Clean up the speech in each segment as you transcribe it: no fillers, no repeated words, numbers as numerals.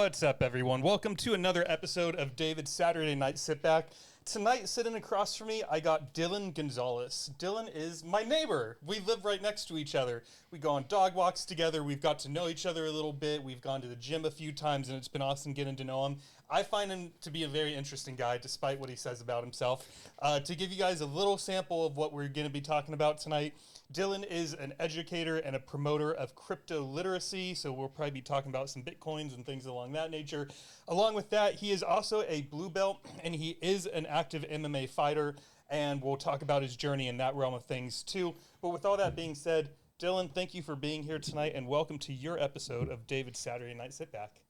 What's up, everyone? Welcome to another episode of David's Saturday Night Sit Back. Tonight, sitting across from me, I got Dylan Gonzales. Dylan is my neighbor. We live right next to each other. We go on dog walks together. We've got to know each other a little bit. We've gone to the gym a few times, and it's been awesome getting to know him. I find him to be a very interesting guy, despite what he says about himself. To give you guys a little sample of what we're going to be talking about tonight, Dylan is an educator and a promoter of crypto literacy, so we'll probably be talking about some Bitcoins and things along that nature. Along with that, he is also a blue belt, and he is an active MMA fighter, and we'll talk about his journey in that realm of things too. But with all that being said, Dylan, thank you for being here tonight, and welcome to your episode of David's Saturday Night Sit Back.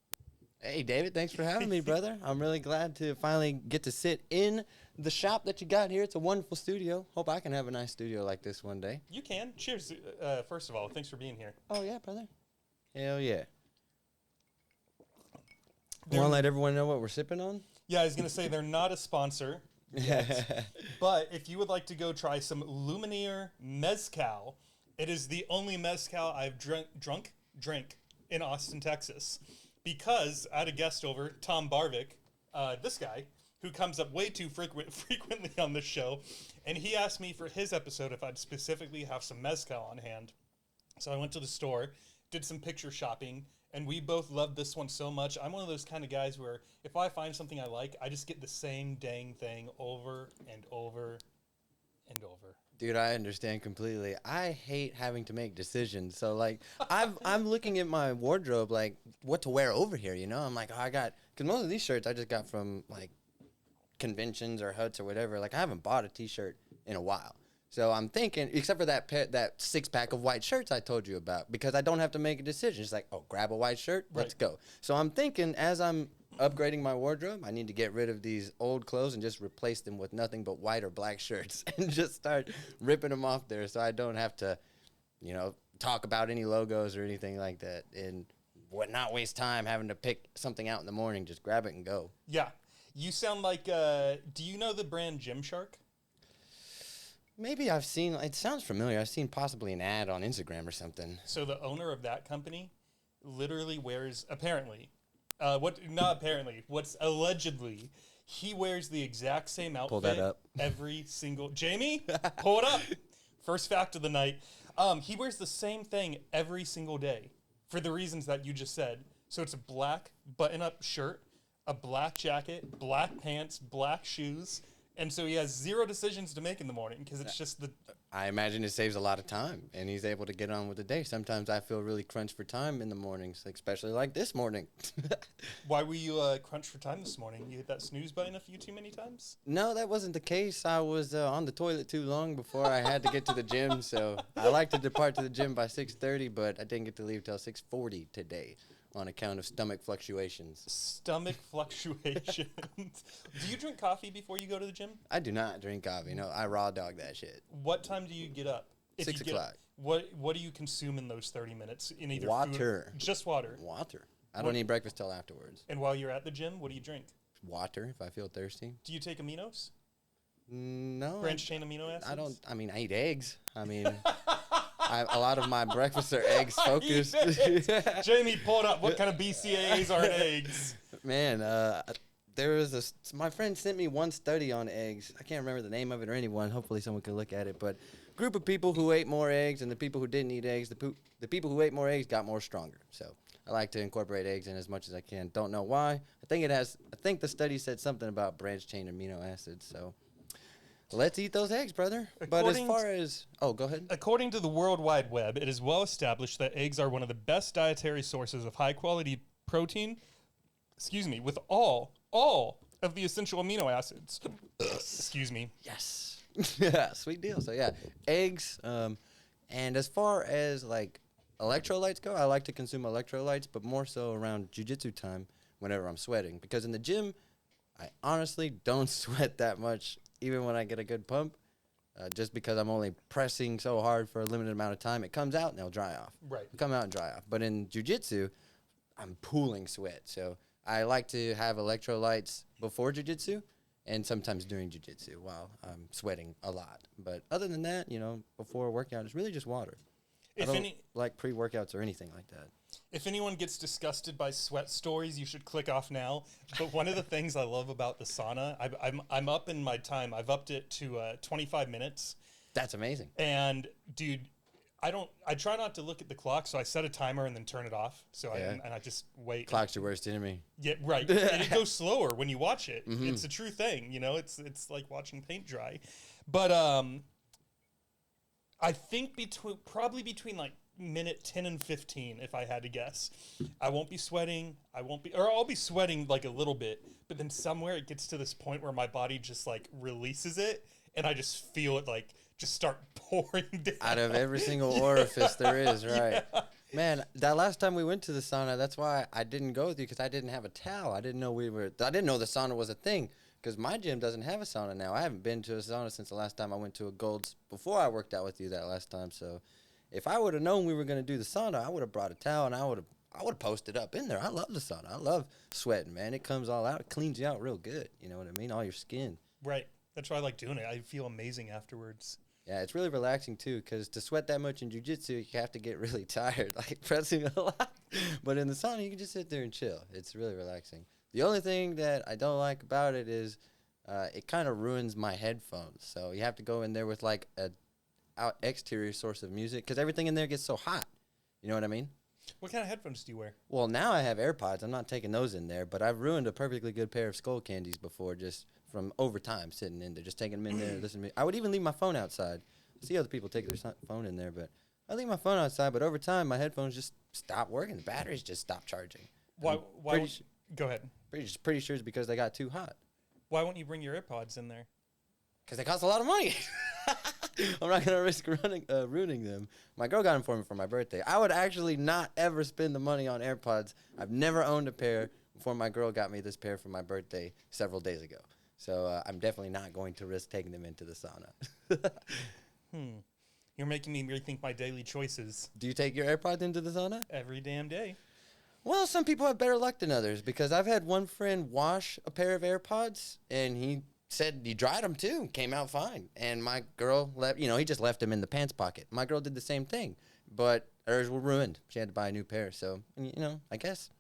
Hey, David, thanks for having me, brother. I'm really glad to finally get to sit in the shop that you got here. It's a wonderful studio. Hope I can have a nice studio like this one day. You can. Cheers. First of all, thanks for being here. Oh, yeah, brother. Hell yeah. Want to let everyone know what we're sipping on? Yeah, I was going to say they're not a sponsor yet, but if you would like to go try some Lumineer Mezcal, it is the only Mezcal I've drank in Austin, Texas. Because I had a guest over, Tom Barvik, this guy, who comes up way too frequently on this show, and he asked me for his episode if I'd specifically have some mezcal on hand. So I went to the store, did some picture shopping, and we both loved this one so much. I'm one of those kind of guys where if I find something I like, I just get the same dang thing over and over and over. Dude, I understand completely. I hate having to make decisions. So, like, I'm looking at my wardrobe, like, what to wear over here, you know? I'm like, because most of these shirts I just got from, like, conventions or huts or whatever. Like, I haven't bought a T-shirt in a while. So I'm thinking, except for that six-pack of white shirts I told you about, because I don't have to make a decision. It's like, oh, grab a white shirt, let's go. So I'm thinking, as I'm upgrading my wardrobe, I need to get rid of these old clothes and just replace them with nothing but white or black shirts and just start ripping them off there so I don't have to, you know, talk about any logos or anything like that and not waste time having to pick something out in the morning. Just grab it and go. Yeah. You sound like, do you know the brand Gymshark? Maybe I've seen, it sounds familiar. I've seen possibly an ad on Instagram or something. So the owner of that company literally wears, what's allegedly, he wears the exact same outfit. Pull that up. Every single, Jamie, pull it up. First fact of the night. He wears the same thing every single day for the reasons that you just said. So it's a black button-up shirt, a black jacket, black pants, black shoes. And so he has zero decisions to make in the morning because it's just the... I imagine it saves a lot of time, and he's able to get on with the day. Sometimes I feel really crunched for time in the mornings, especially like this morning. Why were you crunched for time this morning? You hit that snooze button a few too many times? No, that wasn't the case. I was on the toilet too long before I had to get to the gym, so I like to depart to the gym by 6:30, but I didn't get to leave till 6:40 today. On account of stomach fluctuations. Stomach fluctuations. Do you drink coffee before you go to the gym? I do not drink coffee. No, I raw dog that shit. What time do you get up? 6 o'clock. What do you consume in those 30 minutes? In either water. Food, just water. Water. I don't eat breakfast till afterwards. And while you're at the gym, what do you drink? Water if I feel thirsty. Do you take aminos? No. Branched chain amino acids? I eat eggs. A lot of my breakfasts are eggs focused. Jamie, pull it up. What kind of BCAAs are in eggs? Man, there was my friend sent me one study on eggs. I can't remember the name of it or anyone. Hopefully someone could look at it. But group of people who ate more eggs and the people who didn't eat eggs, the people who ate more eggs got more stronger. So I like to incorporate eggs in as much as I can. Don't know why. I think the study said something about branched chain amino acids. So let's eat those eggs, brother. Go ahead. According to the World Wide Web, it is well established that eggs are one of the best dietary sources of high-quality protein, with all of the essential amino acids. Excuse me. Yes. Yeah, sweet deal. So, yeah, eggs. And as far as, like, electrolytes go, I like to consume electrolytes, but more so around jiu-jitsu time whenever I'm sweating. Because in the gym, I honestly don't sweat that much even when I get a good pump, just because I'm only pressing so hard for a limited amount of time. It comes out and it'll dry off. Right. It'll come out and dry off. But in jiu-jitsu, I'm pooling sweat. So I like to have electrolytes before jiu-jitsu and sometimes during jiu-jitsu while I'm sweating a lot. But other than that, before a workout, it's really just water. I don't like pre-workouts or anything like that. If anyone gets disgusted by sweat stories, you should click off now. But one of the things I love about the sauna, I'm up in my time. I've upped it to 25 minutes. That's amazing. And dude, I try not to look at the clock, so I set a timer and then turn it off. So I just wait. Clock's your worst enemy. Yeah, right. And it goes slower when you watch it. Mm-hmm. It's a true thing, you know. It's like watching paint dry. But I think probably between like minute 10 and 15, if I had to guess. I won't be sweating. I'll be sweating like a little bit, but then somewhere it gets to this point where my body just like releases it, and I just feel it like just start pouring down. Out of every single orifice there is, right? Yeah. Man, that last time we went to the sauna, that's why I didn't go with you, because I didn't have a towel. I didn't know the sauna was a thing, because my gym doesn't have a sauna now. I haven't been to a sauna since the last time I went to a Gold's before I worked out with you that last time, so if I would have known we were going to do the sauna, I would have brought a towel and I would have posted up in there. I love the sauna. I love sweating, man. It comes all out. It cleans you out real good. You know what I mean? All your skin. Right. That's why I like doing it. I feel amazing afterwards. Yeah, it's really relaxing, too, because to sweat that much in jiu-jitsu, you have to get really tired, like pressing a lot. But in the sauna, you can just sit there and chill. It's really relaxing. The only thing that I don't like about it is it kind of ruins my headphones. So you have to go in there with, like, a exterior source of music, because everything in there gets so hot. You know what I mean? What kind of headphones do you wear? Well, now I have AirPods. I'm not taking those in there, but I've ruined a perfectly good pair of Skull Candies before, just from overtime sitting in there, just taking them in there, listening to me. I would even leave my phone outside. I see other people take their phone in there, but I leave my phone outside, but over time my headphones just stop working. The batteries just stop charging. Why go ahead. Pretty sure it's because they got too hot. Why won't you bring your AirPods in there? Because they cost a lot of money. I'm not going to risk ruining them. My girl got them for me for my birthday. I would actually not ever spend the money on AirPods. I've never owned a pair before my girl got me this pair for my birthday several days ago. So I'm definitely not going to risk taking them into the sauna. You're making me rethink my daily choices. Do you take your AirPods into the sauna? Every damn day. Well, some people have better luck than others, because I've had one friend wash a pair of AirPods, and he said he dried them too, came out fine. And my girl he just left them in the pants pocket. My girl did the same thing, but hers were ruined. She had to buy a new pair. So, I guess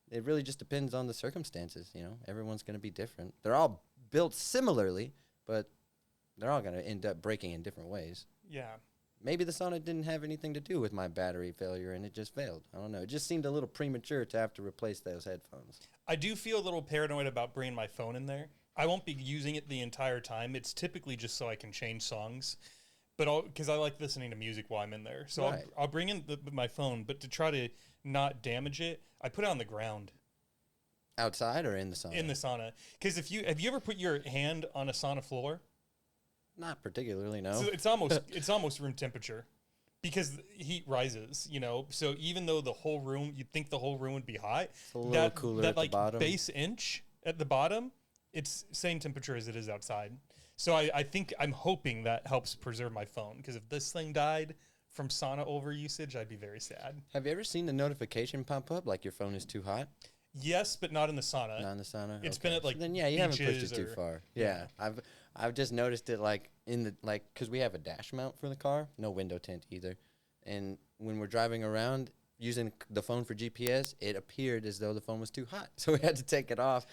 it really just depends on the circumstances. Everyone's going to be different. They're all built similarly, but they're all going to end up breaking in different ways. Yeah. Maybe the sauna didn't have anything to do with my battery failure, and it just failed. I don't know. It just seemed a little premature to have to replace those headphones. I do feel a little paranoid about bringing my phone in there. I won't be using it the entire time. It's typically just so I can change songs, but because I like listening to music while I'm in there. So right. I'll bring in my phone, but to try to not damage it, I put it on the ground. Outside or in the sauna? In the sauna. Because have you ever put your hand on a sauna floor? Not particularly, no. So it's almost room temperature, because the heat rises. So even though you'd think the whole room would be hot, it's a little cooler at the bottom. Base inch at the bottom, it's same temperature as it is outside. So I'm hoping that helps preserve my phone, because if this thing died from sauna over usage, I'd be very sad. Have you ever seen the notification pop up like your phone is too hot? Yes, but not in the sauna. Not in the sauna. It's been at so then you haven't pushed it too far. Yeah. I've just noticed it because we have a dash mount for the car, no window tint either, and when we're driving around using the phone for GPS, it appeared as though the phone was too hot, so we had to take it off.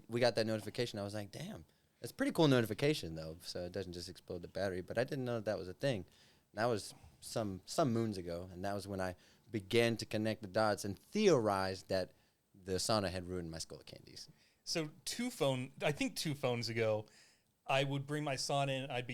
We got that notification. I was like, damn, that's a pretty cool notification though, so it doesn't just explode the battery. But I didn't know that was a thing. That was some moons ago, and that was when I began to connect the dots and theorized that the sauna had ruined my Skull Candies. So 2 phones ago, I would bring my sauna in, I'd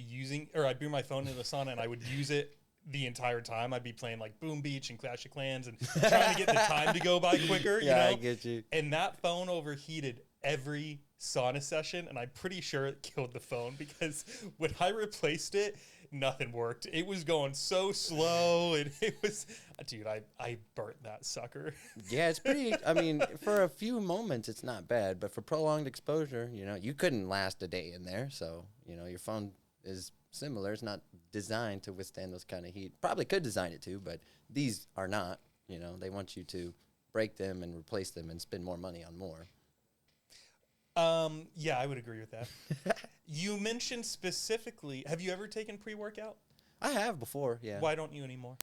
bring my phone in the sauna and I would use it the entire time. I'd be playing like Boom Beach and Clash of Clans and trying to get the time to go by quicker. Yeah, I get you. And that phone overheated every sauna session, and I'm pretty sure it killed the phone, because when I replaced it, nothing worked. It was going so slow, and it was, dude, I burnt that sucker. Yeah, it's pretty, for a few moments, it's not bad, but for prolonged exposure, you couldn't last a day in there, so, your phone is similar. It's not designed to withstand those kind of heat. Probably could design it to, but these are not, they want you to break them and replace them and spend more money on more. Yeah, I would agree with that. You mentioned specifically, have you ever taken pre-workout? I have before, yeah. Why don't you anymore?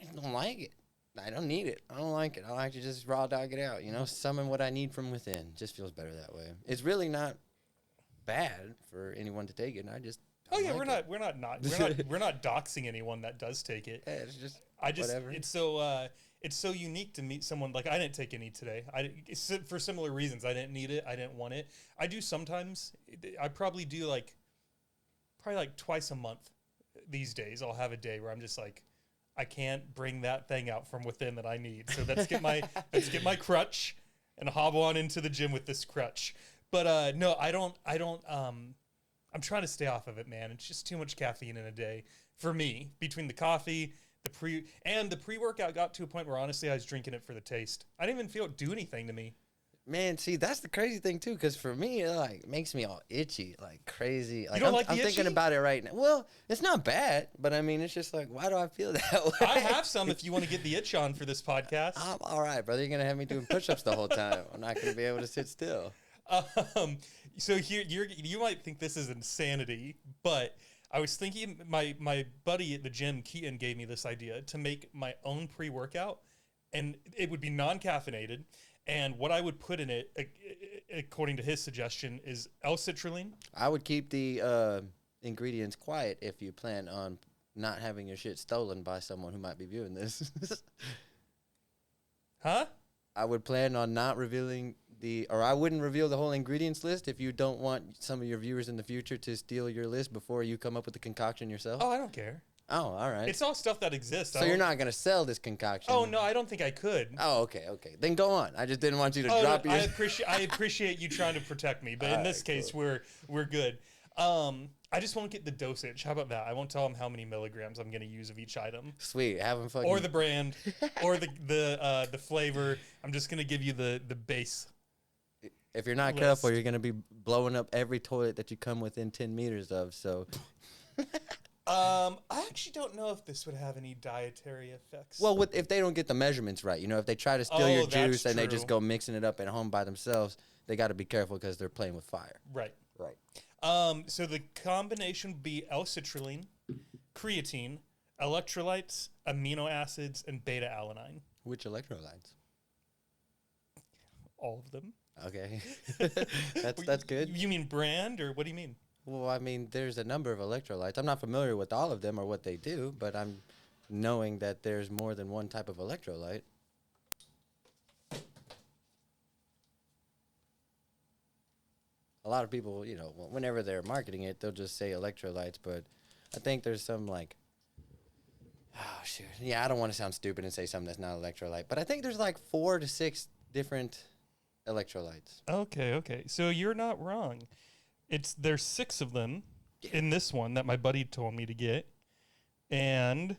I don't like it. I don't need it. I don't like it. I like to just raw dog it out. You know, summon what I need from within. Just feels better that way. It's really not bad for anyone to take it. And I just Oh don't yeah, like we're not doxing anyone that does take it. Yeah, it's just whatever. It's so unique to meet someone like I didn't take any today. For similar reasons. I didn't need it. I didn't want it. I do sometimes. I probably do like twice a month these days. I'll have a day where I'm just like, I can't bring that thing out from within that I need. So let's get my crutch and hobble on into the gym with this crutch. But no, I don't. I'm trying to stay off of it, man. It's just too much caffeine in a day for me. Between the coffee, the pre-workout got to a point where honestly I was drinking it for the taste. I didn't even feel it do anything to me. Man, see, that's the crazy thing too, because for me, it like makes me all itchy, like crazy. Like, don't I'm, like the I'm thinking itchy? about it right now. Well, it's not bad, but I mean, it's just like, why do I feel that way? I have some if you want to get the itch on for this podcast. I'm all right, brother. You're gonna have me doing push-ups the whole time. I'm not gonna be able to sit still. So here you might think this is insanity, but I was thinking my buddy at the gym, Keaton, gave me this idea to make my own pre-workout, and it would be non-caffeinated. And what I would put in it, according to his suggestion, is L-citrulline. I would keep the ingredients quiet if you plan on not having your shit stolen by someone who might be viewing this. Huh? I would plan on not revealing I wouldn't reveal the whole ingredients list if you don't want some of your viewers in the future to steal your list before you come up with the concoction yourself. Oh, I don't care. Oh, all right. It's all stuff that exists. So you're not going to sell this concoction? Oh, no, I don't think I could. Oh, okay. Then go on. I just didn't want you to drop no, your... I appreciate you trying to protect me, but in this case, cool. we're good. I just won't get the dosage. How about that? I won't tell them how many milligrams I'm going to use of each item. Sweet. Have them fucking... Or the brand, or the flavor. I'm just going to give you the base. If you're not careful, you're going to be blowing up every toilet that you come within 10 meters of, so... I actually don't know if this would have any dietary effects. Well, if they don't get the measurements right, you know, if they try to steal your juice and they just go mixing it up at home by themselves, they got to be careful because they're playing with fire. Right. Right. So the combination would be L-citrulline, creatine, electrolytes, amino acids, and beta-alanine. Which electrolytes? All of them. Okay. That's good. You mean brand, or what do you mean? Well, I mean, there's a number of electrolytes. I'm not familiar with all of them or what they do, but I'm knowing that there's more than one type of electrolyte. A lot of people, you know, whenever they're marketing it, they'll just say electrolytes, but I think there's some like, oh, shoot. Yeah, I don't want to sound stupid and say something that's not electrolyte, but I think there's like 4 to 6 different electrolytes. Okay. So you're not wrong. There's 6 of them in this one that my buddy told me to get, and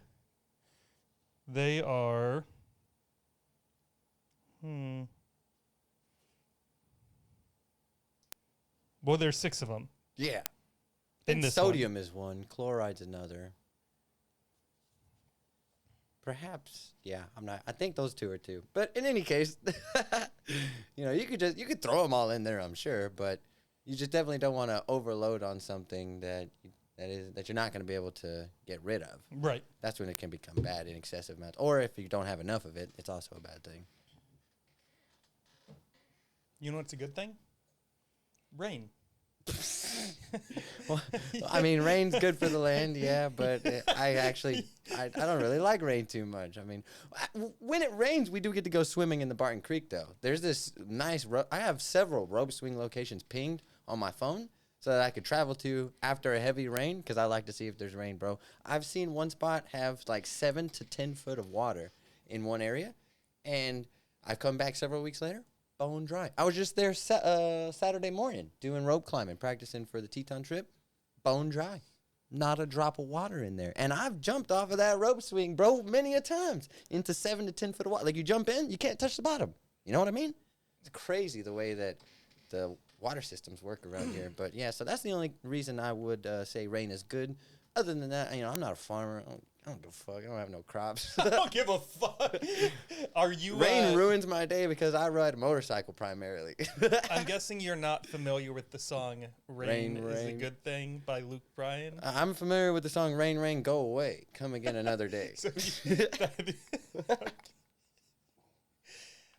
they are well, there's 6 of them. Yeah. In this sodium is one, chloride's another. Perhaps, yeah, I'm not. I think those 2 are 2. But in any case, you know, you could throw them all in there, I'm sure, but you just definitely don't want to overload on something that you're not going to be able to get rid of. Right. That's when it can become bad in excessive amounts. Or if you don't have enough of it, it's also a bad thing. You know what's a good thing? Rain. Well, I mean, rain's good for the land, yeah, but I don't really like rain too much. I mean, when it rains, we do get to go swimming in the Barton Creek, though. There's this nice I have several rope swing locations pinged on my phone so that I could travel to after a heavy rain, because I like to see if there's rain, bro. I've seen one spot have like 7 to 10 foot of water in one area, and I've come back several weeks later, bone dry. I was just there Saturday morning doing rope climbing, practicing for the Teton trip. Bone dry. Not a drop of water in there. And I've jumped off of that rope swing, bro, many a times into 7 to 10 foot of water. Like, you jump in, you can't touch the bottom. You know what I mean? It's crazy the way that the water systems work around here. But, yeah, so that's the only reason I would say rain is good. Other than that, you know, I'm not a farmer. I don't give a fuck. I don't have no crops. I don't give a fuck. Are you? Rain ruins my day because I ride a motorcycle primarily. I'm guessing you're not familiar with the song "Rain, is a Good Thing" by Luke Bryan. I'm familiar with the song "Rain, Rain, Go Away, Come Again Another Day."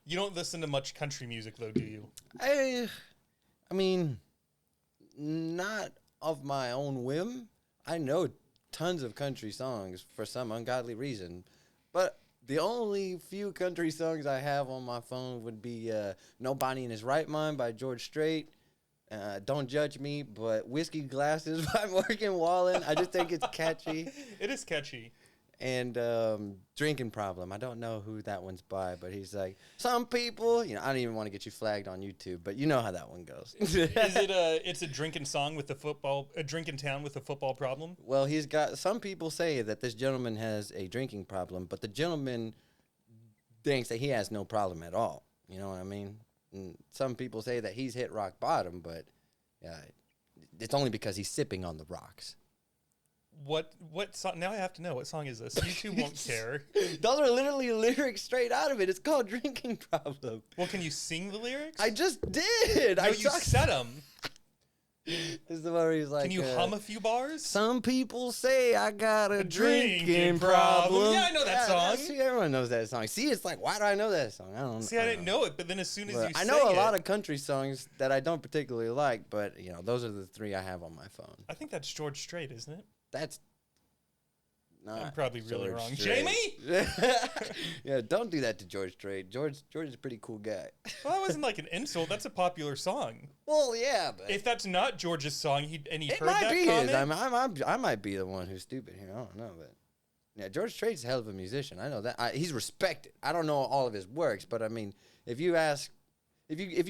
You don't listen to much country music, though, do you? I mean, not of my own whim. I know tons of country songs for some ungodly reason, but the only few country songs I have on my phone would be "Nobody in His Right Mind" by George Strait, "Don't Judge Me," but "Whiskey Glasses" by Morgan Wallen. I just think it's catchy. It is catchy. And Drinking Problem. I don't know who that one's by, but he's like, some people, I don't even want to get you flagged on YouTube, but you know how that one goes. It's a drinking song with a drinking town with a football problem? Well, some people say that this gentleman has a drinking problem, but the gentleman thinks that he has no problem at all. You know what I mean? And some people say that he's hit rock bottom, but it's only because he's sipping on the rocks. What song? Now I have to know. What song is this? YouTube won't care. Those are literally lyrics straight out of it. It's called Drinking Problem. Well, can you sing the lyrics? I just did. No, you said them. This is the one where he's like, can you hum a few bars? Some people say I got a drinking problem. Yeah, I know that song. See, everyone knows that song. See, it's like, why do I know that song? I don't know. See, I didn't know it, but then as soon as you I sang know a it, lot of country songs that I don't particularly like, but, those are the three I have on my phone. I think that's George Strait, isn't it? That's not I'm probably really George wrong. Strait. Jamie? Yeah, don't do that to George Strait. George is a pretty cool guy. Well, that wasn't like an insult. That's a popular song. Well, yeah, but If that's not George's song, he it heard might that be comment. his. I might be the one who's stupid here. I don't know, but yeah, George Strait's a hell of a musician. I know that. He's respected. I don't know all of his works, but I mean, if you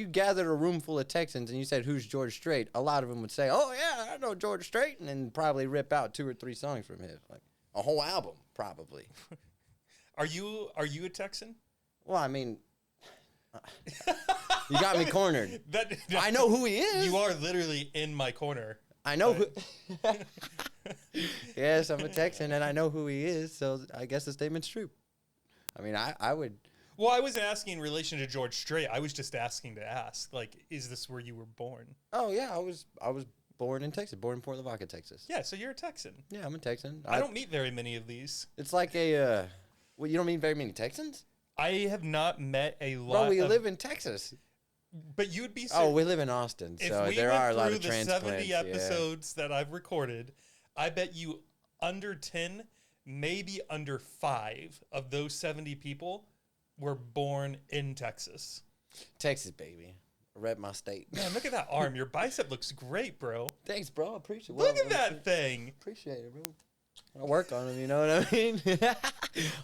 gathered a room full of Texans and you said, "Who's George Strait?" a lot of them would say, "Oh yeah, I know George Strait," and then probably rip out 2 or 3 songs from his, like a whole album, probably. Are you a Texan? Well, I mean, you got me cornered. I know who he is. You are literally in my corner. I know who. Yes, I'm a Texan, and I know who he is, so I guess the statement's true. I mean, I would. Well, I wasn't asking in relation to George Strait. I was just asking to ask, like, is this where you were born? Oh yeah, I was born in Texas, born in Port Lavaca, Texas. Yeah, so you're a Texan. Yeah, I'm a Texan. I don't meet very many of these. It's like a. Well, you don't meet very many Texans? I have not met a lot. Bro, we live in Texas. But you'd be. Oh, we live in Austin, so there are a lot of transplants. If we went through the 70 episodes that I've recorded, I bet you under 10, maybe under 5 of those 70 people were born in Texas. Texas, baby. Rep my state. Man, look at that arm. Your bicep looks great, bro. Thanks, bro. I appreciate it. Look at that thing. Appreciate it, bro. I work on them, you know what I mean?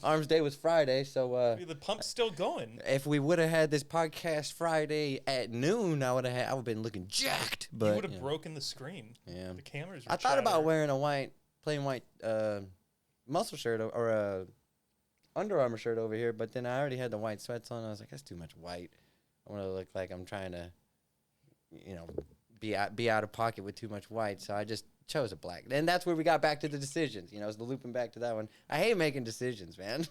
Arms Day was Friday, so The pump's still going. if we would have had this podcast Friday at noon, I would have been looking jacked. But You would have broken the screen. Yeah. The cameras were I thought about shattered. wearing a plain white muscle shirt or a Under Armour shirt over here, but then I already had the white sweats on. I was like, that's too much white. I want to look like I'm trying to, be out of pocket with too much white. So I just chose a black. And that's where we got back to the decisions. It's the looping back to that one. I hate making decisions, man.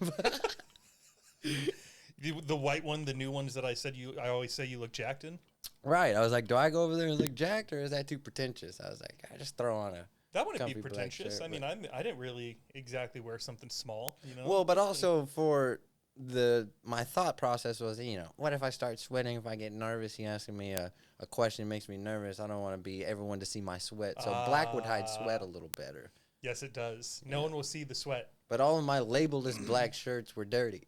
The white one, the new ones that I always say you look jacked in. Right. I was like, do I go over there and look jacked, or is that too pretentious? I was like, I just throw on a. That wouldn't be comfy black pretentious. shirt, I mean, I didn't really exactly wear something small, Well, but also for my thought process was, what if I start sweating? If I get nervous, he asking me a question makes me nervous. I don't want to be everyone to see my sweat. So black would hide sweat a little better. Yes, it does. No one will see the sweat. But all of my labelless black shirts were dirty.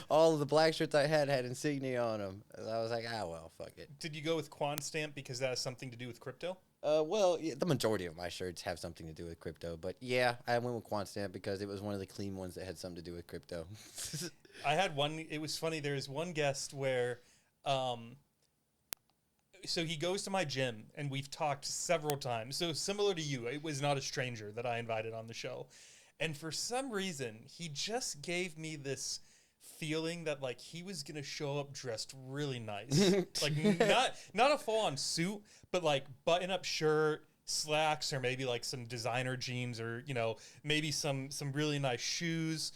All of the black shirts I had insignia on them. I was like, well, fuck it. Did you go with Quan Stamp because that has something to do with crypto? Well, yeah, the majority of my shirts have something to do with crypto. But yeah, I went with Quantstamp because it was one of the clean ones that had something to do with crypto. I had one. It was funny. There was one guest where, so he goes to my gym, and we've talked several times. So similar to you, it was not a stranger that I invited on the show. And for some reason, he just gave me this feeling that like he was gonna show up dressed really nice, like not a full-on suit, but like button-up shirt, slacks, or maybe like some designer jeans, or maybe some really nice shoes.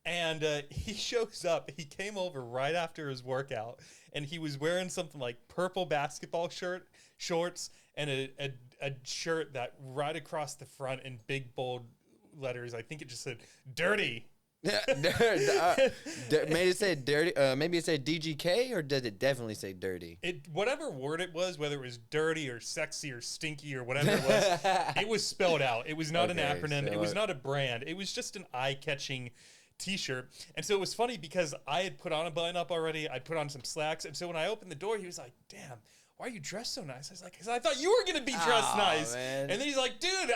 And he shows up. He came over right after his workout, and he was wearing something like purple basketball shorts, and a shirt that right across the front in big bold letters, I think it just said "dirty." Maybe it said dirty. Maybe it said DGK, or did it definitely say dirty? Whatever word it was, whether it was dirty or sexy or stinky or whatever it was spelled out. It was not an Okay, acronym. so It was not a brand. It was just an eye-catching T-shirt. And so it was funny because I had put on a button-up already. I put on some slacks, and so when I opened the door, he was like, "Damn, why are you dressed so nice?" I was like, "Cause I thought you were gonna be dressed nice." Man. And then he's like, "Dude,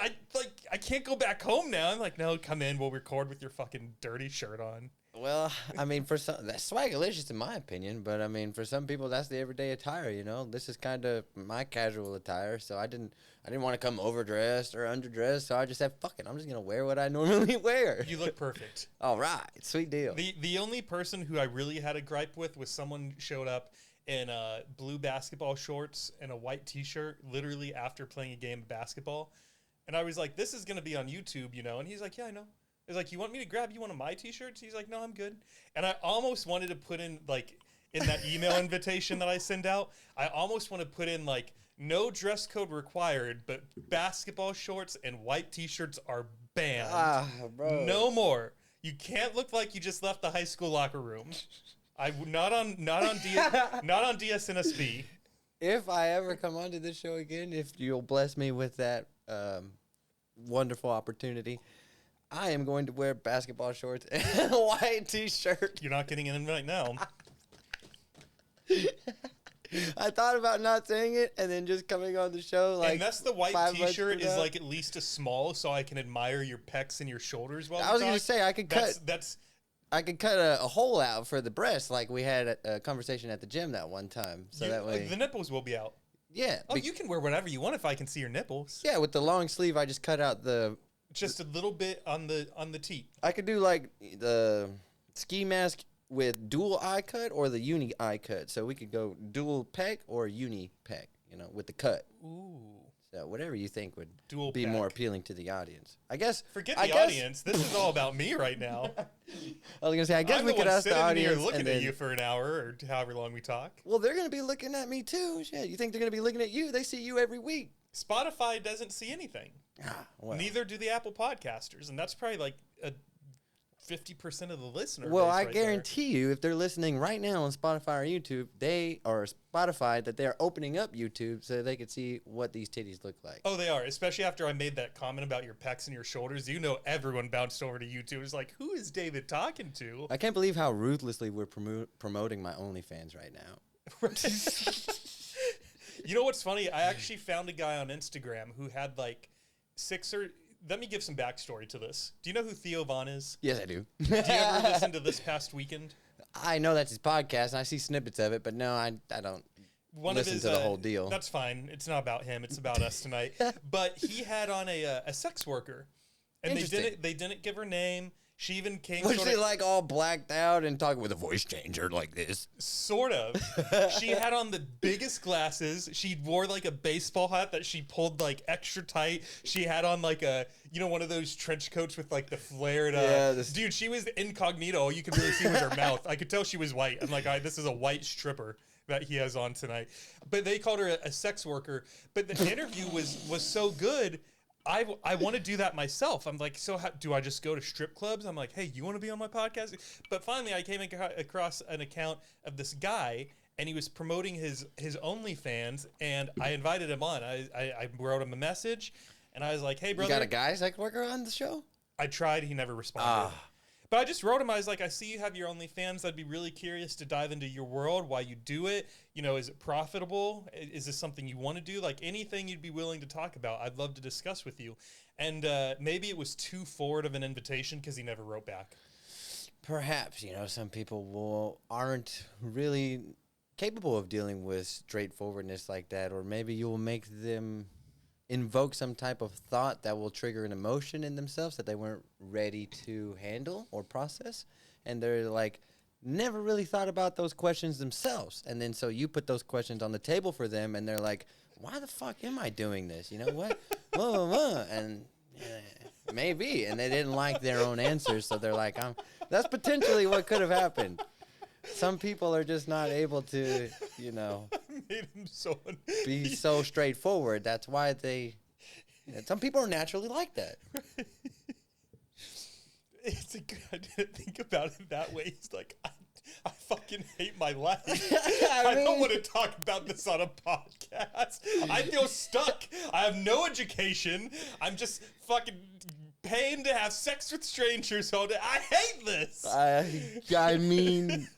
I can't go back home now." I'm like, "No, come in. We'll record with your fucking dirty shirt on." Well, I mean, for some, that's swagalicious in my opinion, but I mean, for some people, that's the everyday attire. You know, this is kind of my casual attire, so I didn't want to come overdressed or underdressed, so I just said, "Fuck it, I'm just gonna wear what I normally wear." You look perfect. All right, sweet deal. The only person who I really had a gripe with was someone showed up in blue basketball shorts and a white T-shirt, literally after playing a game of basketball, and I was like, "This is gonna be on YouTube, you know?" And he's like, "Yeah, I know." It's like, "You want me to grab you one of my T-shirts?" He's like, "No, I'm good." And I almost wanted to put in, like, in that email invitation that I send out, I almost want to put in, like, no dress code required, but basketball shorts and white T-shirts are banned. Bro. No more. You can't look like you just left the high school locker room. Not on DSNSB. If I ever come onto this show again, if you'll bless me with that wonderful opportunity, I am going to wear basketball shorts and a white T-shirt. You're not getting in right now. I thought about not saying it and then just coming on the show like. And that's the white 5 months T-shirt from is now. like at least a small, so I can admire your pecs and your shoulders while I was going gonna to say I could cut. That's I could cut a hole out for the breast, like we had a conversation at the gym that one time. So that way, the nipples will be out. yeah. Oh, you can wear whatever you want if I can see your nipples. Yeah, with the long sleeve, I just cut out the. Just a little bit on the teat. I could do like the ski mask with dual eye cut or the uni eye cut. So we could go dual pec or uni pec, you know, with the cut. Ooh. So whatever you think would Dual be pec. more appealing to the audience. I guess. Forget I the guess- audience. This is all about me right now. I was gonna say. I guess I'm we the could one ask the sitting audience. here looking and at then, you for an hour or however long we talk. well, they're gonna be looking at me too. Shit, you think they're gonna be looking at you? They see you every week. Spotify doesn't see anything. Well. Neither do the Apple podcasters, and that's probably like a 50% of the listener. Well, base I right there. guarantee you, if they're listening right now on Spotify or YouTube, that they're opening up YouTube so they could see what these titties look like. Oh, they are. Especially after I made that comment about your pecs and your shoulders. You know, everyone bounced over to YouTube. It's like, who is David talking to? I can't believe how ruthlessly we're promoting my OnlyFans right now. You know what's funny? I actually found a guy on Instagram who had like let me give some backstory to this. Do you know who Theo Von is? Yes, I do. Do you ever listen to This Past Weekend? I know that's his podcast, and I see snippets of it, but no, I don't listen to the whole deal. That's fine. It's not about him. It's about us tonight. But he had on a sex worker, and they didn't give her name. She even came. Was she like all blacked out and talking with a voice changer like this? Sort of. She had on the biggest glasses. She wore like a baseball hat that she pulled like extra tight. She had on like one of those trench coats with like the flared. Dude, she was incognito. All you could really see was her mouth. I could tell she was white. I'm like, this is a white stripper that he has on tonight. But they called her a sex worker. But the interview was so good. I want to do that myself. I'm like, so do I just go to strip clubs? I'm like, hey, you want to be on my podcast? But finally, I came across an account of this guy, and he was promoting his OnlyFans, and I invited him on. I wrote him a message, and I was like, hey, brother. You got a guy sex worker on the show? I tried. He never responded. But I just wrote him. I was like, I see you have your OnlyFans. I'd be really curious to dive into your world, why you do it. You know, is it profitable? Is this something you want to do? Like anything you'd be willing to talk about, I'd love to discuss with you. And maybe it was too forward of an invitation because he never wrote back. Perhaps, some people aren't really capable of dealing with straightforwardness like that, or maybe you'll make them invoke some type of thought that will trigger an emotion in themselves that they weren't ready to handle or process, and they're like never really thought about those questions themselves, and then so you put those questions on the table for them, and they're like, why the fuck am I doing this? You know what? And maybe, and they didn't like their own answers, so they're like, that's potentially what could have happened. Some people are just not able to, Made him so be so straightforward. That's why some people are naturally like that. It's a good idea to think about it that way. He's like, I fucking hate my life. I don't want to talk about this on a podcast. I feel stuck. I have no education. I'm just fucking paying to have sex with strangers all day. I hate this. I mean,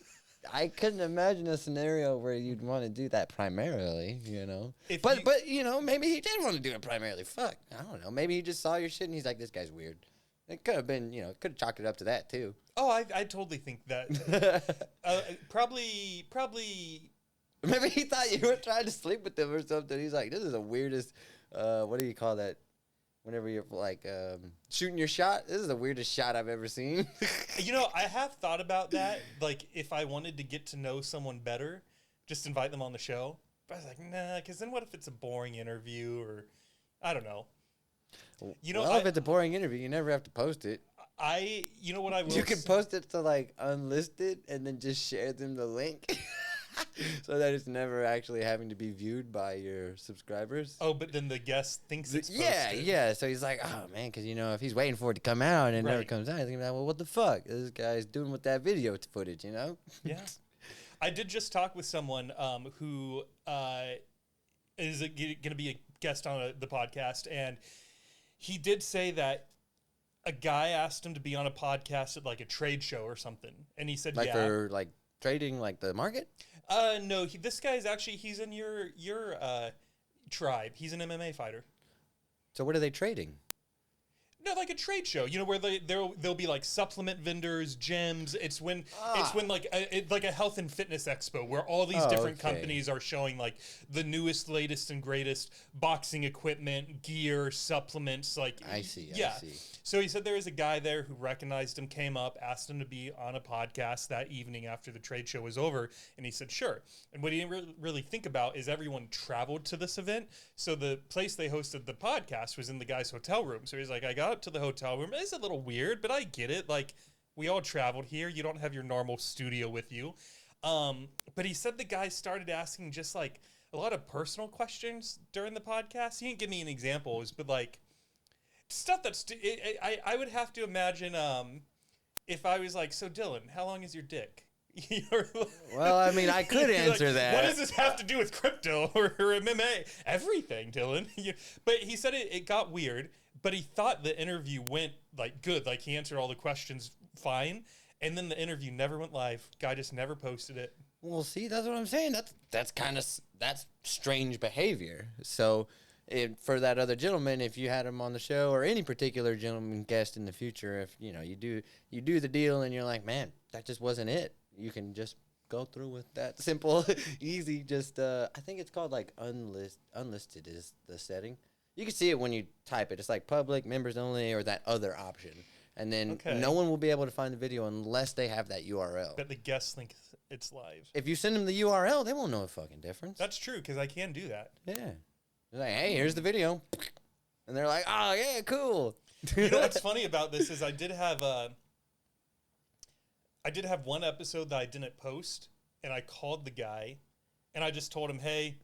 I couldn't imagine a scenario where you'd want to do that primarily, you know. But you know, maybe he did want to do it primarily. Fuck, I don't know. Maybe he just saw your shit and he's like, this guy's weird. It could have been, you know, could have chalked it up to that too. Oh, I totally think that. Probably. Maybe he thought you were trying to sleep with him or something. He's like, this is the weirdest. What do you call that? Whenever you're like shooting your shot, this is the weirdest shot I've ever seen. You know, I have thought about that. Like, if I wanted to get to know someone better, just invite them on the show. But I was like, nah, because then what if it's a boring interview or I don't know. You know, well, if it's a boring interview, you never have to post it. You know what I will. You can post it to like unlisted and then just share them the link. So that it's never actually having to be viewed by your subscribers. Oh, but then the guest thinks it's posted. Yeah. So he's like, oh, man, because, you know, if he's waiting for it to come out and it never comes out, he's going to be like, well, what the fuck? This guy's doing with that video footage, you know? Yeah. I did just talk with someone who is going to be a guest on the podcast, and he did say that a guy asked him to be on a podcast at, like, a trade show or something, and he said, like for, like, trading, like, the market? No, this guy is actually, he's in your tribe. He's an MMA fighter. So what are they trading? No, like a trade show, you know, where there'll be like supplement vendors, gyms. It's when like a health and fitness expo where all these different companies are showing like the newest, latest, and greatest boxing equipment, gear, supplements. Like I see. So he said there was a guy there who recognized him, came up, asked him to be on a podcast that evening after the trade show was over, and he said sure. And what he didn't really think about is everyone traveled to this event, so the place they hosted the podcast was in the guy's hotel room. So he's like, I got up to the hotel room. It's a little weird, but I get it. Like, we all traveled here. You don't have your normal studio with you. But he said the guy started asking just like a lot of personal questions during the podcast. He didn't give me any examples, but like stuff that's I would have to imagine if I was like, so Dylan, how long is your dick? Well, I mean, I could answer that. What does this have to do with crypto or MMA? Everything, Dylan. But he said it got weird, but he thought the interview went like good. Like he answered all the questions fine. And then the interview never went live. Guy just never posted it. Well, see, that's what I'm saying. That's strange behavior. So for that other gentleman, if you had him on the show or any particular gentleman guest in the future, if you know you do the deal and you're like, man, that just wasn't it. You can just go through with that simple, easy. Just I think it's called like unlisted is the setting. You can see it when you type it. It's like public, members only, or that other option. And then no one will be able to find the video unless they have that URL. But the guests think it's live. If you send them the URL, they won't know a fucking difference. That's true, because I can do that. Yeah. They're like, hey, here's the video. And they're like, oh, yeah, cool. You know what's funny about this is I did have one episode that I didn't post, and I called the guy, and I just told him, hey,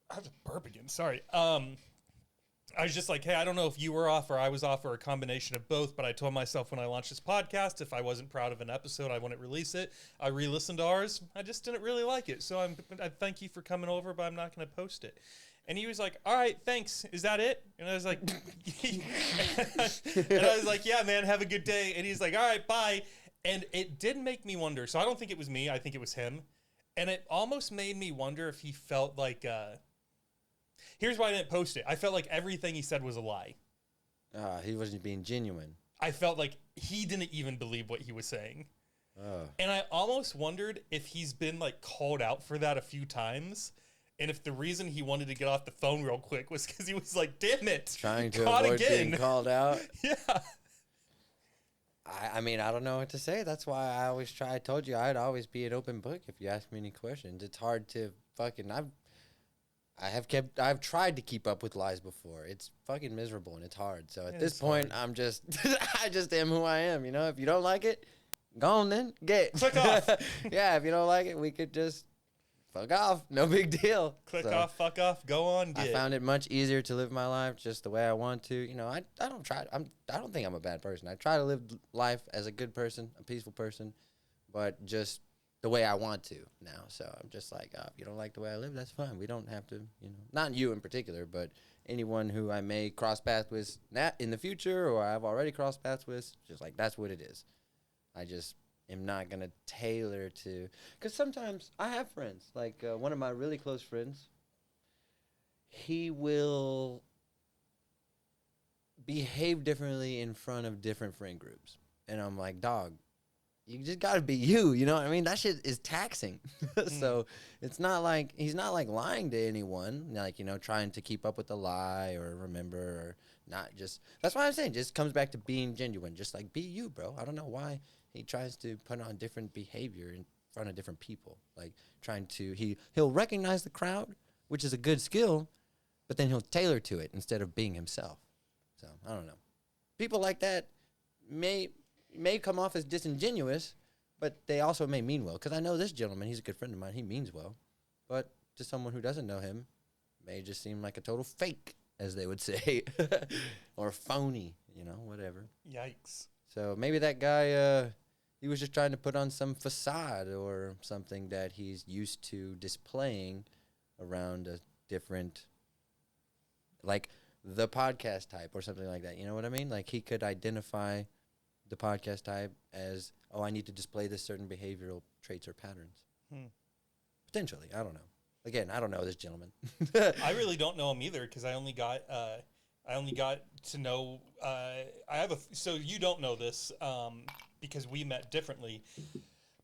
I have to burp again, sorry. I was just like, hey, I don't know if you were off or I was off or a combination of both, but I told myself when I launched this podcast, if I wasn't proud of an episode, I wouldn't release it. I re-listened to ours. I just didn't really like it. So I thank you for coming over, but I'm not going to post it. And he was like, all right, thanks. Is that it? And I was like, yeah, man, have a good day. And he's like, all right, bye. And it did make me wonder. So I don't think it was me. I think it was him. And it almost made me wonder if he felt like, here's why I didn't post it. I felt like everything he said was a lie. He wasn't being genuine. I felt like he didn't even believe what he was saying. Oh. And I almost wondered if he's been like called out for that a few times. And if the reason he wanted to get off the phone real quick was because he was like, damn it. Trying to avoid being called out. Yeah. I mean, I don't know what to say. That's why I always try. I told you I'd always be an open book if you ask me any questions. It's hard to fucking... I've tried to keep up with lies before. It's fucking miserable and it's hard. So at this point, I'm just, I just am who I am. You know, if you don't like it, go on then. Click off. Yeah, if you don't like it, we could just fuck off, no big deal. Click So, off, fuck off, go on, I get. found it much easier to live my life just the way I want to. You know, I don't try. I don't think I'm a bad person. I try to live life as a good person, a peaceful person, but just the way I want to now. So I'm just like, if you don't like the way I live, that's fine. We don't have to, you know, not you in particular, but anyone who I may cross paths with in the future or I've already crossed paths with, just like that's what it is. I just am not going to tailor to, because sometimes I have friends, like one of my really close friends, he will behave differently in front of different friend groups. And I'm like, dog, you just got to be you know what I mean? That shit is taxing. So it's not like, he's not like lying to anyone, like, you know, trying to keep up with the lie or remember or not just, that's why I'm saying, just comes back to being genuine. Just like, be you, bro. I don't know why he tries to put on different behavior in front of different people. Like trying to, he'll recognize the crowd, which is a good skill, but then he'll tailor to it instead of being himself. So I don't know. People like that may come off as disingenuous, but they also may mean well. Because I know this gentleman, he's a good friend of mine. He means well. But to someone who doesn't know him, may just seem like a total fake, as they would say. Or phony, you know, whatever. Yikes. So maybe that guy, he was just trying to put on some facade or something that he's used to displaying around a different, like the podcast type or something like that. You know what I mean? Like he could identify the podcast type as, oh, I need to display this certain behavioral traits or patterns. Potentially. I don't know. Again, I don't know this gentleman. I really don't know him either because I only got to know. So you don't know this because we met differently.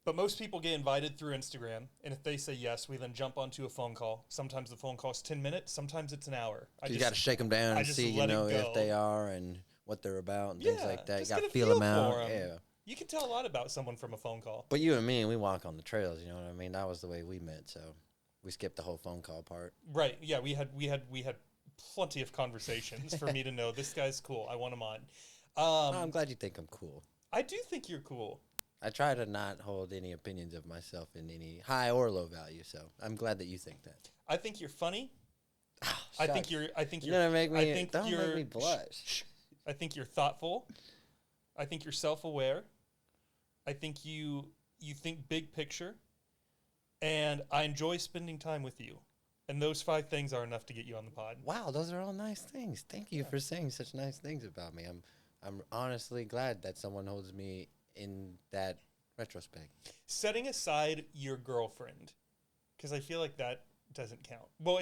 But most people get invited through Instagram, and if they say yes, we then jump onto a phone call. Sometimes the phone call is 10 minutes. Sometimes it's an hour. You got to shake them down and see, you know, if they are and what they're about and things like that. You got to feel them out. Yeah. You can tell a lot about someone from a phone call. But you and me, we walk on the trails. You know what I mean? That was the way we met. So we skipped the whole phone call part. Right. Yeah. We had plenty of conversations for me to know this guy's cool. I want him on. I'm glad you think I'm cool. I do think you're cool. I try to not hold any opinions of myself in any high or low value, so I'm glad that you think that. I think you're funny. I think you're gonna make me. Don't make me blush. I think you're thoughtful. I think you're self-aware. I think you think big picture, and I enjoy spending time with you. And those 5 things are enough to get you on the pod. Wow, those are all nice things. Thank you for saying such nice things about me. I'm honestly glad that someone holds me in that retrospect. Setting aside your girlfriend, because I feel like that doesn't count. Well,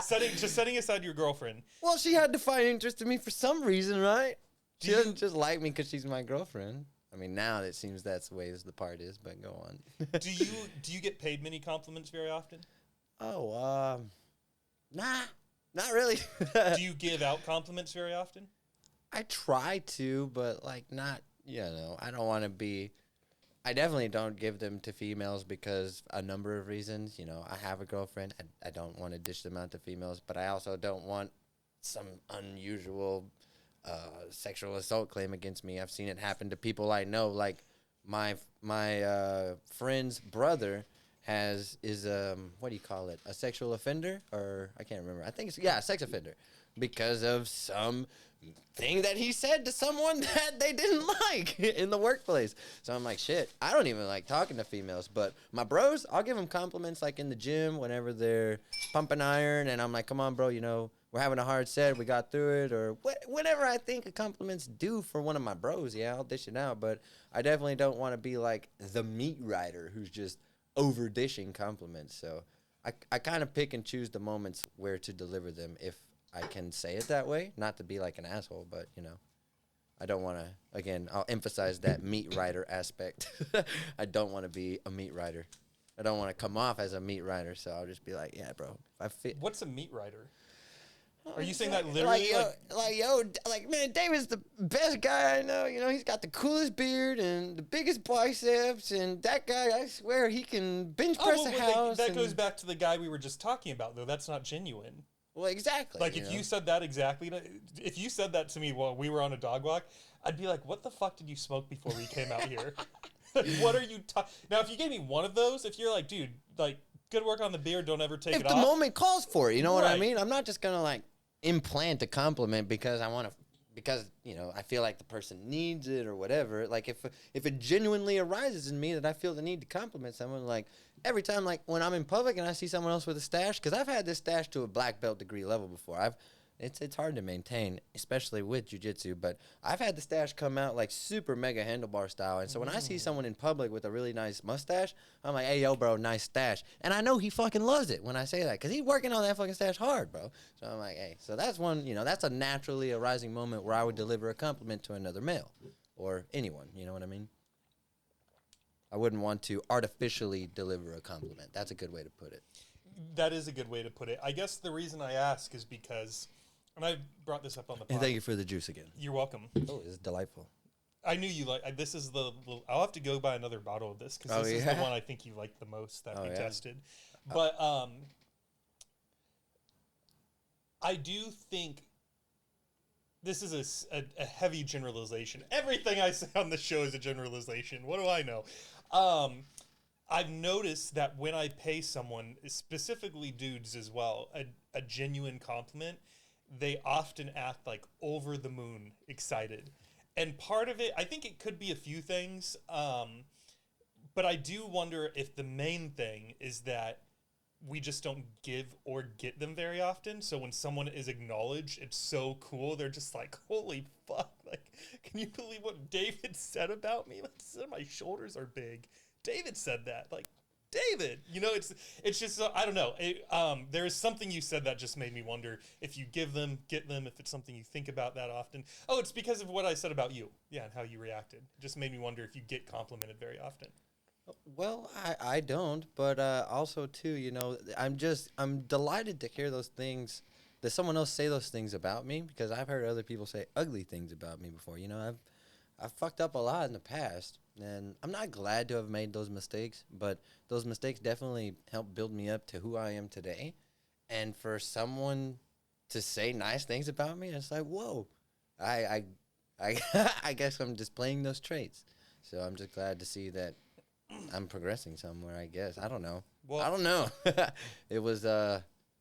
setting aside your girlfriend. Well, she had to find interest in me for some reason, right? She doesn't just like me because she's my girlfriend. I mean, now it seems that's the way the part is, but go on. Do you get paid many compliments very often? Oh, nah, not really. Do you give out compliments very often? I try to, but like not. You know, I don't want to be. I definitely don't give them to females because a number of reasons. You know, I have a girlfriend. I don't want to dish them out to females, but I also don't want some unusual sexual assault claim against me. I've seen it happen to people I know. Like my friend's brother is what do you call it? A sexual offender, or I can't remember. I think it's a sex offender because of some thing that he said to someone that they didn't like in the workplace. So I'm like, shit, I don't even like talking to females, but my bros, I'll give them compliments like in the gym whenever they're pumping iron, and I'm like, come on, bro, you know, we're having a hard set, we got through it, or whatever I think a compliment's due for one of my bros. Yeah, I'll dish it out, but I definitely don't want to be like the meat writer who's just over dishing compliments. So I kind of pick and choose the moments where to deliver them if I can say it that way, not to be like an asshole, but, you know, I don't want to, again, I'll emphasize that meat writer aspect. I don't want to be a meat writer. I don't want to come off as a meat writer, so I'll just be like, yeah, bro. What's a meat writer? Are you saying that literally? Like, man, David's the best guy I know. You know, he's got the coolest beard and the biggest biceps, and that guy, I swear, he can bench press a house. That goes back to the guy we were just talking about, though. That's not genuine. Well, exactly. Like, if you said that if you said that to me while we were on a dog walk, I'd be like, what the fuck did you smoke before we came out here? Like, what are you talking? Now, if you gave me one of those, if you're like, dude, like, Good work on the beard. Don't ever take if it the off. moment calls for it, you know what I Right. mean? I'm not just gonna like implant a compliment because I want to, because I feel like the person needs it or whatever. Like if it genuinely arises in me that I feel the need to compliment someone, like every time, like when I'm in public and I see someone else with a stash, because I've had this stash to a black belt degree level before. It's hard to maintain, especially with jiu-jitsu, but I've had the stash come out like super mega handlebar style. And so when I see someone in public with a really nice mustache, I'm like, hey, yo, bro, nice stash. And I know he fucking loves it when I say that because he's working on that fucking stash hard, bro. So I'm like, hey, so that's one, that's a naturally arising moment where I would deliver a compliment to another male or anyone, you know what I mean? I wouldn't want to artificially deliver a compliment. That's a good way to put it. That is a good way to put it. I guess the reason I ask is because, and I brought this up on the And podcast. thank you for the juice again. You're welcome. Oh, it's delightful. I knew you like. This is I'll have to go buy another bottle of this because this is the one I think you like the most that we tested. But I do think this is a heavy generalization. Everything I say on the show is a generalization. What do I know? I've noticed that when I pay someone, specifically dudes as well, a genuine compliment, they often act like over the moon excited. And part of it, I think it could be a few things, but I do wonder if the main thing is that we just don't give or get them very often. So when someone is acknowledged, it's so cool. They're just like, holy fuck. Like, can you believe what David said about me? Like, said my shoulders are big. David said that. Like, David, it's just, I don't know. There is something you said that just made me wonder if you give them, get them, if it's something you think about that often. Oh, it's because of what I said about you. Yeah, and how you reacted. It just made me wonder if you get complimented very often. Well, I don't, but also too, I'm delighted to hear those things, that someone else say those things about me, because I've heard other people say ugly things about me before. I've fucked up a lot in the past, and I'm not glad to have made those mistakes, but those mistakes definitely helped build me up to who I am today. And for someone to say nice things about me, it's like, whoa, I I guess I'm displaying those traits. So I'm just glad to see that I'm progressing somewhere, I guess. I don't know. Well, I don't know. It was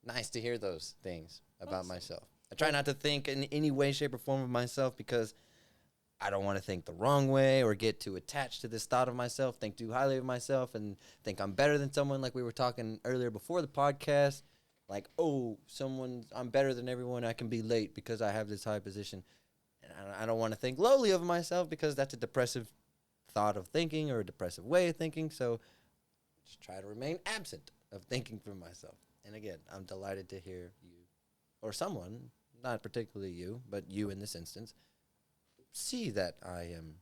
nice to hear those things about myself. I try not to think in any way, shape, or form of myself because I don't want to think the wrong way or get too attached to this thought of myself, think too highly of myself, and think I'm better than someone, like we were talking earlier before the podcast. Like, I'm better than everyone. I can be late because I have this high position. And I don't want to think lowly of myself because that's a depressive thought of thinking or a depressive way of thinking. So just try to remain absent of thinking for myself. And again, I'm delighted to hear you or someone, not particularly you, but you in this instance, see that I am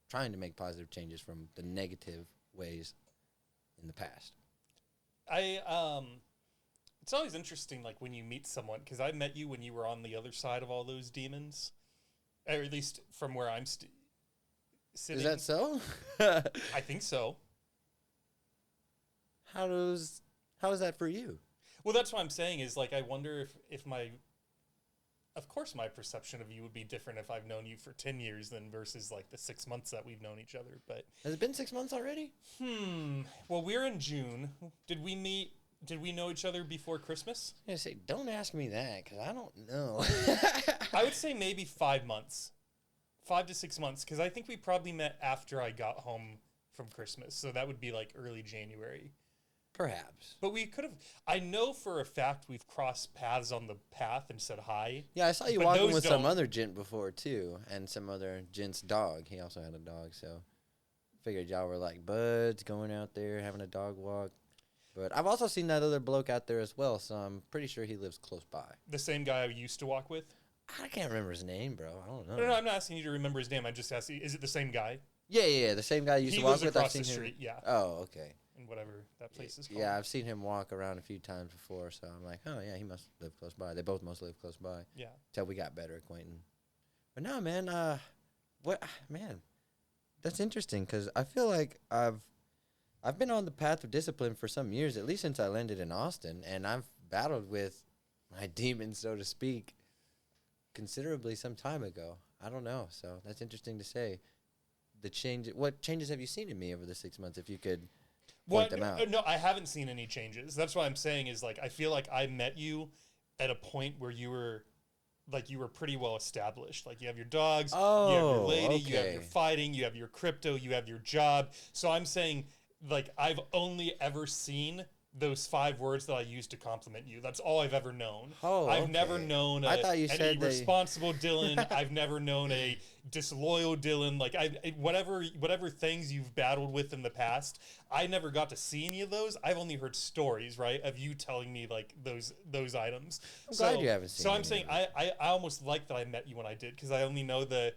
trying to make positive changes from the negative ways in the past. It's always interesting, like when you meet someone, because I met you when you were on the other side of all those demons, or at least from where I'm sitting. Is that so? I think so. How is that for you? Well, that's what I'm saying is, like, I wonder if of course my perception of you would be different if I've known you for 10 years than versus like the 6 months that we've known each other. But has it been 6 months already? Well, we're in June. Did we know each other before Christmas? I was gonna say, don't ask me that because I don't know. I would say maybe 5 months, 5 to 6 months, because I think we probably met after I got home from Christmas. So that would be like early January. Perhaps. But we could have, I know for a fact we've crossed paths on the path and said hi. Yeah, I saw you walking with some other gent before too, and some other gent's dog. He also had a dog, so figured y'all were like buds going out there having a dog walk. But I've also seen that other bloke out there as well, so I'm pretty sure he lives close by. The same guy I used to walk with? I can't remember his name, bro. I don't know. No, I'm not asking you to remember his name. I'm just asking, is it the same guy? Yeah, the same guy you used to walk with. He lives across the street, yeah. Oh, okay. And whatever that place is called. Yeah, I've seen him walk around a few times before, so I'm like, oh, yeah, he must live close by. They both must live close by. Yeah. Till we got better acquainted. But no, man, man, that's interesting because I feel like I've been on the path of discipline for some years, at least since I landed in Austin, and I've battled with my demons, so to speak, considerably some time ago. I don't know, so that's interesting to say. What changes have you seen in me over the 6 months, if you could... point them out. No, I haven't seen any changes. That's what I'm saying is like I feel like I met you at a point where you were pretty well established. Like you have your dogs, you have your lady, you have your fighting, you have your crypto, you have your job. So I'm saying like I've only ever seen those 5 words that I use to compliment you. That's all I've ever known. I've never known I thought you an said irresponsible Dylan. I've never known a disloyal Dylan. Like whatever things you've battled with in the past, I never got to see any of those. I've only heard stories, right, of you telling me like those items. I'm glad you haven't seen. So I'm saying I almost like that I met you when I did because I only know the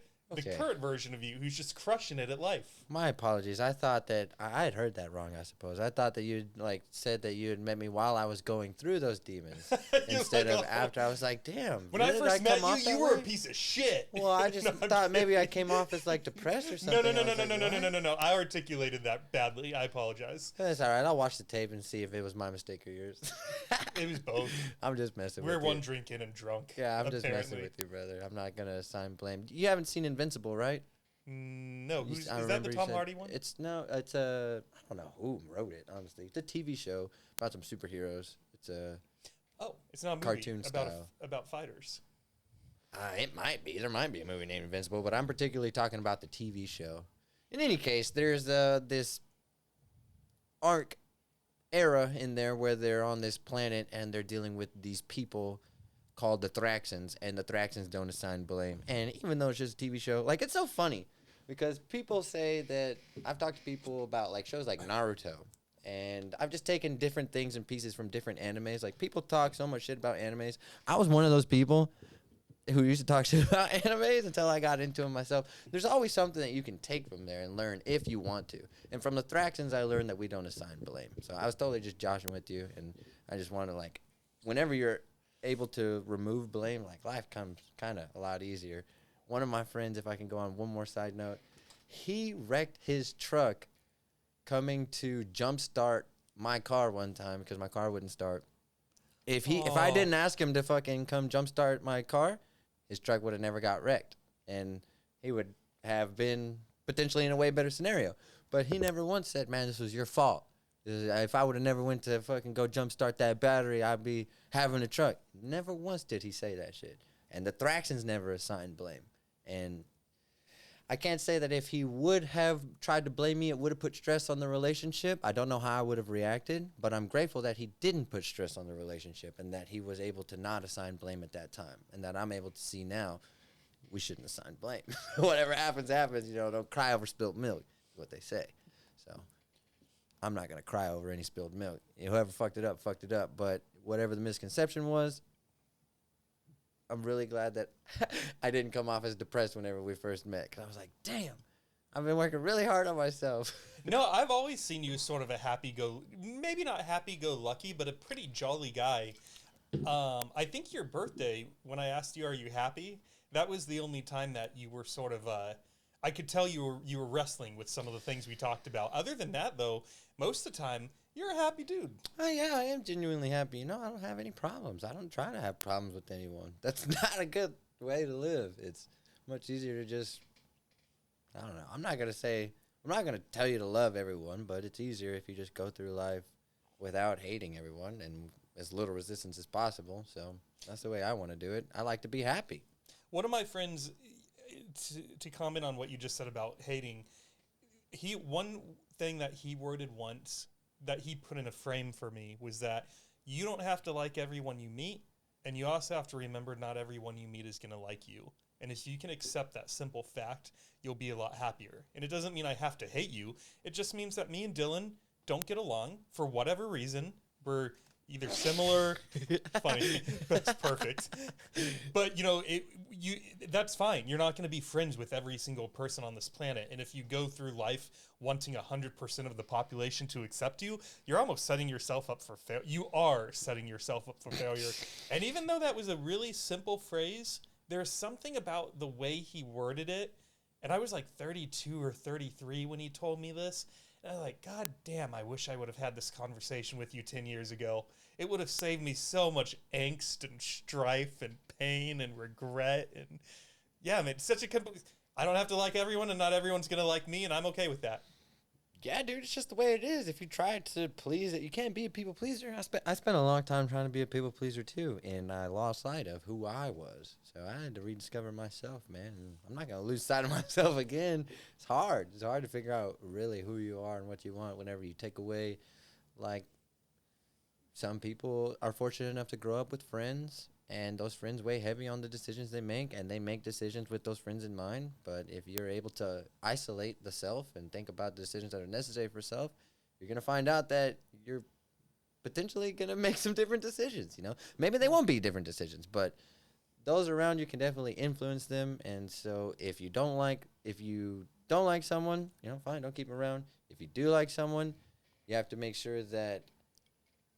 current version of you who's just crushing it at life. My apologies. I thought that I had heard that wrong, I suppose. I thought that you'd like said that you had met me while I was going through those demons instead of after. I was like, damn. When I first met you, you were a piece of shit. Well, I just thought maybe I came off as like depressed or something. No. I articulated that badly. I apologize. That's all right. I'll watch the tape and see if it was my mistake or yours. It was both. I'm just messing with you. We're one drink in and drunk. Yeah, I'm just messing with you, brother. I'm not going to assign blame. You haven't seen Invincible, right? No. Is that the Tom Hardy one? It's I don't know who wrote it, honestly. It's a TV show about some superheroes. It's a it's not a movie cartoon style. About fighters. It might be. There might be a movie named Invincible, but I'm particularly talking about the TV show. In any case, there's this arc era in there where they're on this planet and they're dealing with these people called the Thraxans, and the Thraxans don't assign blame. And even though it's just a TV show, like, it's so funny because people say that I've talked to people about like shows like Naruto, and I've just taken different things and pieces from different animes. Like, people talk so much shit about animes. I was one of those people who used to talk shit about animes until I got into them myself. There's always something that you can take from there and learn if you want to. And from the Thraxans, I learned that we don't assign blame. So I was totally just joshing with you, and I just want to, like, whenever you're able to remove blame, like, life comes kind of a lot easier. One of my friends, if I can go on one more side note, he wrecked his truck coming to jumpstart my car one time because my car wouldn't start. If I didn't ask him to fucking come jumpstart my car, his truck would have never got wrecked, and he would have been potentially in a way better scenario. But he never once said, man, this was your fault. If I would have never went to fucking go jumpstart that battery, I'd be having a truck. Never once did he say that shit. And the Thraxans never assigned blame. And I can't say that if he would have tried to blame me, it would have put stress on the relationship. I don't know how I would have reacted, but I'm grateful that he didn't put stress on the relationship and that he was able to not assign blame at that time, and that I'm able to see now we shouldn't assign blame. Whatever happens, happens. You know, don't cry over spilled milk is what they say. So I'm not going to cry over any spilled milk. Whoever fucked it up, fucked it up. But whatever the misconception was, I'm really glad that I didn't come off as depressed whenever we first met. Because I was like, damn, I've been working really hard on myself. No, I've always seen you as sort of a maybe not happy-go-lucky, but a pretty jolly guy. I think your birthday, when I asked you, are you happy? That was the only time that you were sort of, I could tell you were wrestling with some of the things we talked about. Other than that, though, most of the time, you're a happy dude. Oh, yeah, I am genuinely happy. You know, I don't have any problems. I don't try to have problems with anyone. That's not a good way to live. It's much easier to just, I don't know. I'm not going to tell you to love everyone, but it's easier if you just go through life without hating everyone and as little resistance as possible. So that's the way I want to do it. I like to be happy. One of my friends, to comment on what you just said about hating, one thing that he worded once that he put in a frame for me was that you don't have to like everyone you meet, and you also have to remember not everyone you meet is going to like you. And if you can accept that simple fact, you'll be a lot happier. And it doesn't mean I have to hate you. It just means that me and Dylan don't get along for whatever reason. We're either similar, funny, that's perfect. But, you know, that's fine. You're not going to be friends with every single person on this planet. And if you go through life wanting 100% of the population to accept you, you're almost setting yourself up for failure. You are setting yourself up for failure. And even though that was a really simple phrase, there's something about the way he worded it. And I was like 32 or 33 when he told me this. And I was like, God damn, I wish I would have had this conversation with you 10 years ago. It would have saved me so much angst and strife and pain and regret. And yeah, I mean, it's such a I don't have to like everyone, and not everyone's going to like me, and I'm okay with that. Yeah, dude, it's just the way it is. If you try to please it, you can't be a people pleaser. I spent a long time trying to be a people pleaser too, and I lost sight of who I was. So I had to rediscover myself, man. And I'm not gonna lose sight of myself again. It's hard. It's hard to figure out really who you are and what you want whenever you take away, like, some people are fortunate enough to grow up with friends, and those friends weigh heavy on the decisions they make, and they make decisions with those friends in mind. But if you're able to isolate the self and think about the decisions that are necessary for self, you're going to find out that you're potentially going to make some different decisions, you know? Maybe they won't be different decisions, but those around you can definitely influence them. And so if you don't like someone, you know, fine, don't keep them around. If you do like someone, you have to make sure that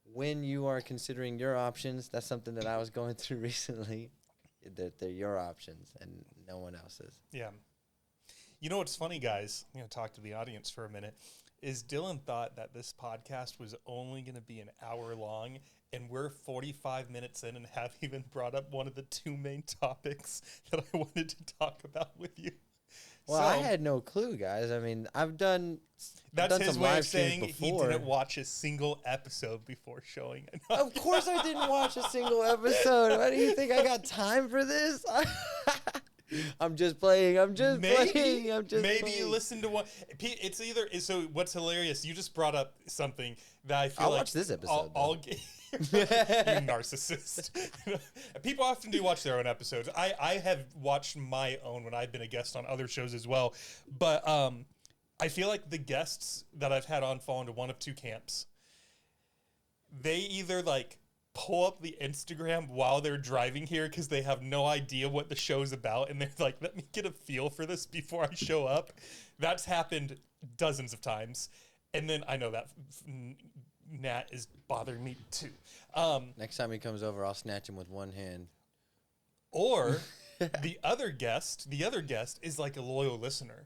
when you are considering your options, that's something that I was going through recently, that they're your options and no one else's. Yeah. You know what's funny, guys? I'm going to talk to the audience for a minute. Is Dylan thought that this podcast was only going to be an hour long, and we're 45 minutes in and haven't even brought up one of the two main topics that I wanted to talk about with you. Well, I had no clue, guys. I mean, I've done his some way live of streams saying before. he didn't watch a single episode before showing it. Of course I didn't watch a single episode. Why do you think I got time for this? I'm just playing. Maybe playing. you listen to one. It's either so. What's hilarious? You just brought up something that I feel I'll like watch this episode. You narcissist. People often do watch their own episodes. I have watched my own when I've been a guest on other shows as well. But I feel like the guests that I've had on fall into one of two camps. They either like pull up the Instagram while they're driving here because they have no idea what the show's about, and they're like, let me get a feel for this before I show up. That's happened dozens of times. And then I know that Nat is bothering me too. Next time he comes over, I'll snatch him with one hand. Or the other guest is like a loyal listener.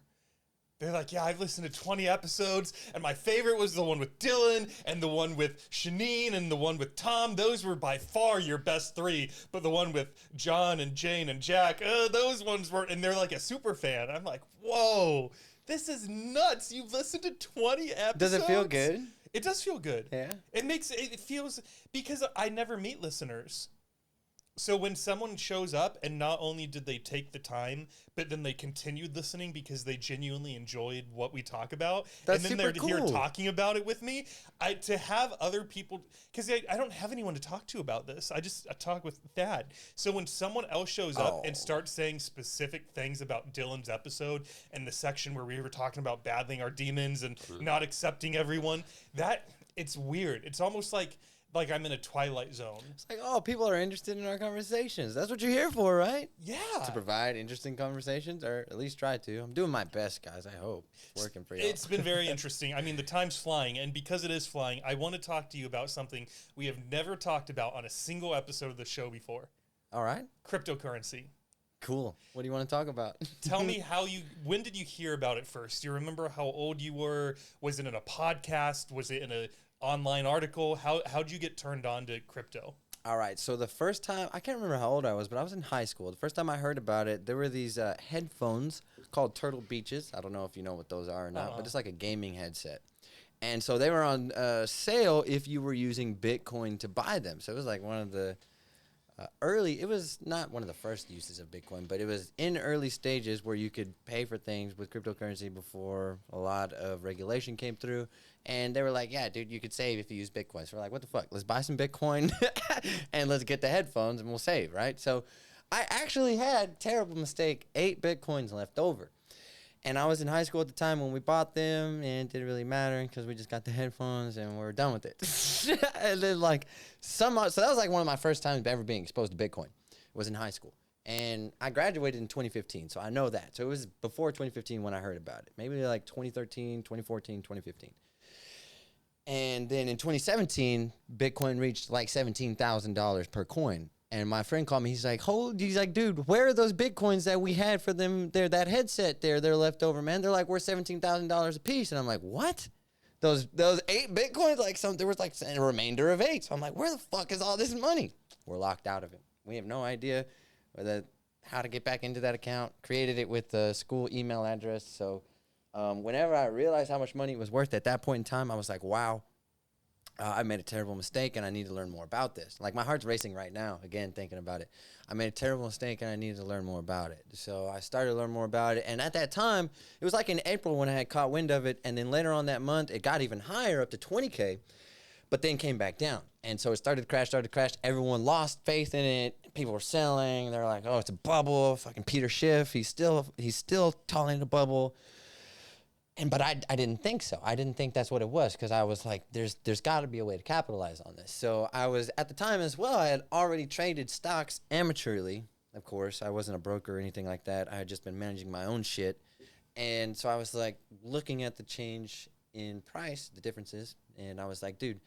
They're like, yeah, I've listened to 20 episodes, and my favorite was the one with Dylan, and the one with Shanine, and the one with Tom. Those were by far your best three. But the one with John and Jane and Jack, those ones weren't. And they're like a super fan. I'm like, whoa, this is nuts. You've listened to 20 episodes. Does it feel good? It does feel good. Yeah. It feels, because I never meet listeners. So when someone shows up and not only did they take the time, but then they continued listening because they genuinely enjoyed what we talk about, That's and then they're super here cool. talking about it with me, to have other people, because I don't have anyone to talk to about this. I talk with Thad. So when someone else shows up and starts saying specific things about Dylan's episode and the section where we were talking about battling our demons and not accepting everyone, it's weird. It's almost like I'm in a twilight zone. It's like, oh, people are interested in our conversations. That's what you're here for, right? Yeah. To provide interesting conversations, or at least try to. I'm doing my best, guys. I hope it's working for you. It's been very interesting. I mean, the time's flying, and because it is flying, I want to talk to you about something we have never talked about on a single episode of the show before. All right. Cryptocurrency. Cool. What do you want to talk about? Tell me when did you hear about it first? Do you remember how old you were? Was it in a podcast? Was it in a online article? How'd you get turned on to crypto? All right. So the first time, I can't remember how old I was, but I was in high school. The first time I heard about it, there were these headphones called Turtle Beaches. I don't know if you know what those are or not, but it's like a gaming headset. And so they were on sale if you were using Bitcoin to buy them. So it was like one of the it was not one of the first uses of Bitcoin, but it was in early stages where you could pay for things with cryptocurrency before a lot of regulation came through. And they were like, yeah, dude, you could save if you use Bitcoin. So we're like, what the fuck? Let's buy some Bitcoin and let's get the headphones and we'll save, right? So I actually had, terrible mistake, 8 Bitcoins left over. And I was in high school at the time when we bought them, and it didn't really matter because we just got the headphones and we were done with it. And then so that was like one of my first times ever being exposed to Bitcoin. Was in high school. And I graduated in 2015, so I know that. So it was before 2015 when I heard about it. Maybe like 2013, 2014, 2015. And then in 2017, Bitcoin reached like $17,000 per coin. And my friend called me. He's like, dude, where are those Bitcoins that we had for them? That headset there, they're left over, man. They're like worth $17,000 a piece. And I'm like, what? Those 8 Bitcoins? There was like a remainder of 8. So I'm like, where the fuck is all this money? We're locked out of it. We have no idea how to get back into that account. Created it with the school email address. So Whenever I realized how much money it was worth at that point in time, I was like, wow, I made a terrible mistake and I need to learn more about this. Like, my heart's racing right now, again, thinking about it. I made a terrible mistake and I needed to learn more about it. So I started to learn more about it. And at that time, it was like in April when I had caught wind of it. And then later on that month, it got even higher, up to 20K, but then came back down. And so it started to crash. Everyone lost faith in it. People were selling. They're like, oh, it's a bubble. Fucking Peter Schiff, he's still calling it a bubble. But I didn't think so. I didn't think that's what it was, because I was like, there's got to be a way to capitalize on this. So I was, at the time as well, I had already traded stocks amateurly. Of course, I wasn't a broker or anything like that. I had just been managing my own shit. And so I was like looking at the change in price, the differences, and I was like, dude,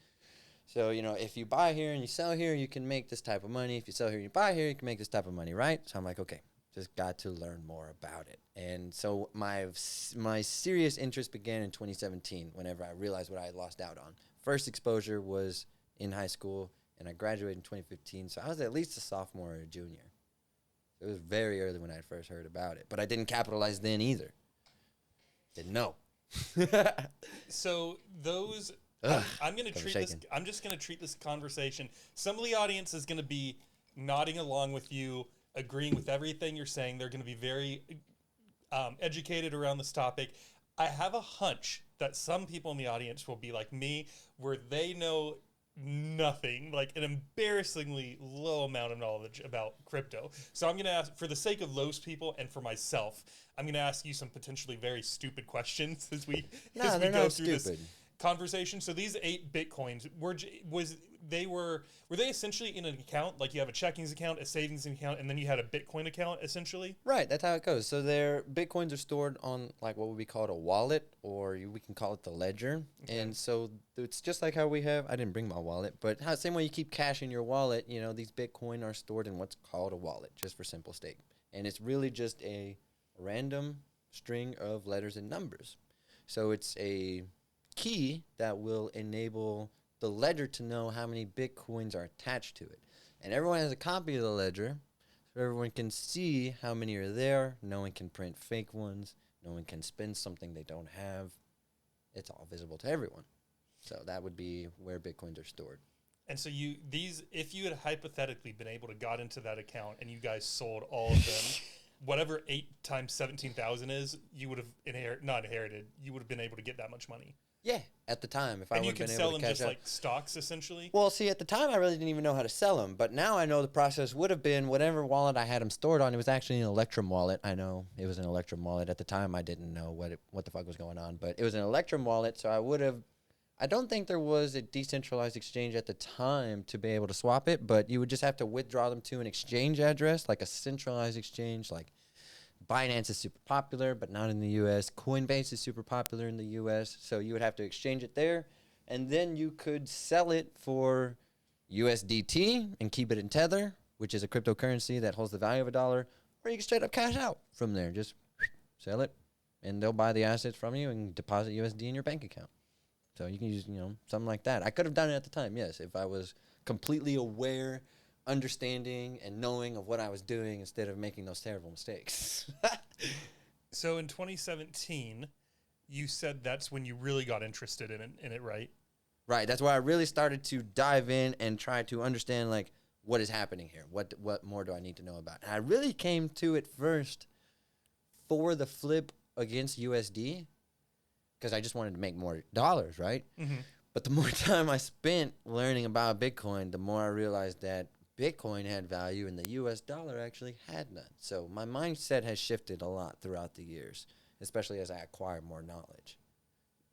so, if you buy here and you sell here, you can make this type of money. If you sell here and you buy here, you can make this type of money, right? So I'm like, okay, just got to learn more about it. And so my serious interest began in 2017, whenever I realized what I had lost out on. First exposure was in high school, and I graduated in 2015, so I was at least a sophomore or a junior. It was very early when I first heard about it, but I didn't capitalize then either. Didn't know. So those, I'm going to treat this. I'm just going to treat this conversation. Some of the audience is going to be nodding along with you, agreeing with everything you're saying. They're going to be very educated around this topic. I have a hunch that some people in the audience will be like me, where they know nothing, like an embarrassingly low amount of knowledge about crypto. So I'm going to ask, for the sake of those people and for myself, I'm going to ask you some potentially very stupid questions as we go through this conversation. So these 8 Bitcoins were they essentially in an account? Like, you have a checkings account, a savings account, and then you had a Bitcoin account, essentially? Right, that's how it goes. So their Bitcoins are stored on, like, what would be called a wallet, or we can call it the ledger. Okay. And so it's just like how we have, I didn't bring my wallet, but same way you keep cash in your wallet, these Bitcoin are stored in what's called a wallet, just for simple sake. And it's really just a random string of letters and numbers. So it's a key that will enable the ledger to know how many Bitcoins are attached to it. And everyone has a copy of the ledger, so everyone can see how many are there. No one can print fake ones. No one can spend something they don't have. It's all visible to everyone. So that would be where Bitcoins are stored. And so if you had hypothetically been able to got into that account and you guys sold all of them, whatever 8 times 17,000 is, you would have not inherited. You would have been able to get that much money. Yeah, at the time, if I would have been able to cash out. And you can sell them just like stocks, essentially? Well, see, at the time, I really didn't even know how to sell them. But now I know the process would have been whatever wallet I had them stored on. It was actually an Electrum wallet. I know it was an Electrum wallet. At the time, I didn't know what the fuck was going on. But it was an Electrum wallet, so I don't think there was a decentralized exchange at the time to be able to swap it. But you would just have to withdraw them to an exchange address, like a centralized exchange, like Binance is super popular, but not in the U.S. Coinbase is super popular in the U.S., so you would have to exchange it there, and then you could sell it for USDT and keep it in Tether, which is a cryptocurrency that holds the value of $1, or you can straight up cash out from there. Just sell it, and they'll buy the assets from you and deposit USD in your bank account. So you can use, something like that. I could have done it at the time, yes, if I was completely aware, understanding and knowing of what I was doing instead of making those terrible mistakes. So in 2017, you said that's when you really got interested in it, right? Right. That's where I really started to dive in and try to understand, like, what is happening here? What more do I need to know about? And I really came to it first for the flip against USD, because I just wanted to make more dollars, right? Mm-hmm. But the more time I spent learning about Bitcoin, the more I realized that Bitcoin had value and the US dollar actually had none. So my mindset has shifted a lot throughout the years, especially as I acquire more knowledge.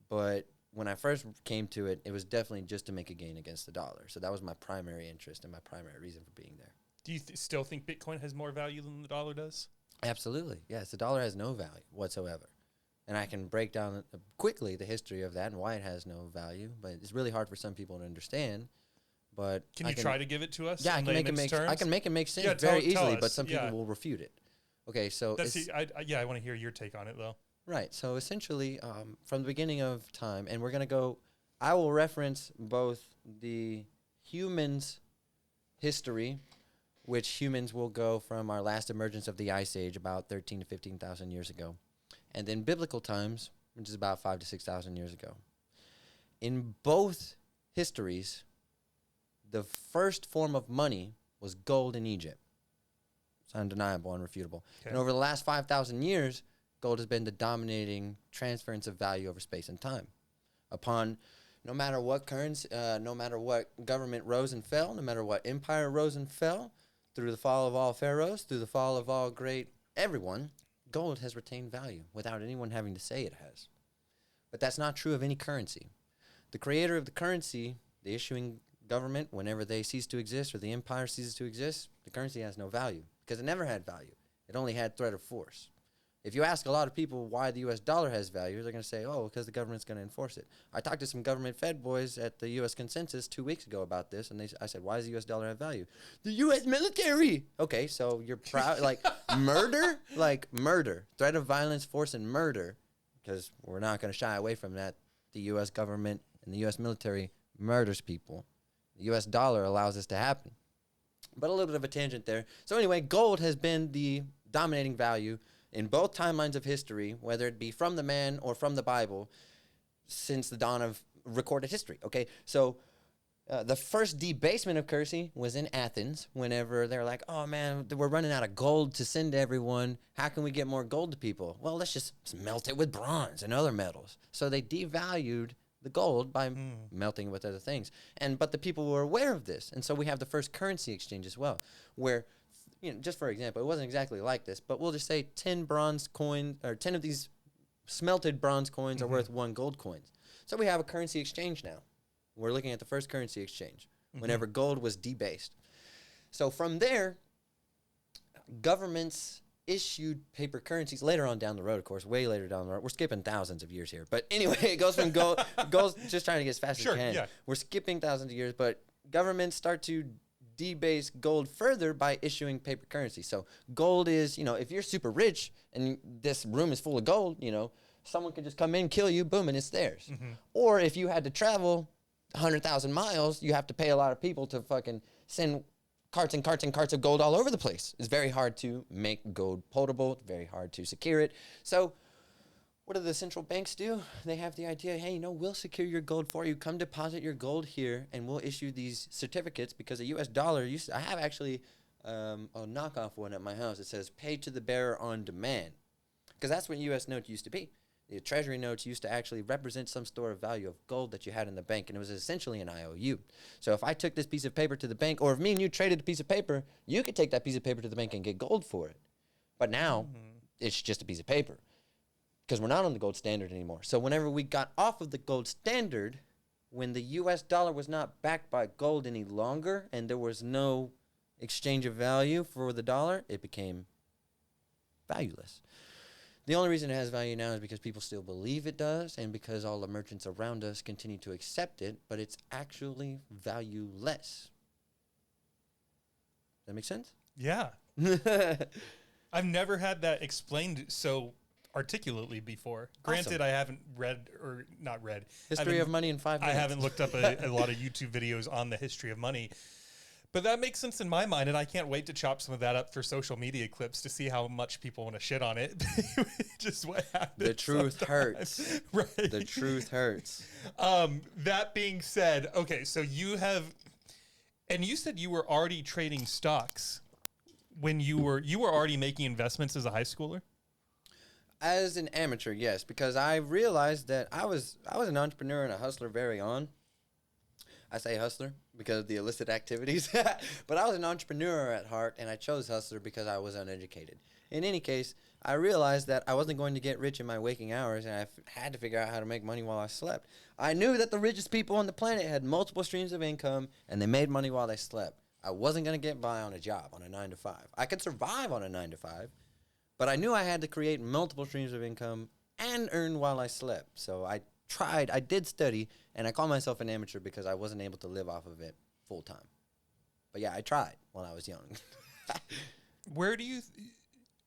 But when I first came to it, it was definitely just to make a gain against the dollar. So that was my primary interest and my primary reason for being there. Do you still think Bitcoin has more value than the dollar does? Absolutely. Yes, the dollar has no value whatsoever. And I can break down quickly the history of that and why it has no value, but it's really hard for some people to understand. But can you try to give it to us? Yeah, I can make it make sense very easily, but some people will refute it. Okay, so I want to hear your take on it though. Right. So essentially, from the beginning of time, and we're gonna go. I will reference both the humans' history, which humans will go from our last emergence of the Ice Age, about 13 to 15,000 years ago, and then biblical times, which is about 5,000 to 6,000 years ago. In both histories, the first form of money was gold in Egypt. It's undeniable, unrefutable. Okay. And over the last 5,000 years, gold has been the dominating transference of value over space and time. Upon no matter what currency, no matter what government rose and fell, no matter what empire rose and fell, through the fall of all pharaohs, through the fall of all great everyone, gold has retained value without anyone having to say it has. But that's not true of any currency. The creator of the currency, the issuing government, whenever they cease to exist or the empire ceases to exist, the currency has no value because it never had value. It only had threat or force. If you ask a lot of people why the U.S. dollar has value, they're going to say, oh, because the government's going to enforce it. I talked to some government fed boys at the U.S. Consensus 2 weeks ago about this, and I said, why does the U.S. dollar have value? The U.S. military! Okay, so you're proud, like murder? Like murder. Threat of violence, force, and murder, because we're not going to shy away from that. The U.S. government and the U.S. military murders people. The U.S. dollar allows this to happen. But a little bit of a tangent there. So anyway, gold has been the dominating value in both timelines of history, whether it be from the man or from the Bible, since the dawn of recorded history. Okay, so the first debasement of currency was in Athens, whenever they're like, oh man, we're running out of gold to send to everyone. How can we get more gold to people? Well, let's just melt it with bronze and other metals. So they devalued the gold by melting it with other things. But the people were aware of this. And so we have the first currency exchange as well, where, just for example, it wasn't exactly like this, but we'll just say 10 bronze coins, or 10 of these smelted bronze coins are worth 1 gold coin. So we have a currency exchange now. We're looking at the first currency exchange, whenever gold was debased. So from there, governments issued paper currencies later on down the road, of course, way later down the road. We're skipping thousands of years here. But anyway, it goes from gold, just trying to get as fast as you can. Yeah. We're skipping thousands of years, but governments start to debase gold further by issuing paper currency. So gold is, if you're super rich and this room is full of gold, someone could just come in, kill you, boom, and it's theirs. Or if you had to travel 100,000 miles, you have to pay a lot of people to fucking send carts and carts and carts of gold all over the place. It's very hard to make gold potable, very hard to secure it. So what do the central banks do? They have the idea, hey, we'll secure your gold for you. Come deposit your gold here, and we'll issue these certificates, because the U.S. dollar, I have actually a knockoff one at my house. It says pay to the bearer on demand, because that's what U.S. notes used to be. The treasury notes used to actually represent some store of value of gold that you had in the bank, and it was essentially an IOU. So if I took this piece of paper to the bank, or if me and you traded a piece of paper, you could take that piece of paper to the bank and get gold for it. But now, it's just a piece of paper, because we're not on the gold standard anymore. So whenever we got off of the gold standard, when the U.S. dollar was not backed by gold any longer, and there was no exchange of value for the dollar, it became valueless. The only reason it has value now is because people still believe it does, and because all the merchants around us continue to accept it, but it's actually valueless. Does that make sense? Yeah. I've never had that explained so articulately before. Granted, I haven't not read. History of Money in 5 minutes. I haven't looked up a lot of YouTube videos on the history of money. But that makes sense in my mind, and I can't wait to chop some of that up for social media clips to see how much people want to shit on it. Just what happens. The truth hurts. Right. The truth hurts. That being said, okay, so you said you were already trading stocks when you were already making investments as a high schooler? As an amateur, yes, because I realized that I was an entrepreneur and a hustler very on. I say hustler because of the illicit activities, but I was an entrepreneur at heart, and I chose hustler because I was uneducated. In any case, I realized that I wasn't going to get rich in my waking hours, and I had to figure out how to make money while I slept. I knew that the richest people on the planet had multiple streams of income, and they made money while they slept. I wasn't going to get by on a job, on a 9 to 5. I could survive on a 9 to 5, but I knew I had to create multiple streams of income and earn while I slept. So I did study, and I call myself an amateur because I wasn't able to live off of it full time. But yeah, I tried when I was young.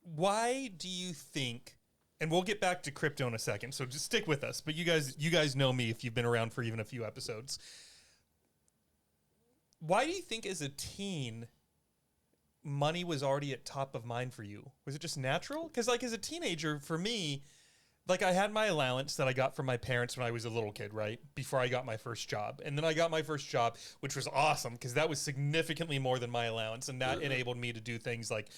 Why do you think, and we'll get back to crypto in a second, so just stick with us, but you guys know me if you've been around for even a few episodes. Why do you think as a teen, money was already at top of mind for you? Was it just natural? Because as a teenager, for me, like I had my allowance that I got from my parents when I was a little kid, right? Before I got my first job. And then I got my first job, which was awesome because that was significantly more than my allowance. And that enabled me to do things like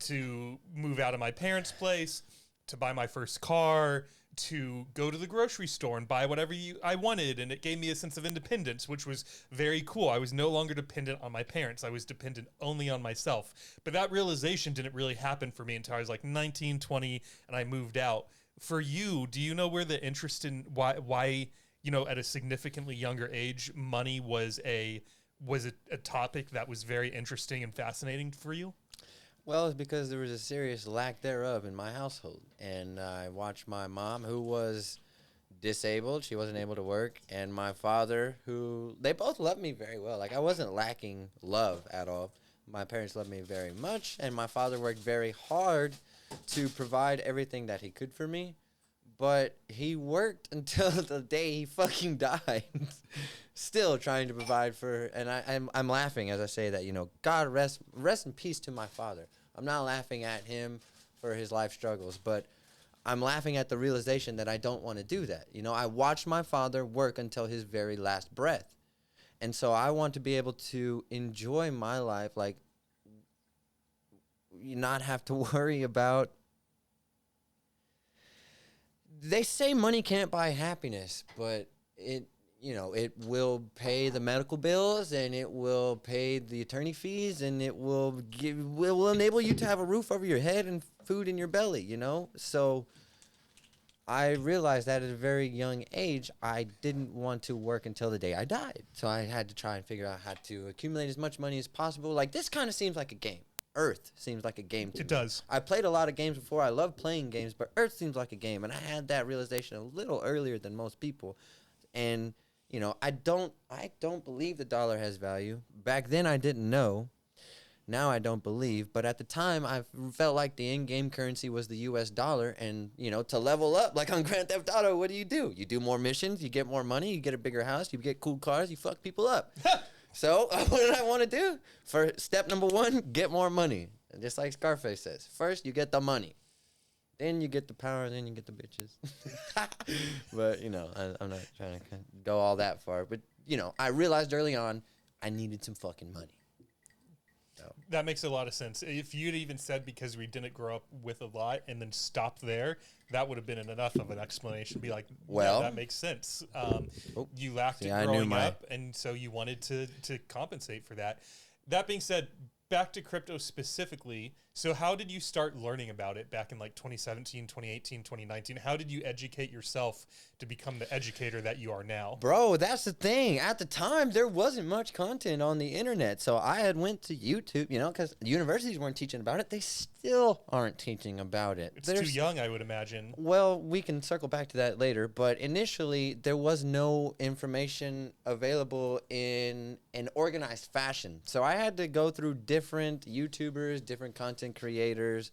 to move out of my parents' place, to buy my first car, to go to the grocery store and buy whatever I wanted. And it gave me a sense of independence, which was very cool. I was no longer dependent on my parents. I was dependent only on myself. But that realization didn't really happen for me until I was like 19, 20, and I moved out. For you, do you know where the interest in why at a significantly younger age money was a topic that was very interesting and fascinating for you? Well, it's because there was a serious lack thereof in my household. And I watched my mom, who was disabled. She wasn't able to work. And my father, who, they both loved me very well. Like, I wasn't lacking love at all. My parents loved me very much. And my father worked very hard to provide everything that he could for me. But he worked until the day he fucking died. Still trying to provide for, and I'm laughing as I say that, God rest in peace to my father. I'm not laughing at him for his life struggles, but I'm laughing at the realization that I don't want to do that. I watched my father work until his very last breath. And so I want to be able to enjoy my life, like, not have to worry about. They say money can't buy happiness, but it will pay the medical bills, and it will pay the attorney fees, and it will enable you to have a roof over your head and food in your belly, So I realized that at a very young age, I didn't want to work until the day I died. So I had to try and figure out how to accumulate as much money as possible. Like, this kind of seems like a game. Earth seems like a game to me. It does. I played a lot of games before. I love playing games, but Earth seems like a game. And I had that realization a little earlier than most people. And, I don't believe the dollar has value. Back then I didn't know. Now I don't believe. But at the time I felt like the in-game currency was the US dollar. And, to level up, like on Grand Theft Auto, what do? You do more missions, you get more money, you get a bigger house, you get cool cars, you fuck people up. So what did I want to do? For step number one, get more money. And just like Scarface says, first you get the money, then you get the power, then you get the bitches. But, I'm not trying to go all that far. But, I realized early on I needed some fucking money. So. That makes a lot of sense. If you'd even said because we didn't grow up with a lot and then stopped there, that would have been enough of an explanation. Be like, well, that makes sense. You lacked it growing up, and so you wanted to compensate for that. That being said, back to crypto specifically. So how did you start learning about it back in like 2017, 2018, 2019? How did you educate yourself to become the educator that you are now? Bro, that's the thing. At the time, there wasn't much content on the internet. So I had went to YouTube, because universities weren't teaching about it. They still aren't teaching about it. It's too young, I would imagine. Well, we can circle back to that later. But initially, there was no information available in an organized fashion. So I had to go through different YouTubers, different content creators,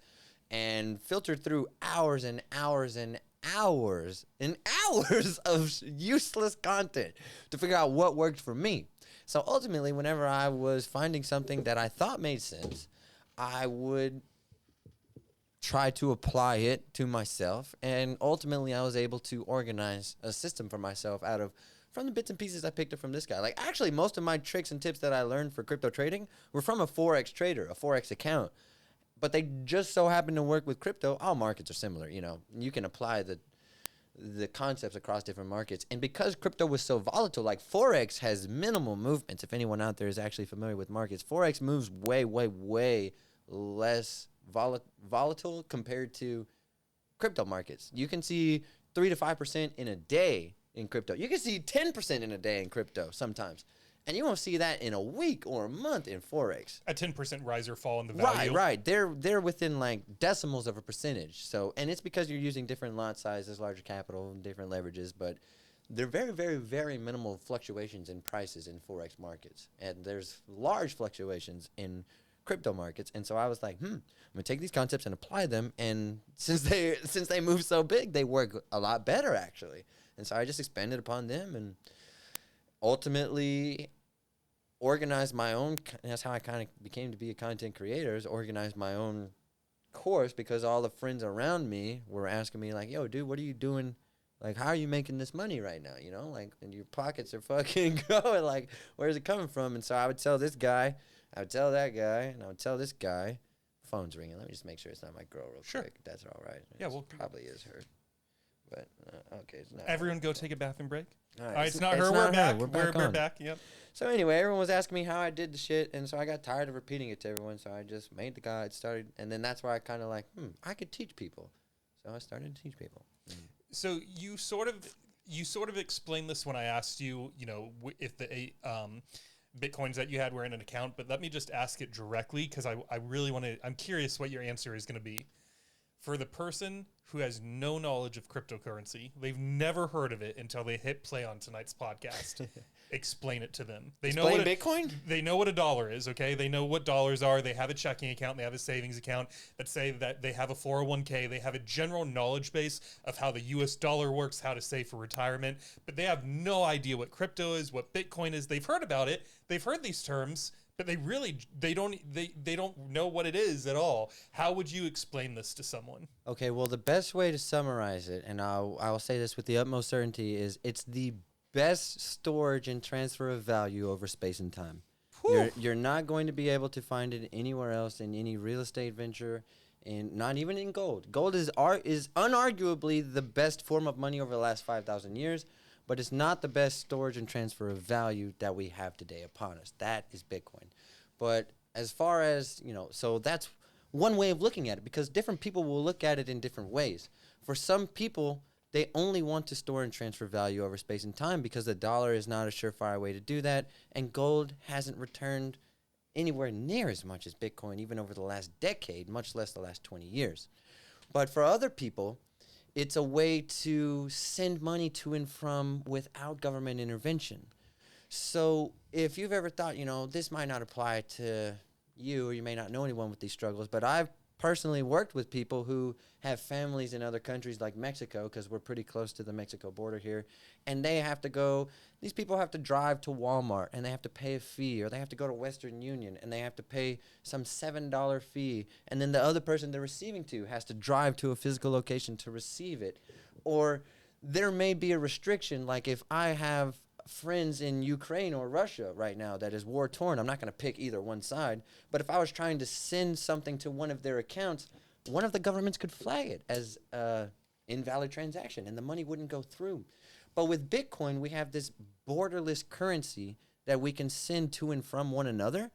and filter through hours and hours and hours and hours of useless content to figure out what worked for me. So ultimately, whenever I was finding something that I thought made sense, I would try to apply it to myself, and ultimately I was able to organize a system for myself from the bits and pieces I picked up from this guy. Like, actually, most of my tricks and tips that I learned for crypto trading were from a Forex trader, a Forex account. But they just so happen to work with crypto. All markets are similar, You can apply the concepts across different markets. And because crypto was so volatile, like Forex has minimal movements. If anyone out there is actually familiar with markets, Forex moves way, way, way less volatile compared to crypto markets. You can see 3 to 5% in a day in crypto. You can see 10% in a day in crypto sometimes. And you won't see that in a week or a month in Forex. A 10% rise or fall in the value. Right. They're within like decimals of a percentage. So, and it's because you're using different lot sizes, larger capital, different leverages, but they're very, very, very minimal fluctuations in prices in Forex markets. And there's large fluctuations in crypto markets. And so I was like, I'm gonna take these concepts and apply them. And since they move so big, they work a lot better actually. And so I just expanded upon them and ultimately organized my own. That's how I kind of became to be a content creator, is organize my own course, because all the friends around me were asking me like, "Yo, dude, what are you doing? Like, how are you making this money right now? You know, like, and your pockets are fucking growing. Like, where's it coming from?" And so I would tell this guy, I would tell that guy, and I would tell this guy. Phone's ringing. Let me just make sure it's not my girl real Sure. quick. If that's all right. Yeah, It well, probably is her. But okay, it's not. everyone go take a bathroom break. All All right, it's not her. We're back. We're on. back. Yep. So anyway, everyone was asking me how I did the shit, and so I got tired of repeating it to everyone. So I just made the guide, started, and then that's why I kind of like, I could teach people. So I started to teach people. So you sort of explained this when I asked you, you know, if the Bitcoins that you had were in an account, but let me just ask it directly because I really want to. I'm curious what your answer is going to be. For the person who has no knowledge of cryptocurrency, they've never heard of it until they hit play on tonight's podcast. Explain it to them. They know what Bitcoin? They know what a dollar is, okay? They know what dollars are. They have a checking account. They have a savings account that say that they have a 401k. They have a general knowledge base of how the US dollar works, how to save for retirement, but they have no idea what crypto is, what Bitcoin is. They've heard about it. They've heard these terms, but they don't know what it is at all. How would you explain this to someone? Okay, well, the best way to summarize it, and I will say this with the utmost certainty, is it's the best storage and transfer of value over space and time. You're not going to be able to find it anywhere else in any real estate venture, and not even in gold. Gold is unarguably the best form of money over the last 5,000 years, but it's not the best storage and transfer of value that we have today upon us. That is Bitcoin. But as far as, so that's one way of looking at it, because different people will look at it in different ways. For some people, they only want to store and transfer value over space and time because the dollar is not a surefire way to do that, and gold hasn't returned anywhere near as much as Bitcoin, even over the last decade, much less the last 20 years. But for other people, it's a way to send money to and from without government intervention. So if you've ever thought, this might not apply to you, or you may not know anyone with these struggles, but I've personally worked with people who have families in other countries like Mexico, because we're pretty close to the Mexico border here, and these people have to drive to Walmart, and they have to pay a fee, or they have to go to Western Union, and they have to pay some $7 fee, and then the other person they're receiving to has to drive to a physical location to receive it. Or there may be a restriction, like if I have friends in Ukraine or Russia right now that is war torn, I'm not going to pick either one side, but if I was trying to send something to one of their accounts, one of the governments could flag it as invalid transaction and the money wouldn't go through. But with Bitcoin, we have this borderless currency that we can send to and from one another,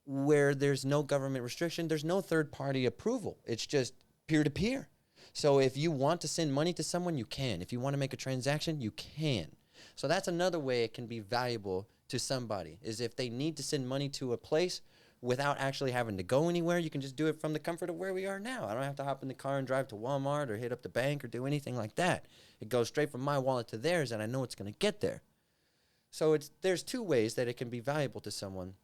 where there's no government restriction, there's no third party approval. It's just peer to peer. So if you want to send money to someone, you can. If you want to make a transaction, you can. So that's another way it can be valuable to somebody, is if they need to send money to a place without actually having to go anywhere, you can just do it from the comfort of where we are now. I don't have to hop in the car and drive to Walmart or hit up the bank or do anything like that. It goes straight from my wallet to theirs, and I know it's going to get there. So there's two ways that it can be valuable to someone.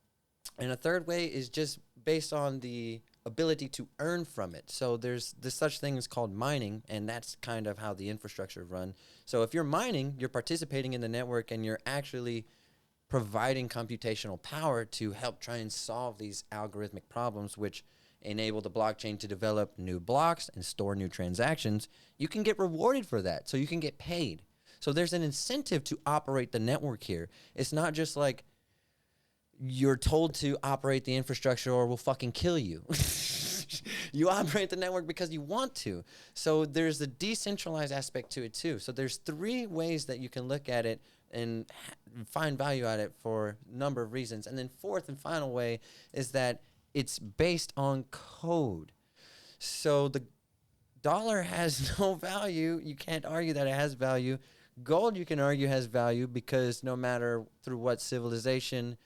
And a third way is just based on the ability to earn from it. So there's this such thing as called mining, and that's kind of how the infrastructure run. So if you're mining, you're participating in the network, and you're actually providing computational power to help try and solve these algorithmic problems, which enable the blockchain to develop new blocks and store new transactions. You can get rewarded for that, so you can get paid. So there's an incentive to operate the network here. It's not just like you're told to operate the infrastructure or we'll fucking kill you. You operate the network because you want to. So there's a decentralized aspect to it too. So there's three ways that you can look at it and find value at it for a number of reasons. And then fourth and final way is that it's based on code. So the dollar has no value. You can't argue that it has value. Gold, you can argue, has value because no matter through what civilization,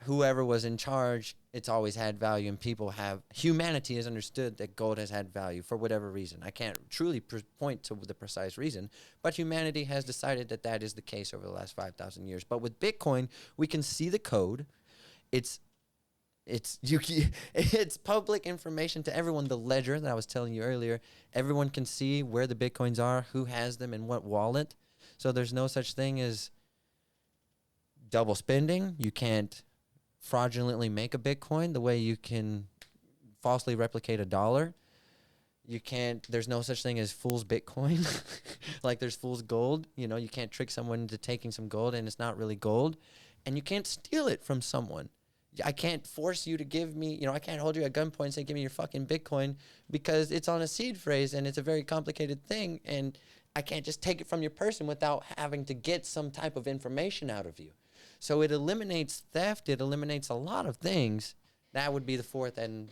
whoever was in charge, it's always had value, and humanity has understood that gold has had value for whatever reason. I can't truly point to the precise reason, but humanity has decided that that is the case over the last 5,000 years. But with Bitcoin, we can see the code. It's public information to everyone. The ledger that I was telling you earlier, everyone can see where the Bitcoins are, who has them, in what wallet. So there's no such thing as double spending. You can't fraudulently make a Bitcoin the way you can falsely replicate a dollar. You can't, there's no such thing as fool's Bitcoin. Like there's fool's gold. You know, you can't trick someone into taking some gold and it's not really gold. And you can't steal it from someone. I can't force you to give me, I can't hold you at gunpoint and say, give me your fucking Bitcoin, because it's on a seed phrase and it's a very complicated thing. And I can't just take it from your person without having to get some type of information out of you. So it eliminates theft. It eliminates a lot of things. That would be the fourth and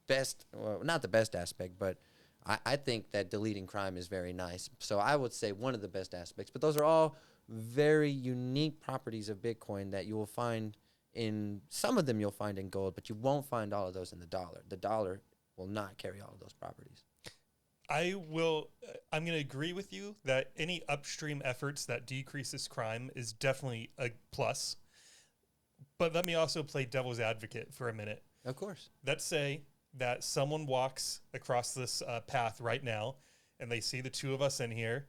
best, well, not the best aspect, but I think that deleting crime is very nice. So I would say one of the best aspects. But those are all very unique properties of Bitcoin that you will find in, some of them you'll find in gold, but you won't find all of those in the dollar. The dollar will not carry all of those properties. I'm going to agree with you that any upstream efforts that decreases crime is definitely a plus. But let me also play devil's advocate for a minute. Of course. Let's say that someone walks across this path right now and they see the two of us in here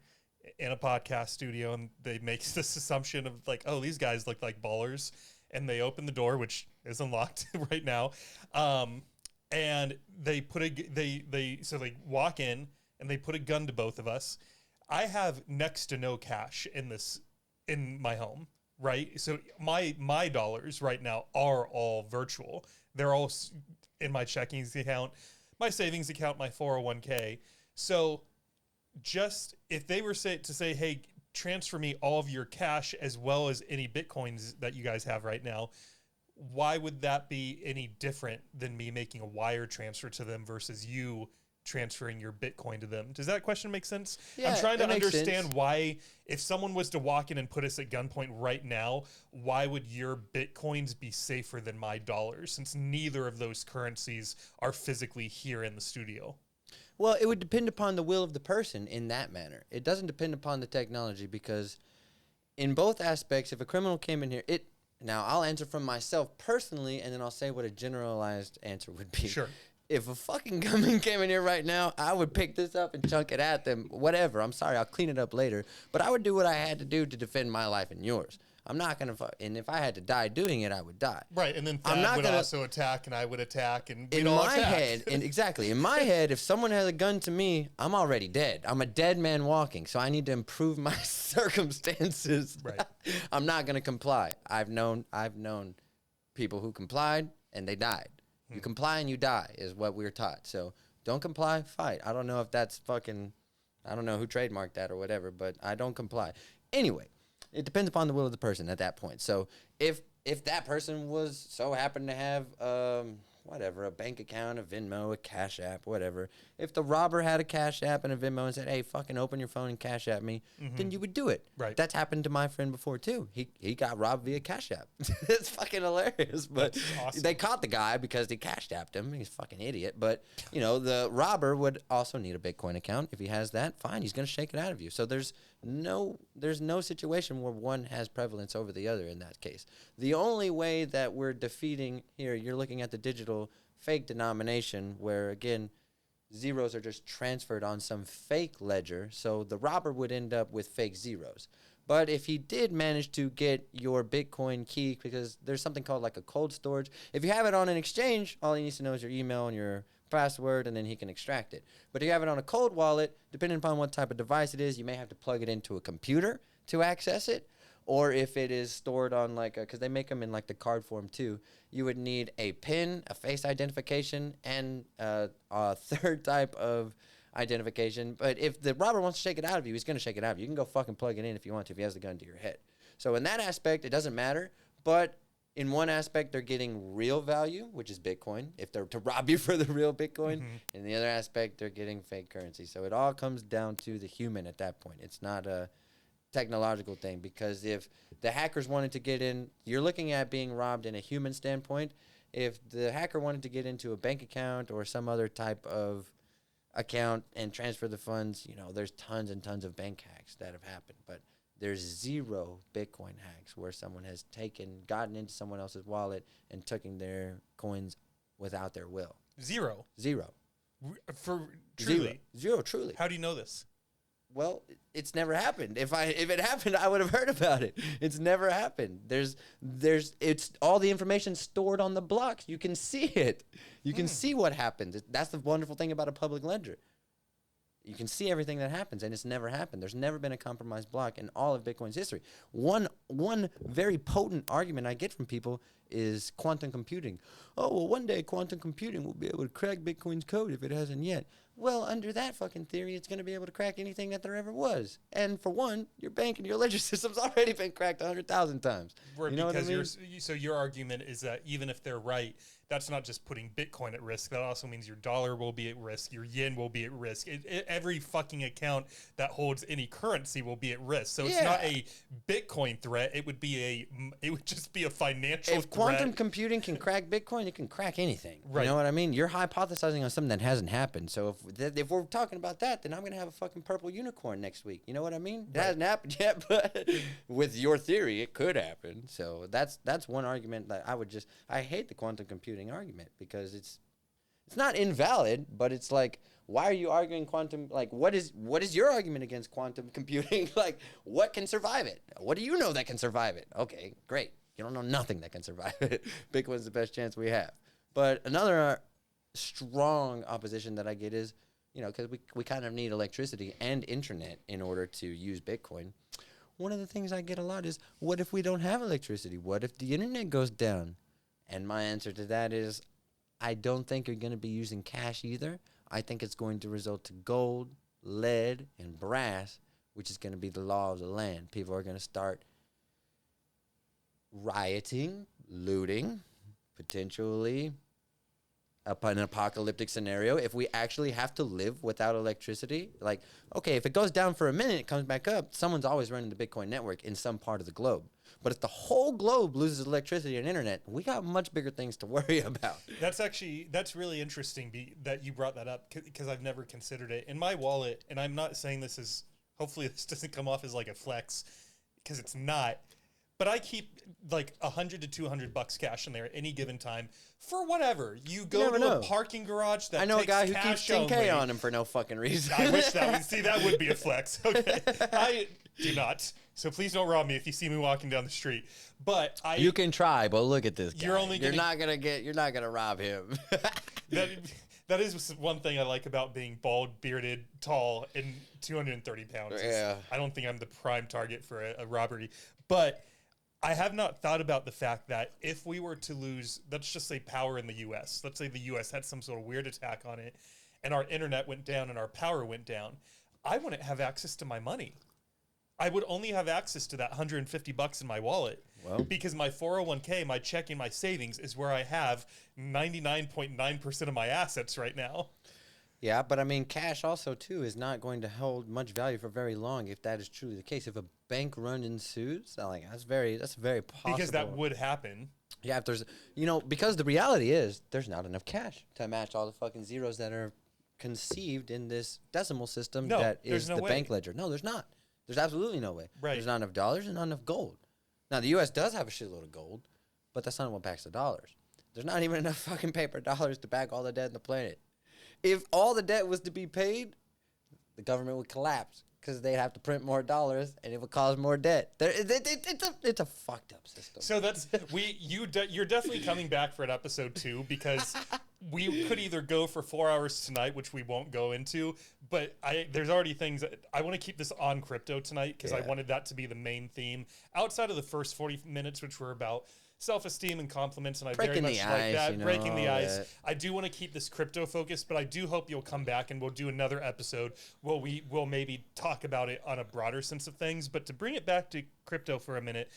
in a podcast studio and they make this assumption of like, oh, these guys look like ballers. And they open the door, which is unlocked right now. And they put so they walk in and they put a gun to both of us. I have next to no cash in my home, right? So my dollars right now are all virtual. They're all in my checking account, my savings account, my 401k. So just if they were to say, hey, transfer me all of your cash as well as any Bitcoins that you guys have right now, why would that be any different than me making a wire transfer to them versus you transferring your Bitcoin to them? Does that question make sense? Yeah, I'm trying to understand sense. why, if someone was to walk in and put us at gunpoint right now, why would your Bitcoins be safer than my dollars, since neither of those currencies are physically here in the studio? Well, it would depend upon the will of the person in that manner. It doesn't depend upon the technology, because in both aspects, if a criminal came in here, now I'll answer from myself personally, and then I'll say what a generalized answer would be. Sure. If a fucking gunman came in here right now, I would pick this up and chunk it at them. Whatever. I'm sorry. I'll clean it up later. But I would do what I had to do to defend my life and yours. I'm not going to and if I had to die doing it, I would die. Right, and then Thad would also attack, and I would attack, and we'd all attack. In my head, exactly. In my head, if someone has a gun to me, I'm already dead. I'm a dead man walking, so I need to improve my circumstances. Right. I'm not going to comply. I've known people who complied, and they died. You comply and you die is what we're taught. So don't comply, fight. I don't know if that's I don't know who trademarked that or whatever, but I don't comply. Anyway, it depends upon the will of the person at that point. So if that person was so happened to have whatever, a bank account, a Venmo, a Cash App, whatever. If the robber had a Cash App and a Venmo and said, hey, fucking open your phone and Cash App me, then you would do it. Right. That's happened to my friend before, too. He got robbed via Cash App. It's fucking hilarious. But awesome. They caught the guy because they Cash Apped him. He's a fucking idiot. But, the robber would also need a Bitcoin account. If he has that, fine. He's going to shake it out of you. So there's no situation where one has prevalence over the other in that case. The only way that we're defeating here, you're looking at the digital fake denomination where, again, zeros are just transferred on some fake ledger. So the robber would end up with fake zeros. But if he did manage to get your Bitcoin key, because there's something called like a cold storage. If you have it on an exchange, all he needs to know is your email and your password, and then he can extract it. But if you have it on a cold wallet, depending upon what type of device it is, you may have to plug it into a computer to access it. Or if it is stored on because they make them in like the card form too, you would need a PIN, a face identification, and a third type of identification. But if the robber wants to shake it out of you, he's going to shake it out of you. You can go fucking plug it in if you want to, if he has the gun to your head. So in that aspect, it doesn't matter. But in one aspect, they're getting real value, which is Bitcoin, if they're to rob you for the real Bitcoin. In the other aspect, they're getting fake currency. So it all comes down to the human at that point. It's not a technological thing, because if the hackers wanted to get in, you're looking at being robbed in a human standpoint. If the hacker wanted to get into a bank account or some other type of account and transfer the funds, there's tons and tons of bank hacks that have happened, but there's zero Bitcoin hacks where someone has gotten into someone else's wallet and taken their coins without their will. Zero. Zero. For truly. Zero, truly. How do you know this? Well, it's never happened. If it happened, I would have heard about it. It's never happened. It's all the information stored on the blocks. You can see it. You can see what happens. That's the wonderful thing about a public ledger. You can see everything that happens, and it's never happened. There's never been a compromised block in all of Bitcoin's history. One very potent argument I get from people is quantum computing. Oh, well, one day quantum computing will be able to crack Bitcoin's code if it hasn't yet. Well, under that fucking theory, it's going to be able to crack anything that there ever was. And for one, your bank and your ledger system's already been cracked 100,000 times. Right, you know because what I mean? so your argument is that even if they're right, that's not just putting Bitcoin at risk. That also means your dollar will be at risk, your yen will be at risk. Every fucking account that holds any currency will be at risk. So it's not a Bitcoin threat. It would just be a financial If threat. quantum computing can crack Bitcoin, it can crack anything. Right. You know what I mean? You're hypothesizing on something that hasn't happened. So if we're talking about that, then I'm going to have a fucking purple unicorn next week. You know what I mean? It hasn't happened yet, but with your theory, it could happen. So that's one argument that I hate the quantum computing argument because it's not invalid, but it's like, why are you arguing quantum? Like, what is your argument against quantum computing? Like, what can survive it? What do you know that can survive it? Okay, great. You don't know nothing that can survive it. Bitcoin's the best chance we have. But another strong opposition that I get is, because we kind of need electricity and internet in order to use Bitcoin. One of the things I get a lot is, what if we don't have electricity? What if the internet goes down? And my answer to that is, I don't think you're going to be using cash either. I think it's going to result to gold, lead, and brass, which is going to be the law of the land. People are going to start rioting, looting, potentially an apocalyptic scenario. If we actually have to live without electricity, like, okay, if it goes down for a minute, it comes back up, someone's always running the Bitcoin network in some part of the globe. But if the whole globe loses electricity and internet, we got much bigger things to worry about. That's really interesting that you brought that up because I've never considered it. In my wallet, and I'm not saying this is, hopefully this doesn't come off as like a flex because it's not, but I keep like $100 to $200 cash in there at any given time for whatever. You go to a parking garage that I know a takes guy who cash keeps 10K only. on him for no fucking reason. I wish that would be a flex. Okay, I do not. So please don't rob me if you see me walking down the street. But you can try, but look at this guy. You're not gonna rob him. That is one thing I like about being bald, bearded, tall, and 230 pounds. Yeah. I don't think I'm the prime target for a robbery. But I have not thought about the fact that if we were to lose, let's just say power in the U.S., let's say the U.S. had some sort of weird attack on it, and our internet went down and our power went down, I wouldn't have access to my money. I would only have access to that $150 in my wallet because my 401k, my checking, my savings is where I have 99.9% of my assets right now. Yeah, but I mean, cash also, too, is not going to hold much value for very long if that is truly the case. If a bank run ensues, that's very possible. Because that would happen. Yeah, if there's, because the reality is there's not enough cash to match all the fucking zeros that are conceived in this decimal system that is the bank ledger. No, there's not. There's absolutely no way. Right. There's not enough dollars and not enough gold. Now, the U.S. does have a shitload of gold, but that's not what backs the dollars. There's not even enough fucking paper dollars to back all the debt in the planet. If all the debt was to be paid, the government would collapse because they'd have to print more dollars and it would cause more debt. It's a fucked up system. So you're definitely coming back for an episode 2 because we could either go for 4 hours tonight, which we won't go into, but there's already things that I want to keep this on crypto tonight because I wanted that to be the main theme outside of the first 40 minutes, which were about self-esteem and compliments, and I very much like that. Breaking the ice. I do want to keep this crypto focused, but I do hope you'll come back and we'll do another episode where we will maybe talk about it on a broader sense of things. But to bring it back to crypto for a minute,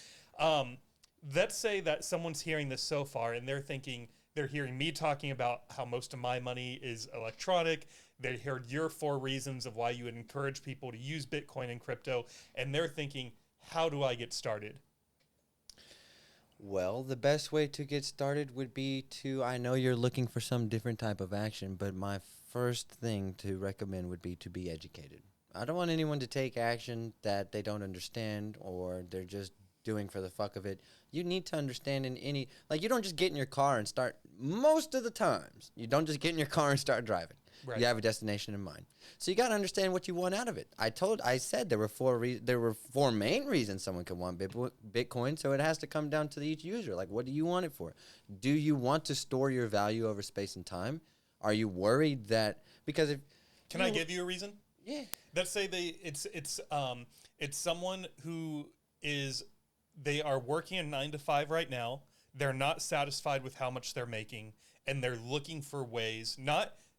let's say that someone's hearing this so far and they're hearing me talking about how most of my money is electronic. They heard your 4 reasons of why you would encourage people to use Bitcoin and crypto, and they're thinking, how do I get started? Well, the best way to get started would be I know you're looking for some different type of action, but my first thing to recommend would be to be educated. I don't want anyone to take action that they don't understand or they're just doing for the fuck of it. You need to understand you don't just get in your car and start, most of the times, you don't just get in your car and start driving. Right. You have a destination in mind. So you got to understand what you want out of it. I said there were four main reasons someone could want Bitcoin. So it has to come down to each user. Like, what do you want it for? Do you want to store your value over space and time? Are you worried that because if Can I give you a reason? yeah. Let's say it's someone who they are working a 9 to 5 right now. They're not satisfied with how much they're making, and they're looking for ways.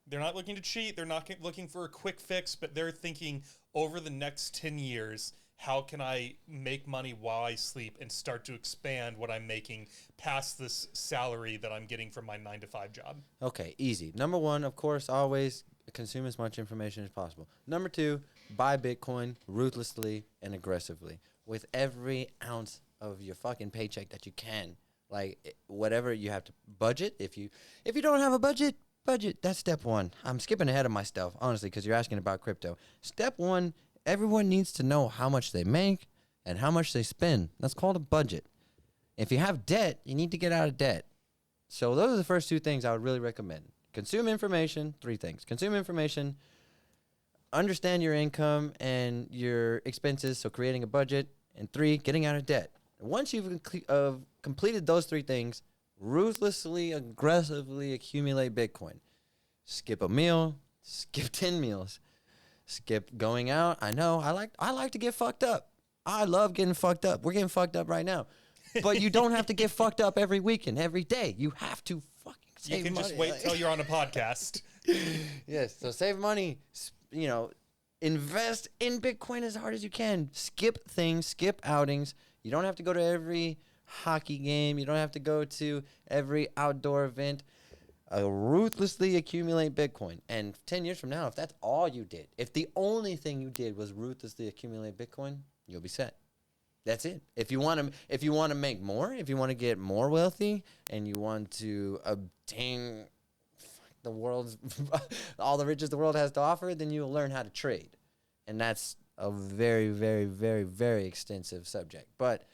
They're not looking to cheat. They're not looking for a quick fix, but they're thinking over the next 10 years, how can I make money while I sleep and start to expand what I'm making past this salary that I'm getting from my 9 to 5 job? Okay, easy. Number one, of course, always consume as much information as possible. Number two, buy Bitcoin ruthlessly and aggressively with every ounce of your fucking paycheck that you can. Like, whatever you have to budget. If you don't have a budget, that's step one. I'm skipping ahead of my stuff, honestly, because you're asking about crypto. Step one, everyone needs to know how much they make and how much they spend. That's called a budget. If you have debt, you need to get out of debt. So those are the first two things I would really recommend. Consume information, three things. Consume information, understand your income and your expenses, so creating a budget, and three, getting out of debt. Once you've completed those three things, ruthlessly, aggressively accumulate Bitcoin. Skip a meal, skip 10 meals, skip going out. I know, I like to get fucked up. I love getting fucked up. We're getting fucked up right now. But you don't have to get fucked up every weekend, every day. You have to fucking save money. You can just wait till you're on a podcast. Yes, so save money, invest in Bitcoin as hard as you can. Skip things, skip outings. You don't have to go to every hockey game. You don't have to go to every outdoor event. Ruthlessly accumulate Bitcoin. And 10 years from now, if that's all you did, if the only thing you did was ruthlessly accumulate Bitcoin, you'll be set. That's it. If you want to make more, if you want to get more wealthy, and you want to obtain the world's all the riches the world has to offer, then you'll learn how to trade, and that's a very, very, very, very extensive subject. But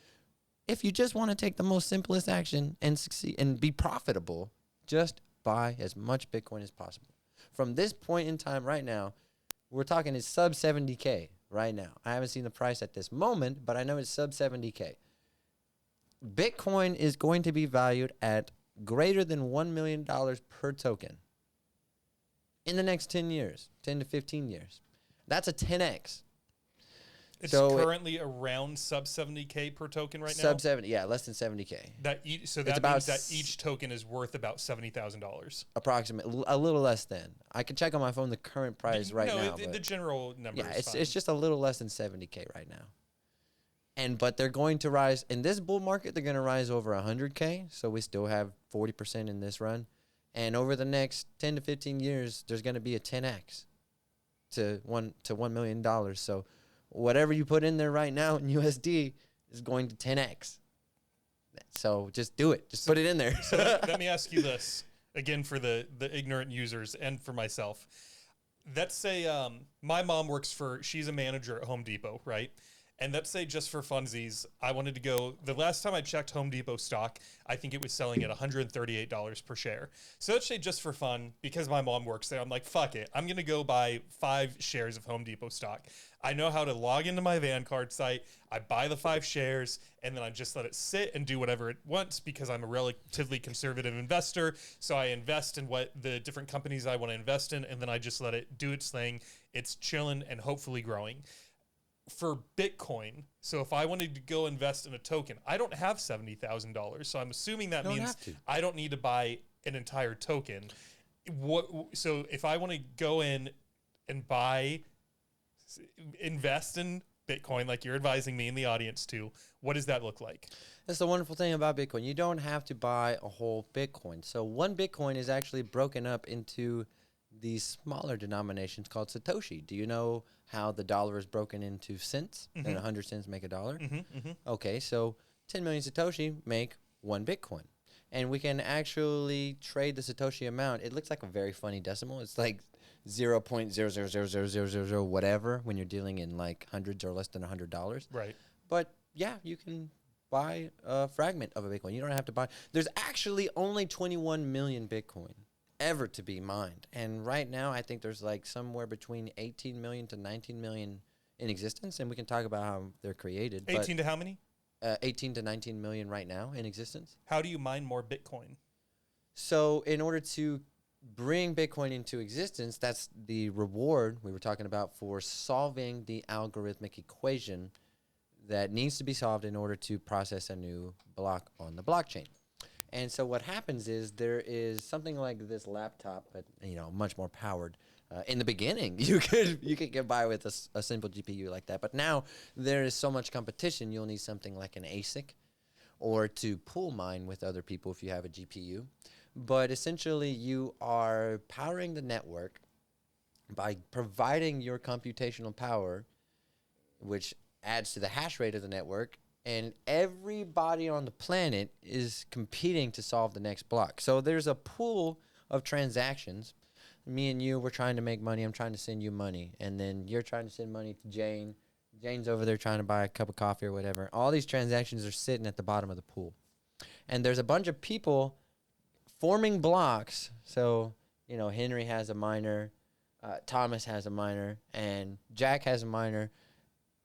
if you just want to take the most simplest action and succeed and be profitable, just buy as much Bitcoin as possible. From this point in time right now, we're talking it's sub 70K right now. I haven't seen the price at this moment, but I know it's sub 70K. Bitcoin is going to be valued at greater than $1 million per token in the next 10 years, 10 to 15 years. That's a 10x. It's So currently around sub 70K per token right now. Sub 70, yeah, less than 70K. That means that each token is worth about $70,000. Approximately, a little less than. I can check on my phone the current price right now. The general number. Yeah, is fine. it's just a little less than 70K right now. But they're going to rise in this bull market. They're going to rise over 100K. So we still have 40% in this run, and over the next 10 to 15 years, there's going to be a 10x to $1 million. So whatever you put in there right now in USD is going to 10x. So just do it. Just put it in there. So let me ask you this again for the ignorant users and for myself. Let's say my mom she's a manager at Home Depot, right? And let's say just for funsies, I wanted to go, the last time I checked Home Depot stock, I think it was selling at $138 per share. So let's say just for fun, because my mom works there, I'm like, fuck it. I'm going to go buy 5 shares of Home Depot stock. I know how to log into my Vanguard site. I buy the 5 shares, and then I just let it sit and do whatever it wants because I'm a relatively conservative investor. So I invest in what the different companies I want to invest in, and then I just let it do its thing. It's chilling and hopefully growing. For Bitcoin, so if I wanted to go invest in a token, I don't have $70,000. So I'm assuming that means I don't need to buy an entire token. So if I want to go in and invest in Bitcoin, like you're advising me and the audience to, what does that look like? That's the wonderful thing about Bitcoin. You don't have to buy a whole Bitcoin. So one Bitcoin is actually broken up into these smaller denominations called Satoshi. Do you know how the dollar is broken into cents? Mm-hmm. And 100 cents make a dollar? Mm-hmm, mm-hmm. Okay, so 10 million Satoshi make 1 Bitcoin. And we can actually trade the Satoshi amount. It looks like a very funny decimal. It's like 0.0000000 whatever when you're dealing in like hundreds or less than $100. Right. But yeah, you can buy a fragment of a Bitcoin. You don't have to buy. There's actually only 21 million Bitcoin. ever to be mined. And right now, I think there's like somewhere between 18 million to 19 million in existence. And we can talk about how they're created. 18 to how many? 18 to 19 million right now in existence. How do you mine more Bitcoin? So in order to bring Bitcoin into existence, that's the reward we were talking about for solving the algorithmic equation that needs to be solved in order to process a new block on the blockchain. And so what happens is there is something like this laptop, but much more powered. In the beginning, you could get by with a simple GPU like that, but now there is so much competition. You'll need something like an ASIC, or to pool mine with other people if you have a GPU. But essentially, you are powering the network by providing your computational power, which adds to the hash rate of the network, and everybody on the planet is competing to solve the next block. So there's a pool of transactions. Me and you, we're trying to make money. I'm trying to send you money. And then you're trying to send money to Jane. Jane's over there trying to buy a cup of coffee or whatever. All these transactions are sitting at the bottom of the pool. And there's a bunch of people forming blocks. So, Henry has a miner, Thomas has a miner, and Jack has a miner.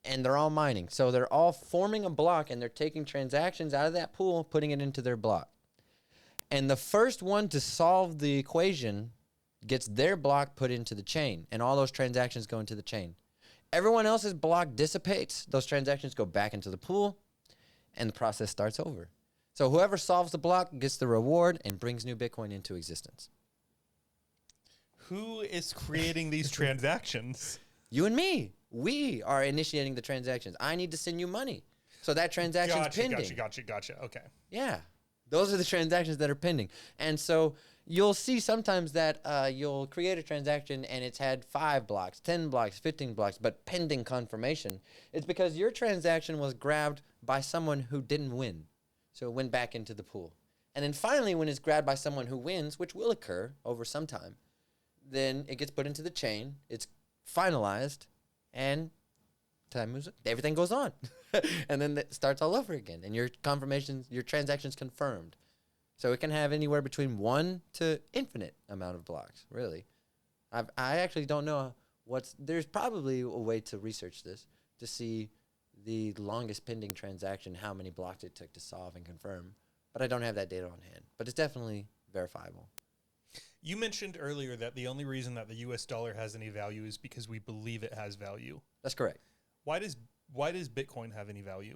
And they're all mining. So they're all forming a block, and they're taking transactions out of that pool, putting it into their block. And the first one to solve the equation gets their block put into the chain, and all those transactions go into the chain. Everyone else's block dissipates. Those transactions go back into the pool, and the process starts over. So whoever solves the block gets the reward and brings new Bitcoin into existence. Who is creating these transactions? You and me. We are initiating the transactions. I need to send you money. So that transaction's pending. Gotcha. Okay. Yeah. Those are the transactions that are pending. And so you'll see sometimes that you'll create a transaction and it's had 5 blocks, 10 blocks, 15 blocks, but pending confirmation. It's because your transaction was grabbed by someone who didn't win. So it went back into the pool. And then finally, when it's grabbed by someone who wins, which will occur over some time, then it gets put into the chain. It's finalized. And time moves on. Everything goes on. And then it starts all over again. And your transaction's confirmed. So it can have anywhere between 1 to infinite amount of blocks, really. I actually don't know there's probably a way to research this to see the longest pending transaction, how many blocks it took to solve and confirm. But I don't have that data on hand. But it's definitely verifiable. You mentioned earlier that the only reason that the US dollar has any value is because we believe it has value. That's correct. Why does Bitcoin have any value?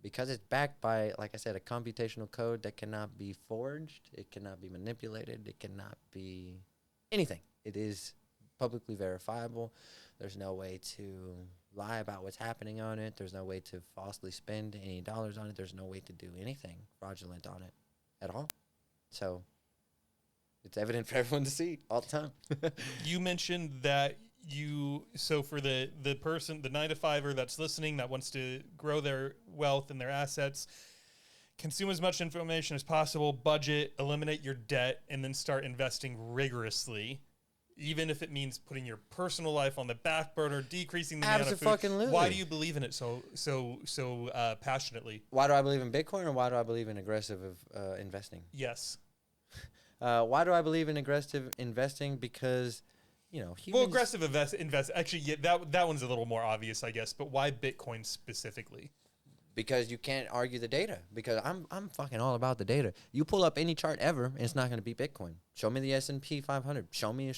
Because it's backed by, like I said, a computational code that cannot be forged, it cannot be manipulated, it cannot be anything. It is publicly verifiable. There's no way to lie about what's happening on it. There's no way to falsely spend any dollars on it. There's no way to do anything fraudulent on it at all. So it's evident for everyone to see all the time. You mentioned that for the person, the 9-to-5er that's listening that wants to grow their wealth and their assets, consume as much information as possible, budget, eliminate your debt, and then start investing rigorously, even if it means putting your personal life on the back burner, decreasing the amount of food. Absolutely. Why do you believe in it so passionately? Why do I believe in Bitcoin, or why do I believe in aggressive investing? Yes. Why do I believe in aggressive investing? Because, aggressive invest. Actually, yeah, that one's a little more obvious, I guess. But why Bitcoin specifically? Because you can't argue the data. Because I'm fucking all about the data. You pull up any chart ever, and it's not going to beat Bitcoin. Show me the S&P 500. Show me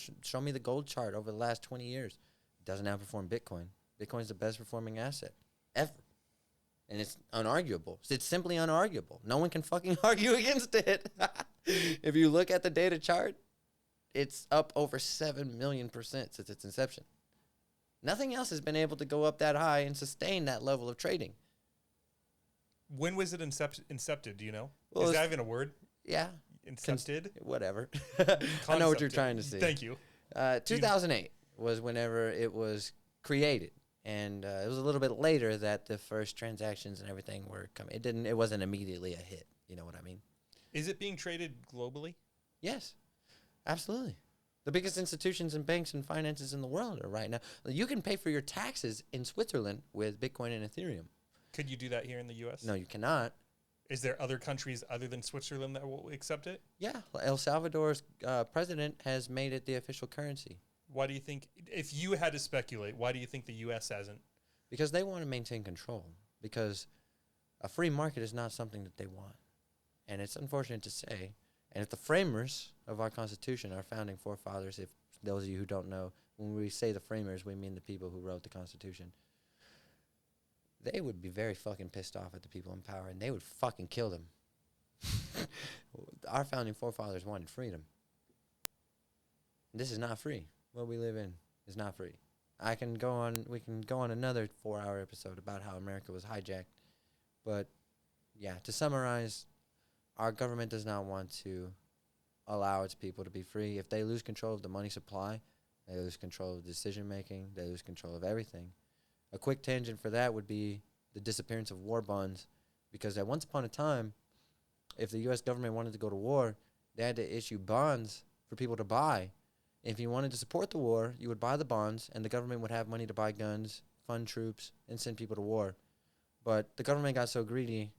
the gold chart over the last 20 years. It doesn't outperform Bitcoin. Bitcoin's the best performing asset ever. And it's unarguable. It's simply unarguable. No one can fucking argue against it. If you look at the data chart, it's up over 7 million% since its inception. Nothing else has been able to go up that high and sustain that level of trading. When was it incepted? Do you know? Well, is that even a word? Yeah. Incepted? Whatever. I know what you're trying to say. Thank you. 2008 was whenever it was created. And it was a little bit later that the first transactions and everything were coming. It wasn't immediately a hit. You know what I mean? Is it being traded globally? Yes, absolutely. The biggest institutions and banks and finances in the world are right now. You can pay for your taxes in Switzerland with Bitcoin and Ethereum. Could you do that here in the U.S.? No, you cannot. Is there other countries other than Switzerland that will accept it? Yeah, El Salvador's president has made it the official currency Why do you think, if you had to speculate, why do you think the U.S. hasn't? because they want to maintain control. Because a free market is not something that they want, and it's unfortunate to say. And if the framers of our Constitution, our founding forefathers, if those of you who don't know, when we say the framers, we mean the people who wrote the Constitution. They would be very fucking pissed off at the people in power, and they would fucking kill them. Our founding forefathers wanted freedom. This is not free. What we live in is not free. We can go on another 4-hour episode about how America was hijacked. But, yeah, to summarize, our government does not want to allow its people to be free. If they lose control of the money supply, they lose control of decision-making, they lose control of everything. A quick tangent for that would be the disappearance of war bonds, because at once upon a time, if the U.S. government wanted to go to war, they had to issue bonds for people to buy. If you wanted to support the war, you would buy the bonds, and the government would have money to buy guns, fund troops, and send people to war. But the government got so greedy,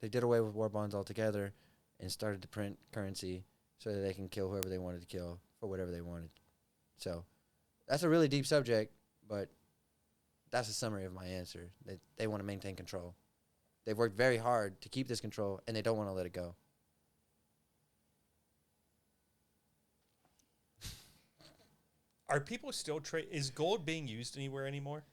they did away with war bonds altogether and started to print currency so that they can kill whoever they wanted to kill for whatever they wanted. So that's a really deep subject, but that's a summary of my answer. They want to maintain control. They've worked very hard to keep this control, and they don't want to let it go. Are people still is gold being used anywhere anymore?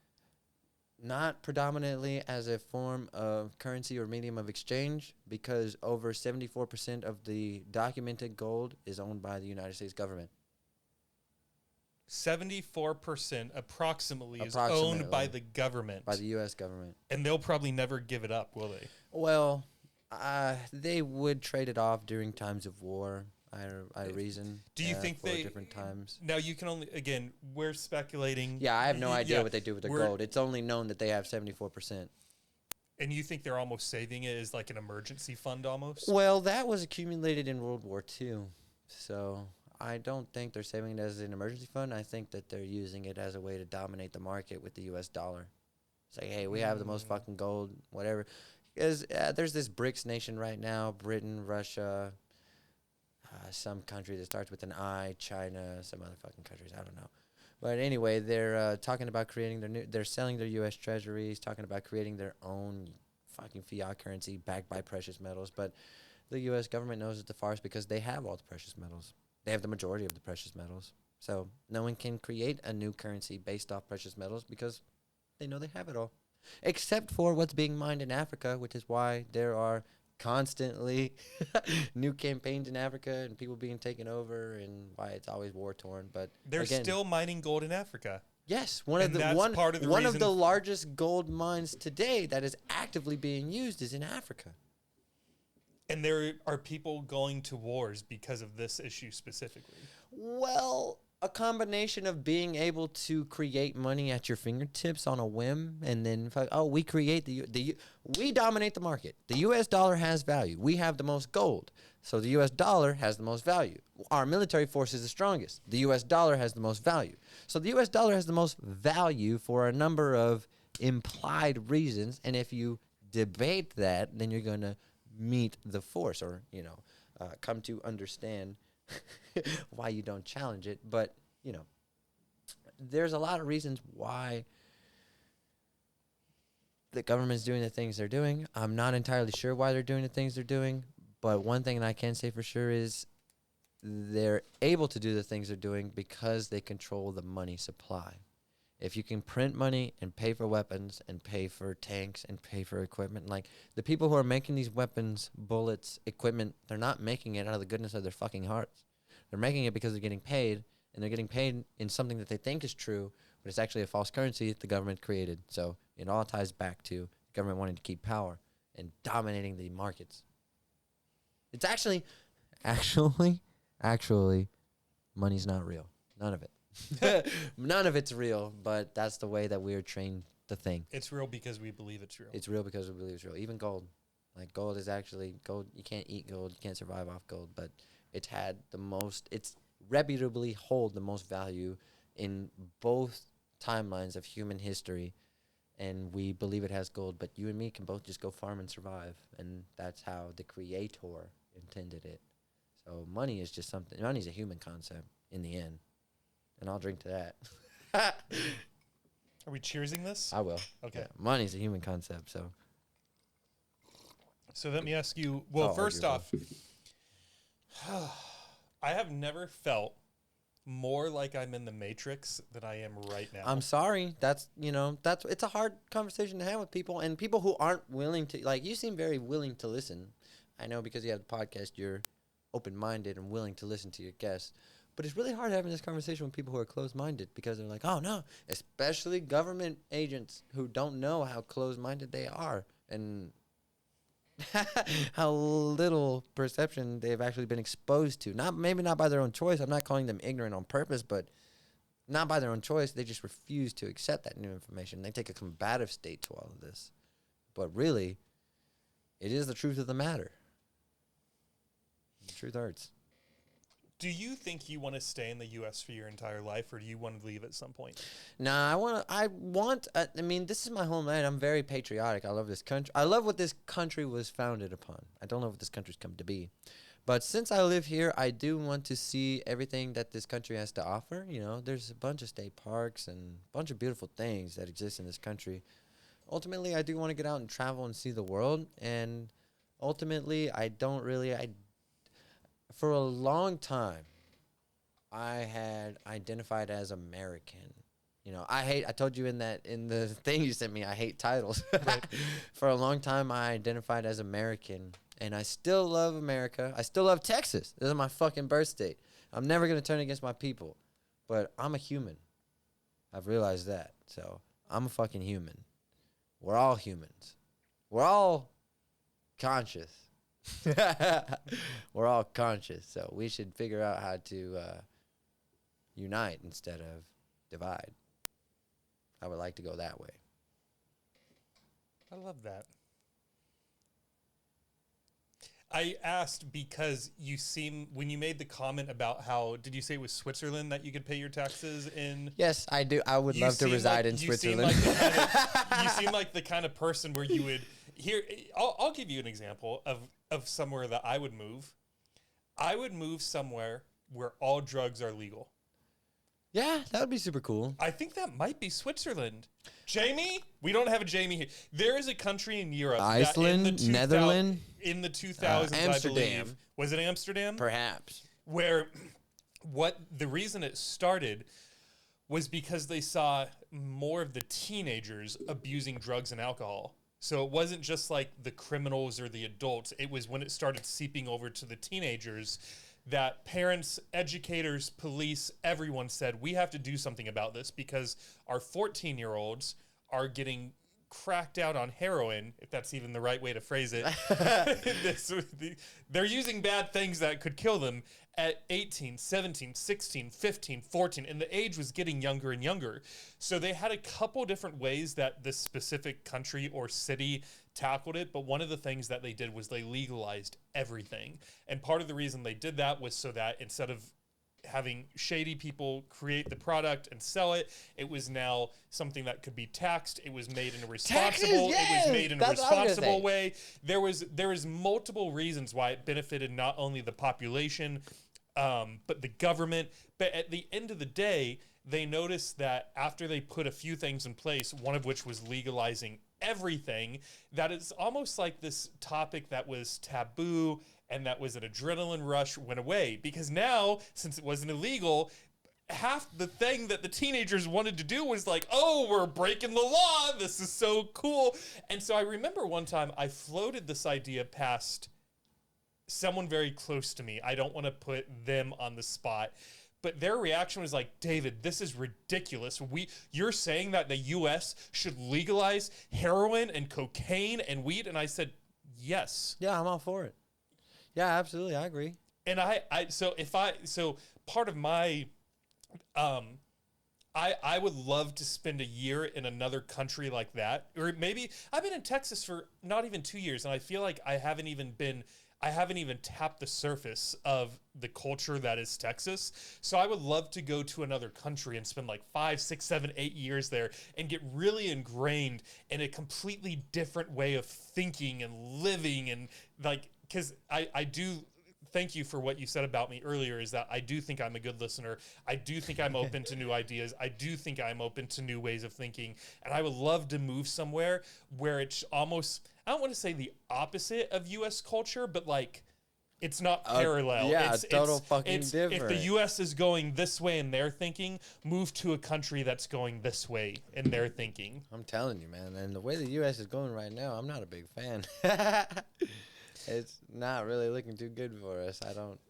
Not predominantly as a form of currency or medium of exchange, because over 74% of the documented gold is owned by the United States government. 74% approximately is owned by the government. By the U.S. government. And they'll probably never give it up, will they? Well, they would trade it off during times of war. I reason. Do you think for different times? Now you can only, again, we're speculating. Yeah, I have no idea what they do with the gold. It's only known that they have 74%. And you think they're almost saving it as like an emergency fund almost? Well, that was accumulated in World War II. So I don't think they're saving it as an emergency fund. I think that they're using it as a way to dominate the market with the U.S. dollar. It's like, hey, we have the most fucking gold, whatever. Because there's this BRICS nation right now, Britain, Russia, some country that starts with an I, China, some other fucking countries, I don't know. But anyway, they're talking about creating they're selling their U.S. treasuries, talking about creating their own fucking fiat currency backed by precious metals. But the U.S. government knows it's a farce because they have all the precious metals. They have the majority of the precious metals. So no one can create a new currency based off precious metals because they know they have it all. Except for what's being mined in Africa, which is why there are constantly new campaigns in Africa and people being taken over, and why it's always war torn. But they're still mining gold in Africa. Yes, one of the largest gold mines today that is actively being used is in Africa. And there are people going to wars because of this issue specifically. Well, a combination of being able to create money at your fingertips on a whim, and then we create we dominate the market. The U.S. dollar has value. We have the most gold, so the U.S. dollar has the most value. Our military force is the strongest. The U.S. dollar has the most value. So the U.S. dollar has the most value for a number of implied reasons, and if you debate that, then you're going to meet the force, or come to understand why you don't challenge it. But there's a lot of reasons why the government's doing the things they're doing. I'm not entirely sure why they're doing the things they're doing, but one thing that I can say for sure is they're able to do the things they're doing because they control the money supply. If you can print money and pay for weapons and pay for tanks and pay for equipment, like the people who are making these weapons, bullets, equipment, they're not making it out of the goodness of their fucking hearts. They're making it because they're getting paid, and they're getting paid in something that they think is true, but it's actually a false currency that the government created. So it all ties back to the government wanting to keep power and dominating the markets. It's actually, money's not real. None of it. None of it's real, but that's the way that we're trained to think. It's real because we believe it's real. It's real because we believe it's real. Even gold. Like gold is actually gold. You can't eat gold. You can't survive off gold, but it's reputably hold the most value in both timelines of human history. and we believe it has gold, but you and me can both just go farm and survive, and that's how the creator intended it. So money is just something. Money's a human concept in the end, and I'll drink to that. Are we cheersing this? I will. Okay. Yeah, money's a human concept, so. So let me ask you, well, first off, I have never felt more like I'm in the Matrix than I am right now. I'm sorry. It's a hard conversation to have with people, and people who aren't willing to, like, you seem very willing to listen. I know because you have the podcast, you're open-minded and willing to listen to your guests. But it's really hard having this conversation with people who are closed-minded because they're like, oh, no, especially government agents who don't know how closed-minded they are and how little perception they've actually been exposed to. Maybe not by their own choice. I'm not calling them ignorant on purpose, but not by their own choice. They just refuse to accept that new information. They take a combative state to all of this. But really, it is the truth of the matter. The truth hurts. Do you think you want to stay in the U.S. for your entire life, or do you want to leave at some point? Nah, I mean, this is my homeland. I'm very patriotic. I love this country. I love what this country was founded upon. I don't know what this country's come to be. But since I live here, I do want to see everything that this country has to offer. You know, there's a bunch of state parks and a bunch of beautiful things that exist in this country. Ultimately, I do want to get out and travel and see the world. And ultimately, for a long time, I had identified as American. You know, I told you in the thing you sent me, I hate titles. Right. For a long time, I identified as American, and I still love America. I still love Texas. This is my fucking birth state. I'm never going to turn against my people, but I'm a human. I've realized that. So I'm a fucking human. We're all humans. We're all conscious. We're all conscious, so we should figure out how to unite instead of divide. I would like to go that way. I love that. I asked because when you made the comment about how, did you say it was Switzerland that you could pay your taxes in? Yes, I do. I would love to reside in Switzerland. You seem like the kind of person where you would, I'll give you an example of somewhere that I would move. I would move somewhere where all drugs are legal. Yeah, that would be super cool. I think that might be Switzerland. Jamie? We don't have a Jamie here. There is a country in Europe. Iceland, Netherlands. In the 2000s, Amsterdam. I believe. Was it Amsterdam? Perhaps. Where the reason it started was because they saw more of the teenagers abusing drugs and alcohol. So it wasn't just like the criminals or the adults. It was when it started seeping over to the teenagers that parents, educators, police, everyone said, we have to do something about this because our 14-year-olds are getting cracked out on heroin, if that's even the right way to phrase it. They're using bad things that could kill them at 18, 17, 16, 15, 14, and the age was getting younger and younger. So they had a couple different ways that this specific country or city tackled it, but one of the things that they did was they legalized everything. And part of the reason they did that was so that instead of having shady people create the product and sell it, it was now something that could be taxed. It was made in a responsible, way. There was multiple reasons why it benefited not only the population, but the government. But at the end of the day, they noticed that after they put a few things in place, one of which was legalizing everything, that it's almost like this topic that was taboo and that was an adrenaline rush went away. Because now, since it wasn't illegal, half the thing that the teenagers wanted to do was like, oh, we're breaking the law. This is so cool. And so I remember one time I floated this idea past someone very close to me. I don't want to put them on the spot. But their reaction was like, David, this is ridiculous. You're saying that the U.S. should legalize heroin and cocaine and weed? And I said, yes. Yeah, I'm all for it. Yeah, absolutely. I agree. And so part of my, I would love to spend a year in another country like that. Or maybe I've been in Texas for not even 2 years, and I feel like I haven't even been I haven't even tapped the surface of the culture that is Texas. So I would love to go to another country and spend like 5, 6, 7, 8 years there and get really ingrained in a completely different way of thinking and living. And like, because I do thank you for what you said about me earlier, is that I do think I'm a good listener. I do think I'm open to new ideas. I do think I'm open to new ways of thinking. And I would love to move somewhere where it's almost, I don't want to say the opposite of US culture, but like it's not parallel. Yeah, it's total fucking If different. the US is going this way in their thinking, move to a country that's going this way in their thinking. I'm telling you, man. And the way the U.S. is going right now, I'm not a big fan. It's not really looking too good for us. I don't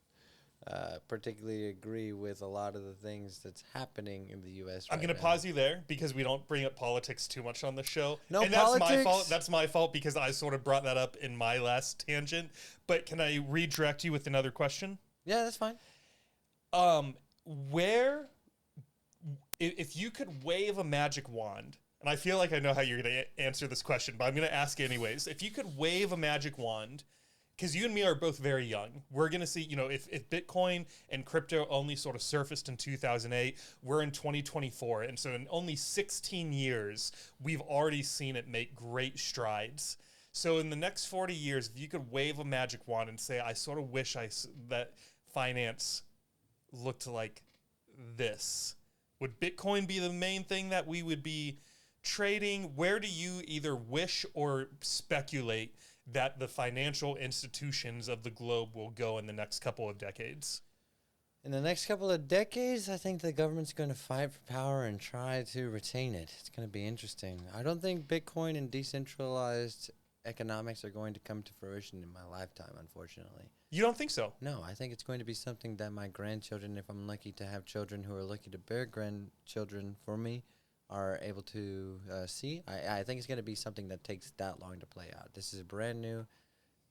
particularly agree with a lot of the things that's happening in the U.S. I'm right going to now. pause you there because we don't bring up politics too much on the show. No and that's my politics? fault. That's my fault because I sort of brought that up in my last tangent. But can I redirect you with another question? Yeah, that's fine. Where, if you could wave a magic wand, and I feel like I know how you're going to answer this question, but I'm going to ask anyways. If you could wave a magic wand, because you and me are both very young, we're going to see, you know, if Bitcoin and crypto only sort of surfaced in 2008, we're in 2024. And so in only 16 years, we've already seen it make great strides. So in the next 40 years, if you could wave a magic wand and say, I sort of wish that finance looked like this, would Bitcoin be the main thing that we would be trading? Where do you either wish or speculate that the financial institutions of the globe will go in the next couple of decades? In the next couple of decades, I think the government's going to fight for power and try to retain it. It's going to be interesting. I don't think Bitcoin and decentralized economics are going to come to fruition in my lifetime, unfortunately. You don't think so? No, I think it's going to be something that my grandchildren, if I'm lucky to have children who are lucky to bear grandchildren for me, are able to see. I think it's going to be something that takes that long to play out. This is brand new,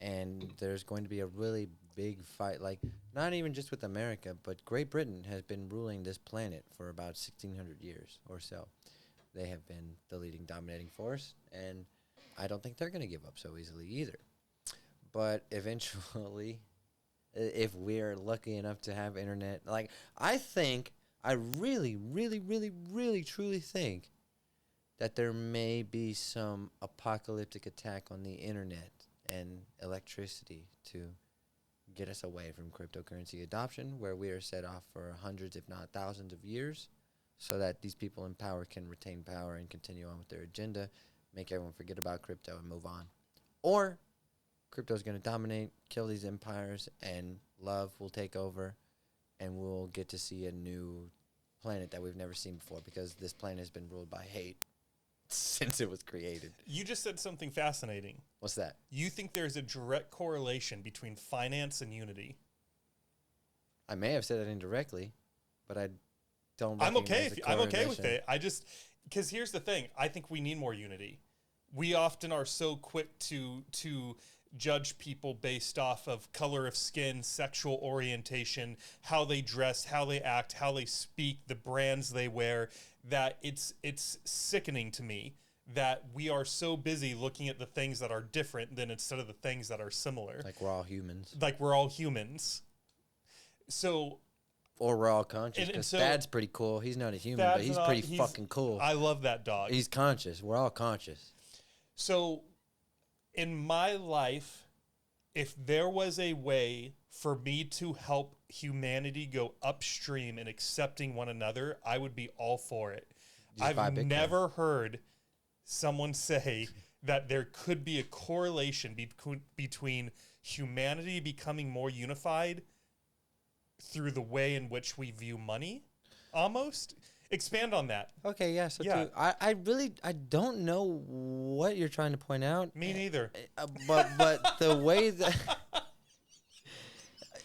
and there's going to be a really big fight, like not even just with America, but Great Britain has been ruling this planet for about 1,600 years or so. They have been the leading dominating force, and I don't think they're going to give up so easily either. But eventually, if we're lucky enough to have internet, like I really, really, really, really, truly think that there may be some apocalyptic attack on the internet and electricity to get us away from cryptocurrency adoption, where we are set off for hundreds, if not thousands of years, so that these people in power can retain power and continue on with their agenda, make everyone forget about crypto and move on. Or crypto is going to dominate, kill these empires, and love will take over, and we'll get to see a new planet that we've never seen before, because this planet has been ruled by hate since it was created. You just said something fascinating. What's that? You think there's a direct correlation between finance and unity? I may have said it indirectly, but I don't. I'm okay. I'm okay with correlation. it. I just, because here's the thing. I think we need more unity. We often are so quick to judge people based off of color of skin, sexual orientation, how they dress, how they act, how they speak, the brands they wear, that it's sickening to me that we are so busy looking at the things that are different than instead of the things that are similar. Like we're all humans. Like we're all humans. So... Or we're all conscious, because so Thad's pretty cool. He's not a human, but he's pretty fucking cool. I love that dog. He's conscious. We're all conscious. So, in my life, if there was a way for me to help humanity go upstream in accepting one another, I would be all for it. Just buy I've Bitcoin. never heard someone say that there could be a correlation between humanity becoming more unified through the way in which we view money, almost. Expand on that. Okay, yeah. So Yeah. I don't know what you're trying to point out. Me neither. But the way that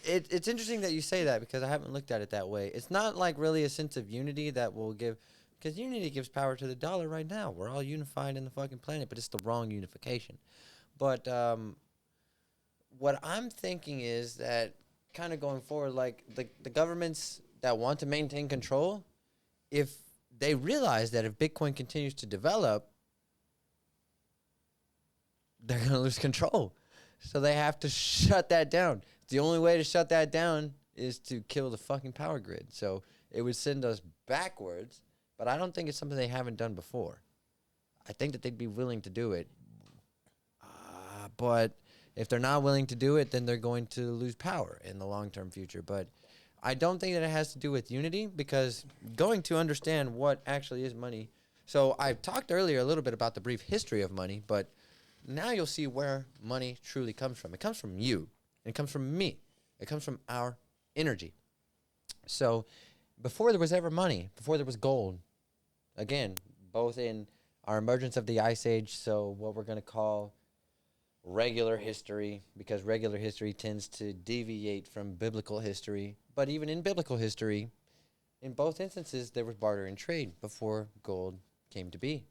it's interesting that you say that, because I haven't looked at it that way. It's not like really a sense of unity that will give, because unity gives power to the dollar right now. We're all unified in the fucking planet, but it's the wrong unification. But what I'm thinking is that kind of going forward, like the governments that want to maintain control, if they realize that if Bitcoin continues to develop, they're going to lose control. So they have to shut that down. The only way to shut that down is to kill the fucking power grid. So it would send us backwards, but I don't think it's something they haven't done before. I think that they'd be willing to do it. But if they're not willing to do it, then they're going to lose power in the long-term future. But I don't think that it has to do with unity, because going to understand what actually is money. So I talked earlier a little bit about the brief history of money, but now you'll see where money truly comes from. It comes from you. It comes from me. It comes from our energy. So before there was ever money, before there was gold, again, both in our emergence of the Ice Age, so what we're going to call regular history, because regular history tends to deviate from biblical history. But even in biblical history, in both instances, there was barter and trade before gold came to be,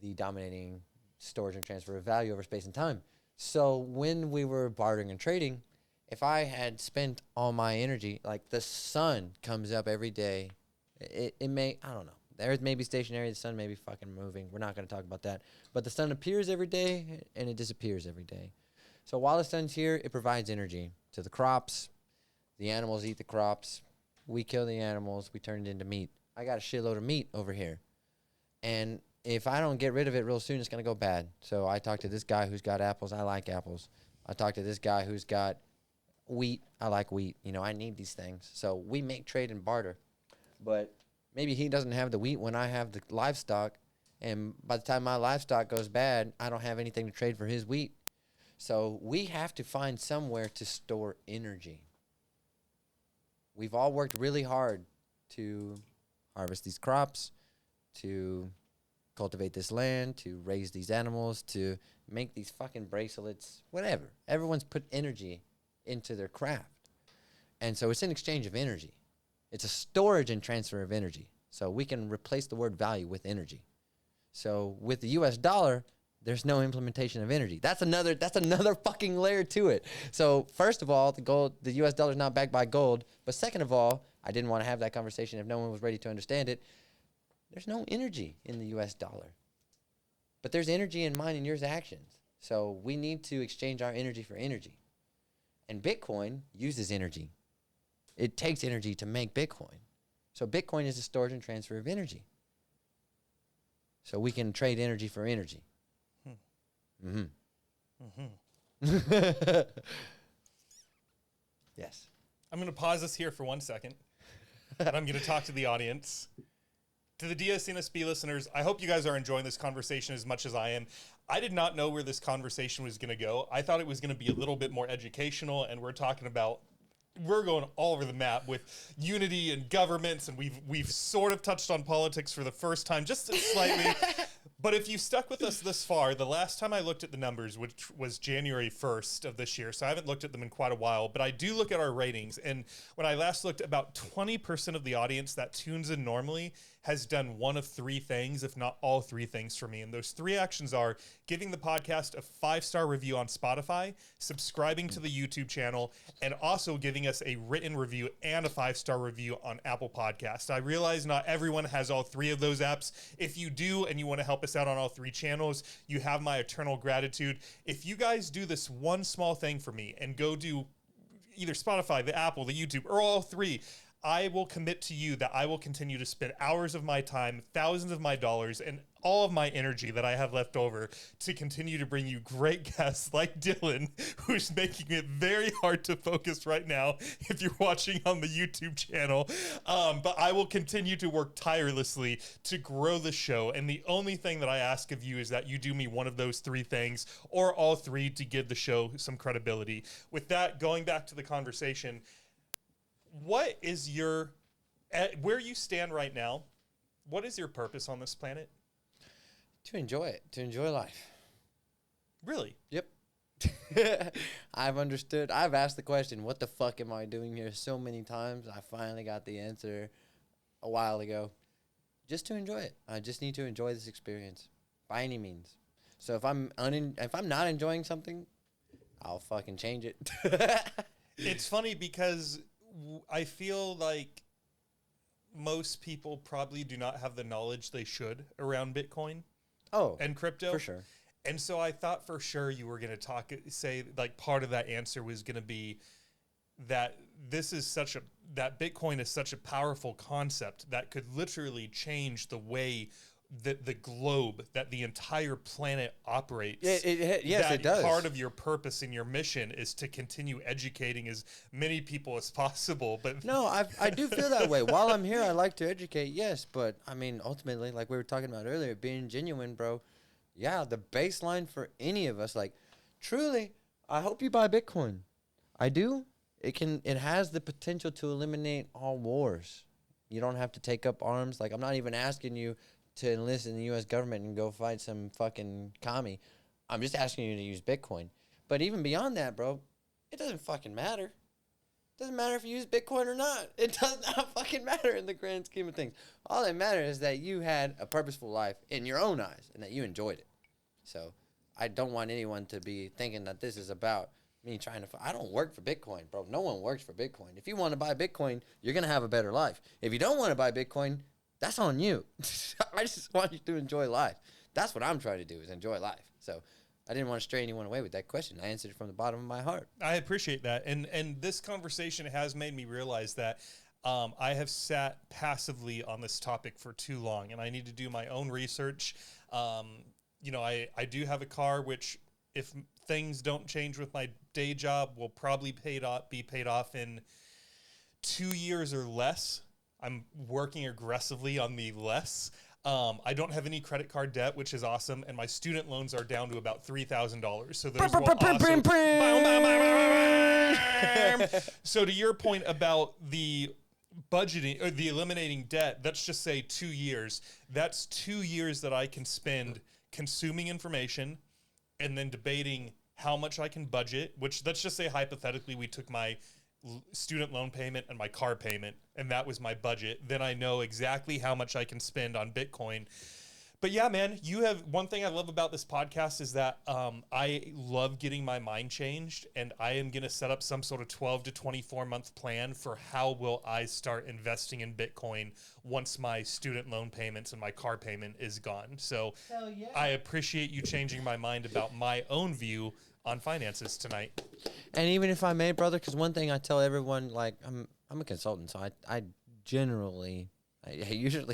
the dominating storage and transfer of value over space and time. So when we were bartering and trading, if I had spent all my energy, like the sun comes up every day, it may, I don't know. The earth may be stationary, the sun may be fucking moving. We're not going to talk about that. But the sun appears every day and it disappears every day. So while the sun's here, it provides energy to the crops. The animals eat the crops. We kill the animals. We turn it into meat. I got a shitload of meat over here. And if I don't get rid of it real soon, it's going to go bad. So I talked to this guy who's got apples. I like apples. I talked to this guy who's got wheat. I like wheat. You know, I need these things. So we make trade and barter. But maybe he doesn't have the wheat when I have the livestock. And by the time my livestock goes bad, I don't have anything to trade for his wheat. So we have to find somewhere to store energy. We've all worked really hard to harvest these crops, to cultivate this land, to raise these animals, to make these fucking bracelets, whatever. Everyone's put energy into their craft. And so it's an exchange of energy. It's a storage and transfer of energy. So we can replace the word value with energy. So with the US dollar, there's no implementation of energy. That's another fucking layer to it. So first of all, the US dollar is not backed by gold. But second of all, I didn't want to have that conversation if no one was ready to understand it. There's no energy in the US dollar. But there's energy in mine and yours actions. So we need to exchange our energy for energy. And Bitcoin uses energy. It takes energy to make Bitcoin. So Bitcoin is a storage and transfer of energy. So we can trade energy for energy. Yes. I'm going to pause this here for 1 second, and I'm going to talk to the audience. To the DSNSB listeners, I hope you guys are enjoying this conversation as much as I am. I did not know where this conversation was going to go. I thought it was going to be a little bit more educational, and we're going all over the map with unity and governments, and we've sort of touched on politics for the first time, just slightly. But if you stuck with us this far, the last time I looked at the numbers, which was January 1st of this year, so I haven't looked at them in quite a while, but I do look at our ratings. And when I last looked, about 20% of the audience that tunes in normally has done one of three things, if not all three things for me. And those three actions are giving the podcast a 5-star review on Spotify, subscribing to the YouTube channel, and also giving us a written review and a 5-star review on Apple Podcasts. I realize not everyone has all three of those apps. If you do and you want to help us out on all three channels, you have my eternal gratitude. If you guys do this one small thing for me and go do either Spotify, the Apple, the YouTube, or all three, I will commit to you that I will continue to spend hours of my time, thousands of my dollars, and all of my energy that I have left over to continue to bring you great guests like Dylan, who's making it very hard to focus right now if you're watching on the YouTube channel. But I will continue to work tirelessly to grow the show. And the only thing that I ask of you is that you do me one of those three things, or all three, to give the show some credibility. With that, going back to the conversation, what is where you stand right now, what is your purpose on this planet? To enjoy it, to enjoy life. Really? Yep. I've asked the question, what the fuck am I doing here, so many times. I finally got the answer a while ago. Just to enjoy it. I just need to enjoy this experience by any means. So if I'm not enjoying something, I'll fucking change it. It's funny because I feel like most people probably do not have the knowledge they should around Bitcoin Oh, and crypto. for sure. And so I thought for sure you were going to say like part of that answer was going to be that that Bitcoin is such a powerful concept that could literally change the way that the globe, that the entire planet operates. Yes, it does. Part of your purpose and your mission is to continue educating as many people as possible. But no, I do feel that way. While I'm here, I like to educate, yes. But, I mean, ultimately, like we were talking about earlier, being genuine, bro, yeah, the baseline for any of us, like, truly, I hope you buy Bitcoin. I do. It has the potential to eliminate all wars. You don't have to take up arms. Like, I'm not even asking you to enlist in the U.S. government and go fight some fucking commie. I'm just asking you to use Bitcoin. But even beyond that, bro, it doesn't fucking matter. It doesn't matter if you use Bitcoin or not. It does not fucking matter in the grand scheme of things. All that matters is that you had a purposeful life in your own eyes and that you enjoyed it. So I don't want anyone to be thinking that this is about me trying to... I don't work for Bitcoin, bro. No one works for Bitcoin. If you want to buy Bitcoin, you're going to have a better life. If you don't want to buy Bitcoin, that's on you. I just want you to enjoy life. That's what I'm trying to do, is enjoy life. So I didn't want to stray anyone away with that question. I answered it from the bottom of my heart. I appreciate that. And this conversation has made me realize that I have sat passively on this topic for too long, and I need to do my own research. You know, I do have a car, which if things don't change with my day job, will probably be paid off in 2 years or less. I'm working aggressively on the less. I don't have any credit card debt, which is awesome, and my student loans are down to about $3,000. So those will also... So to your point about the budgeting or the eliminating debt, let's just say 2 years. That's 2 years that I can spend consuming information and then debating how much I can budget, which let's just say hypothetically we took my student loan payment and my car payment, and that was my budget. Then I know exactly how much I can spend on Bitcoin. But yeah, man, you have one thing I love about this podcast is that I love getting my mind changed, and I am going to set up some sort of 12 to 24 month plan for how will I start investing in Bitcoin once my student loan payments and my car payment is gone. So yeah. I appreciate you changing my mind about my own view on finances tonight. And even if I may, brother, because one thing I tell everyone, like, I'm a consultant, so I usually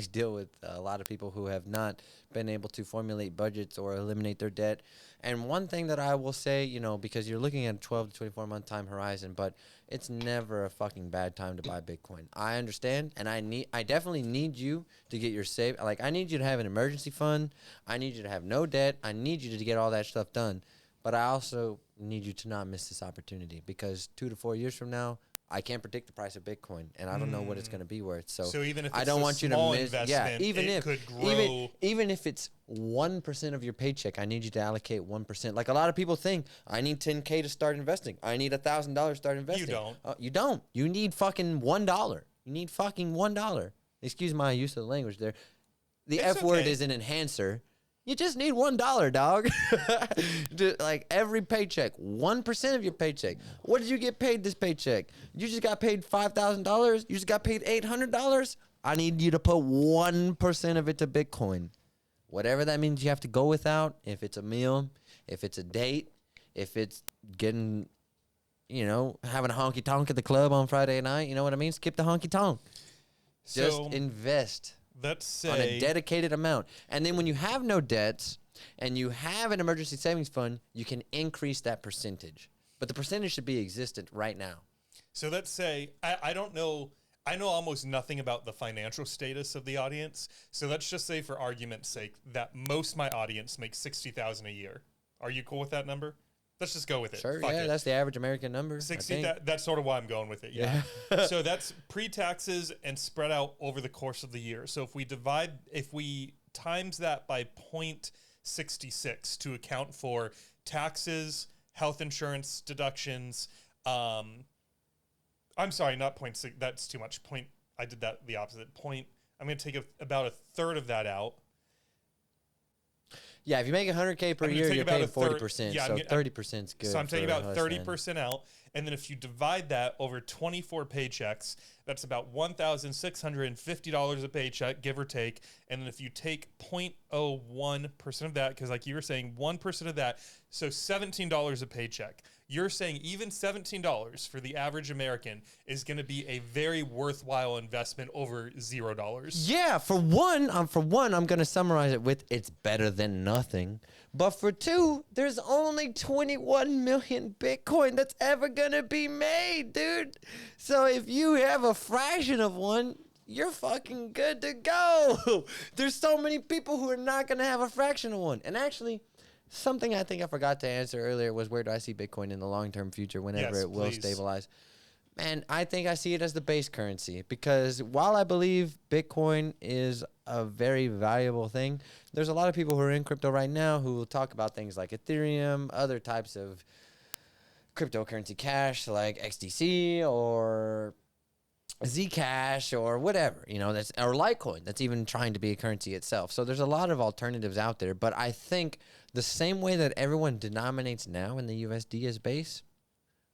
deal with a lot of people who have not been able to formulate budgets or eliminate their debt. And one thing that I will say, you know, because you're looking at a 12 to 24 month time horizon, but it's never a fucking bad time to buy Bitcoin. I understand, and I definitely need you to get your save. Like, I need you to have an emergency fund. I need you to have no debt. I need you to get all that stuff done. But I also need you to not miss this opportunity, because 2 to 4 years from now, I can't predict the price of Bitcoin, and I don't know what it's going to be worth. So even if it's I don't want you to miss. Yeah, it could grow. Even if it's 1% of your paycheck, I need you to allocate 1%. Like, a lot of people think, I need $10K to start investing. I need $1,000 to start investing. You don't. You don't. You need fucking $1. You need fucking $1. Excuse my use of the language there. The F word is an enhancer. You just need $1, dog. Like, every paycheck, 1% of your paycheck. What did you get paid this paycheck? You just got paid $5,000? You just got paid $800? I need you to put 1% of it to Bitcoin. Whatever that means you have to go without, if it's a meal, if it's a date, if it's getting, you know, having a honky-tonk at the club on Friday night, you know what I mean? Skip the honky-tonk. Just invest. Let's say on a dedicated amount. And then when you have no debts and you have an emergency savings fund, you can increase that percentage. But the percentage should be existent right now. So let's say, I don't know, I know almost nothing about the financial status of the audience. So let's just say, for argument's sake, that most of my audience makes $60,000 a year. Are you cool with that number? Let's just go with it. Sure, Fuck it. That's the average American number. 60. That's sort of why I'm going with it. Yeah. So that's pre-taxes and spread out over the course of the year. So if we times that by 0.66 to account for taxes, health insurance deductions. I'm sorry, not 0.6. That's too much. I did that the opposite. I'm going to take about a third of that out. Yeah, if you make 100K per I'm gonna year, take you're about paying a third- 40%. yeah, so I'm- 30% is good. So I'm taking for about hustling. 30% out, and then if you divide that over 24 paychecks, that's about $1,650 a paycheck, give or take. And then if you take 0.01% of that, because like you were saying, 1% of that, so $17 a paycheck. You're saying even $17 for the average American is going to be a very worthwhile investment over $0. Yeah, for one, I'm gonna summarize it with it's better than nothing. But for two, there's only 21 million Bitcoin that's ever gonna be made, dude. So if you have a fraction of one, you're fucking good to go. There's so many people who are not gonna have a fraction of one. And actually, something I think I forgot to answer earlier was where do I see Bitcoin in the long-term future whenever Yes, it will please. stabilize? Man, I think I see it as the base currency because while I believe Bitcoin is a very valuable thing, there's a lot of people who are in crypto right now who will talk about things like Ethereum, other types of cryptocurrency cash like XDC or Zcash or whatever, that's or Litecoin that's even trying to be a currency itself. So there's a lot of alternatives out there, but I think the same way that everyone denominates now in the USD as base,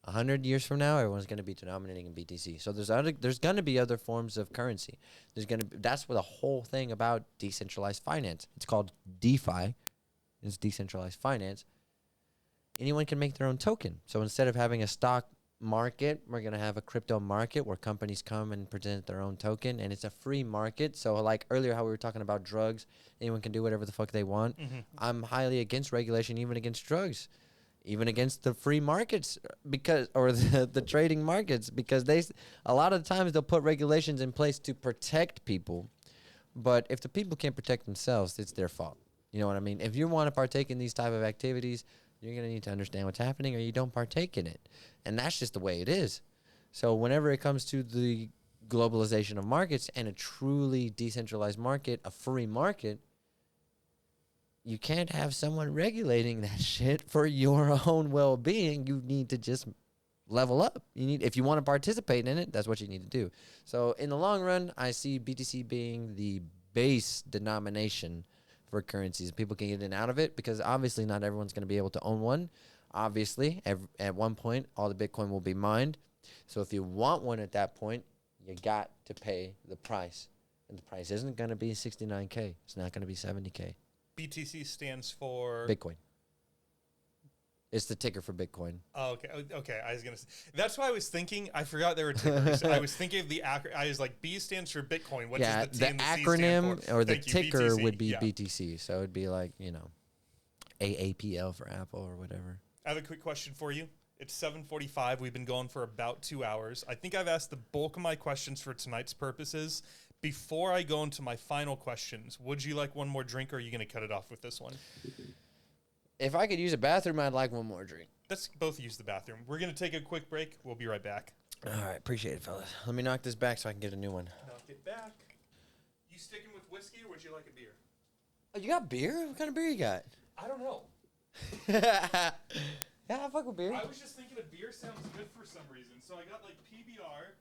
100 years from now, everyone's going to be denominating in BTC. So there's going to be other forms of currency. That's what the whole thing about decentralized finance. It's called DeFi. It's decentralized finance. Anyone can make their own token. So instead of having a stock market, we're going to have a crypto market where companies come and present their own token, and it's a free market. So like earlier how we were talking about drugs, anyone can do whatever the fuck they want. Mm-hmm. I'm highly against regulation, even against drugs. Even against the free markets or the trading markets, because a lot of the times they'll put regulations in place to protect people. But if the people can't protect themselves, it's their fault. You know what I mean? If you want to partake in these type of activities, you're going to need to understand what's happening or you don't partake in it. And that's just the way it is. So whenever it comes to the globalization of markets and a truly decentralized market, a free market, you can't have someone regulating that shit for your own well-being. You need to just level up. If you want to participate in it, that's what you need to do. So in the long run, I see BTC being the base denomination for currencies. People can get in and out of it because obviously not everyone's going to be able to own one. Obviously, at one point, all the Bitcoin will be mined. So if you want one at that point, you got to pay the price. And the price isn't going to be 69K. It's not going to be 70K. BTC stands for Bitcoin. It's the ticker for Bitcoin. Oh, okay. I was gonna say that's why I was thinking. I forgot there were tickers. I was thinking of the acronym. I was like, B stands for Bitcoin. What does the T and the C stand acronym for? or the Thank you, ticker BTC. would be Yeah. BTC. So it'd be like AAPL for Apple or whatever. I have a quick question for you. It's 7:45. We've been going for about 2 hours. I think I've asked the bulk of my questions for tonight's purposes. Before I go into my final questions, would you like one more drink, or are you going to cut it off with this one? If I could use a bathroom, I'd like one more drink. Let's both use the bathroom. We're going to take a quick break. We'll be right back. All right, appreciate it, fellas. Let me knock this back so I can get a new one. Knock it back. You sticking with whiskey, or would you like a beer? Oh, you got beer? What kind of beer you got? I don't know. Yeah, I fuck with beer. I was just thinking a beer sounds good for some reason. So I got like PBR.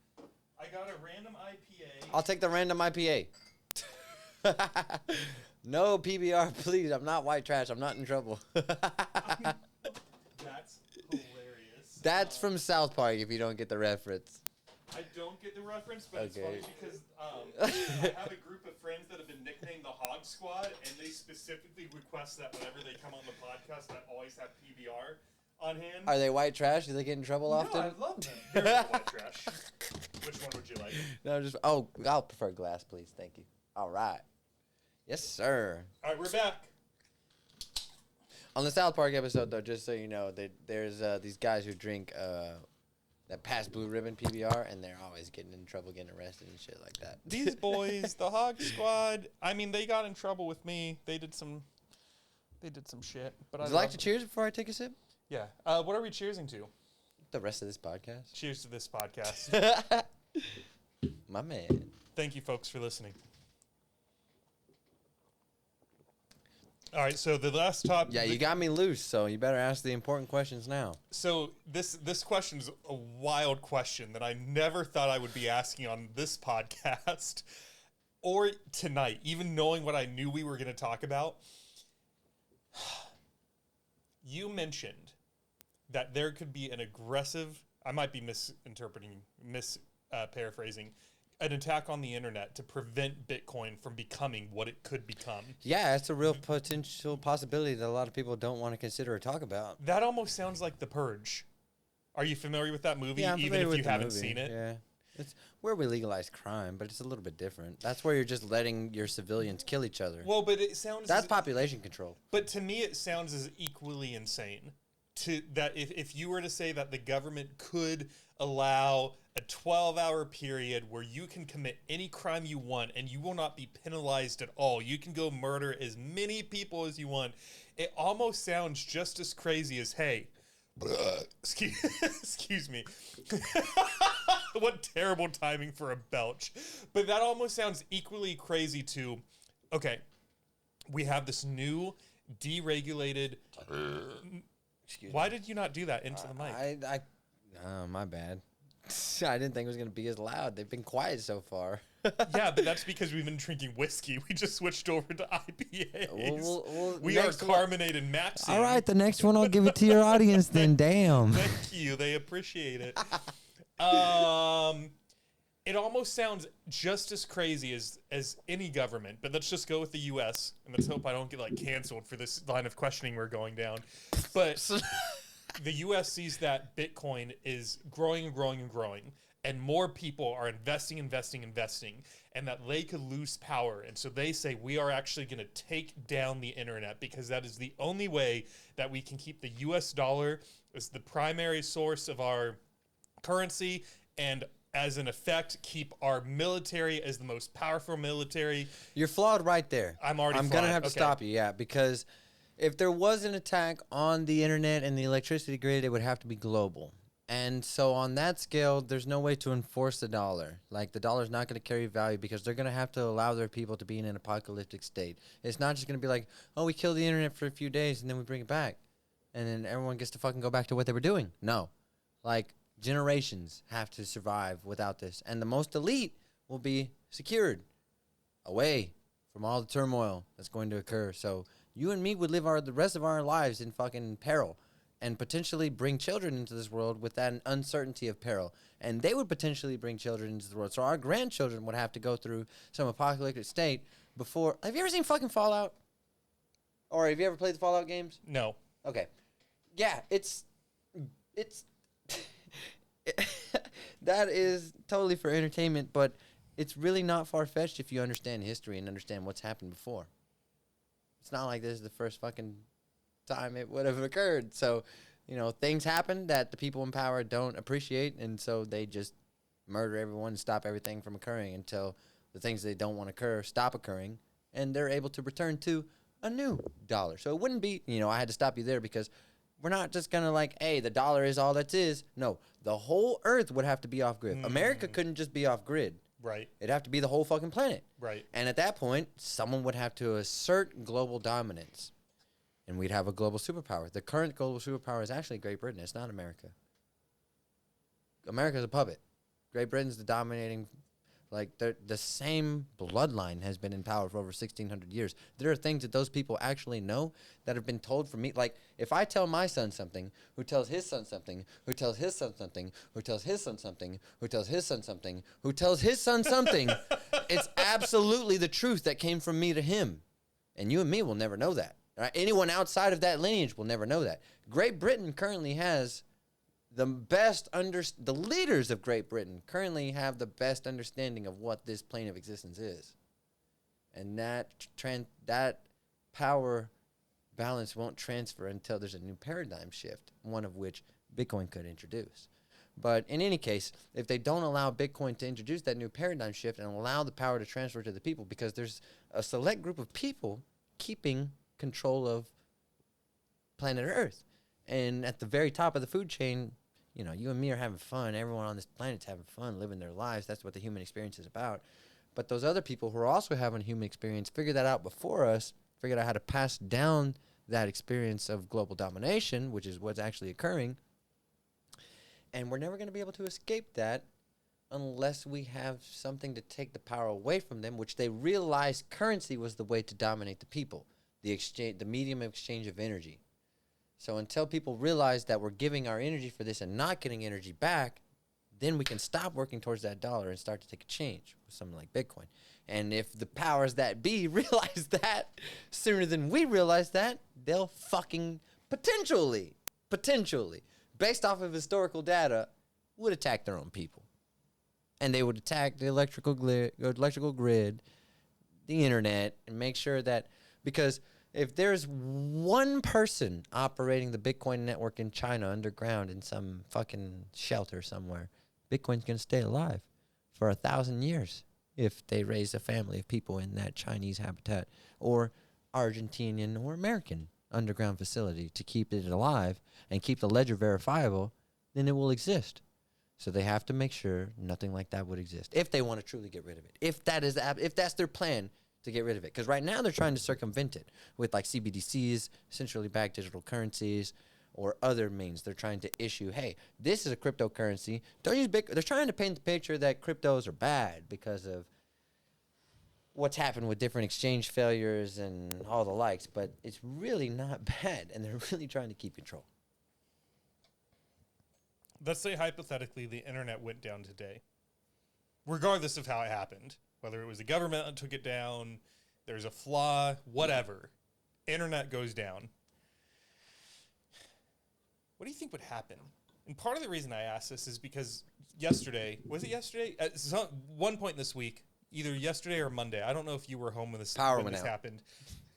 I got a random IPA. I'll take the random IPA. No PBR, please. I'm not white trash. I'm not in trouble. That's hilarious. That's from South Park if you don't get the reference. I don't get the reference, but it's Okay. funny because I have a group of friends that have been nicknamed the Hog Squad, and they specifically request that whenever they come on the podcast, I always have PBR on hand. Are they white trash? Do they get in trouble often? No, I love them. They're the white trash. Which one would you like? No, I'll prefer glass, please. Thank you. All right. Yes, sir. All right, we're back. On the South Park episode, though, just so you know, there's these guys who drink that pass blue ribbon PBR, and they're always getting in trouble, getting arrested and shit like that. These boys, the Hog Squad. I mean, they got in trouble with me. They did some shit. But Would you like to cheers before I take a sip? Yeah. What are we cheersing to? The rest of this podcast. Cheers to this podcast. My man. Thank you, folks, for listening. All right, so the last topic. Yeah, you got me loose, so you better ask the important questions now. So this question is a wild question that I never thought I would be asking on this podcast or tonight, even knowing what I knew we were going to talk about. You mentioned that there could be an aggressive, I might be paraphrasing, an attack on the internet to prevent Bitcoin from becoming what it could become. Yeah, it's a real potential possibility that a lot of people don't want to consider or talk about. That almost sounds like The Purge. Are you familiar with that movie, Yeah, I'm even familiar if with you the haven't movie. seen it? Yeah. It's where we legalize crime, but it's a little bit different. That's where you're just letting your civilians kill each other. Well, but it sounds... That's population control. But to me, it sounds as equally insane that if you were to say that the government could allow a 12-hour period where you can commit any crime you want and you will not be penalized at all. You can go murder as many people as you want. It almost sounds just as crazy as, hey, excuse me. What terrible timing for a belch. But that almost sounds equally crazy to, okay, we have this new deregulated... Why did you not do that into the mic? Oh, my bad. I didn't think it was going to be as loud. They've been quiet so far. Yeah, but that's because we've been drinking whiskey. We just switched over to IPAs. We are carbonated Maxi. All right, the next one I'll give it to your audience then. Damn. Thank you. They appreciate it. It almost sounds just as crazy as any government, but let's just go with the U.S. and let's hope I don't get canceled for this line of questioning we're going down. But the U.S. sees that Bitcoin is growing and growing and growing, and more people are investing, and that they could lose power. And so they say, we are actually going to take down the internet because that is the only way that we can keep the U.S. dollar as the primary source of our currency, and as an effect, keep our military as the most powerful military. You're flawed right there. I'm going to have to stop you, yeah, because if there was an attack on the internet and the electricity grid, it would have to be global. And so on that scale, there's no way to enforce the dollar. The dollar's not going to carry value because they're going to have to allow their people to be in an apocalyptic state. It's not just going to be like, oh, we kill the internet for a few days and then we bring it back. And then everyone gets to fucking go back to what they were doing. No. Generations have to survive without this. And the most elite will be secured away from all the turmoil that's going to occur. So you and me would live the rest of our lives in fucking peril and potentially bring children into this world with that uncertainty of peril. And they would potentially bring children into the world. So our grandchildren would have to go through some apocalyptic state before... Have you ever seen fucking Fallout? Or have you ever played the Fallout games? No. Okay. Yeah, it's that is totally for entertainment, but it's really not far-fetched if you understand history and understand what's happened before. It's not like this is the first fucking time it would have occurred. So, things happen that the people in power don't appreciate, and so they just murder everyone and stop everything from occurring until the things they don't want to occur stop occurring, and they're able to return to a new dollar. So it wouldn't be, I had to stop you there because we're not just going to hey, the dollar is all that is. No, the whole earth would have to be off grid. America couldn't just be off grid. Right. It'd have to be the whole fucking planet. Right. And at that point, someone would have to assert global dominance. And we'd have a global superpower. The current global superpower is actually Great Britain. It's not America. America's a puppet. Great Britain's the dominating... the same bloodline has been in power for over 1,600 years. There are things that those people actually know that have been told from me. If I tell my son something, who tells his son something, who tells his son something, who tells his son something, who tells his son something, who tells his son something, it's absolutely the truth that came from me to him. And you and me will never know that. Right? Anyone outside of that lineage will never know that. Great Britain currently has... the leaders of Great Britain currently have the best understanding of what this plane of existence is. And that power balance won't transfer until there's a new paradigm shift, one of which Bitcoin could introduce. But in any case, if they don't allow Bitcoin to introduce that new paradigm shift and allow the power to transfer to the people, because there's a select group of people keeping control of planet Earth. And at the very top of the food chain, you and me are having fun. Everyone on this planet's having fun, living their lives. That's what the human experience is about. But those other people who are also having a human experience figured that out before us, figured out how to pass down that experience of global domination, which is what's actually occurring. And we're never going to be able to escape that unless we have something to take the power away from them, which they realized currency was the way to dominate the people. the medium of exchange of energy. So until people realize that we're giving our energy for this and not getting energy back, then we can stop working towards that dollar and start to take a change with something like Bitcoin. And if the powers that be realize that sooner than we realize that, they'll fucking potentially, based off of historical data, would attack their own people. And they would attack the electrical grid, the internet, and make sure that, because if there's one person operating the Bitcoin network in China underground in some fucking shelter somewhere, Bitcoin's going to stay alive for 1,000 years if they raise a family of people in that Chinese habitat or Argentinian or American underground facility to keep it alive and keep the ledger verifiable, then it will exist. So they have to make sure nothing like that would exist if they want to truly get rid of it. If that's their plan to get rid of it. Because right now they're trying to circumvent it with like CBDCs, centrally backed digital currencies, or other means. They're trying to issue, hey, this is a cryptocurrency. Don't use Bitcoin. They're trying to paint the picture that cryptos are bad because of what's happened with different exchange failures and all the likes. But it's really not bad, and they're really trying to keep control. Let's say hypothetically the internet went down today, regardless of how it happened, whether it was the government that took it down, there's a flaw, whatever. Internet goes down. What do you think would happen? And part of the reason I asked this is because yesterday, was it yesterday? At one point this week, either yesterday or Monday, I don't know if you were home when this happened.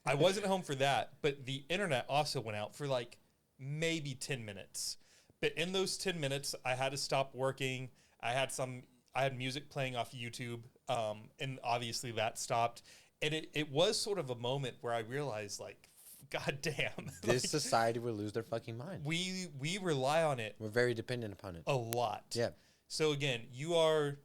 I wasn't home for that, but the internet also went out for like maybe 10 minutes. But in those 10 minutes, I had to stop working. I had music playing off YouTube, and obviously that stopped. And it was sort of a moment where I realized, like, God damn. This society will lose their fucking mind. We rely on it. We're very dependent upon it. A lot. Yeah. So, again, you are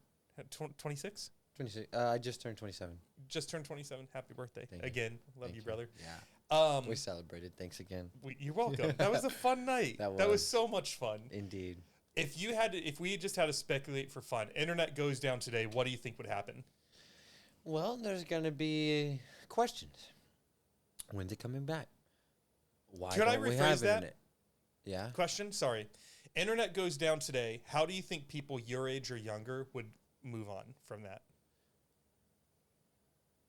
26? 26. I just turned 27. Just turned 27. Happy birthday. Thank again. you. Love you, brother. Yeah. We celebrated. Thanks again. You're welcome. That was a fun night. That was so much fun. Indeed. If we just had to speculate for fun, internet goes down today, what do you think would happen? Well, there's going to be questions. When's it coming back? Why Could I don't we rephrase have that? internet? Yeah. Question? Sorry. Internet goes down today. How do you think people your age or younger would move on from that?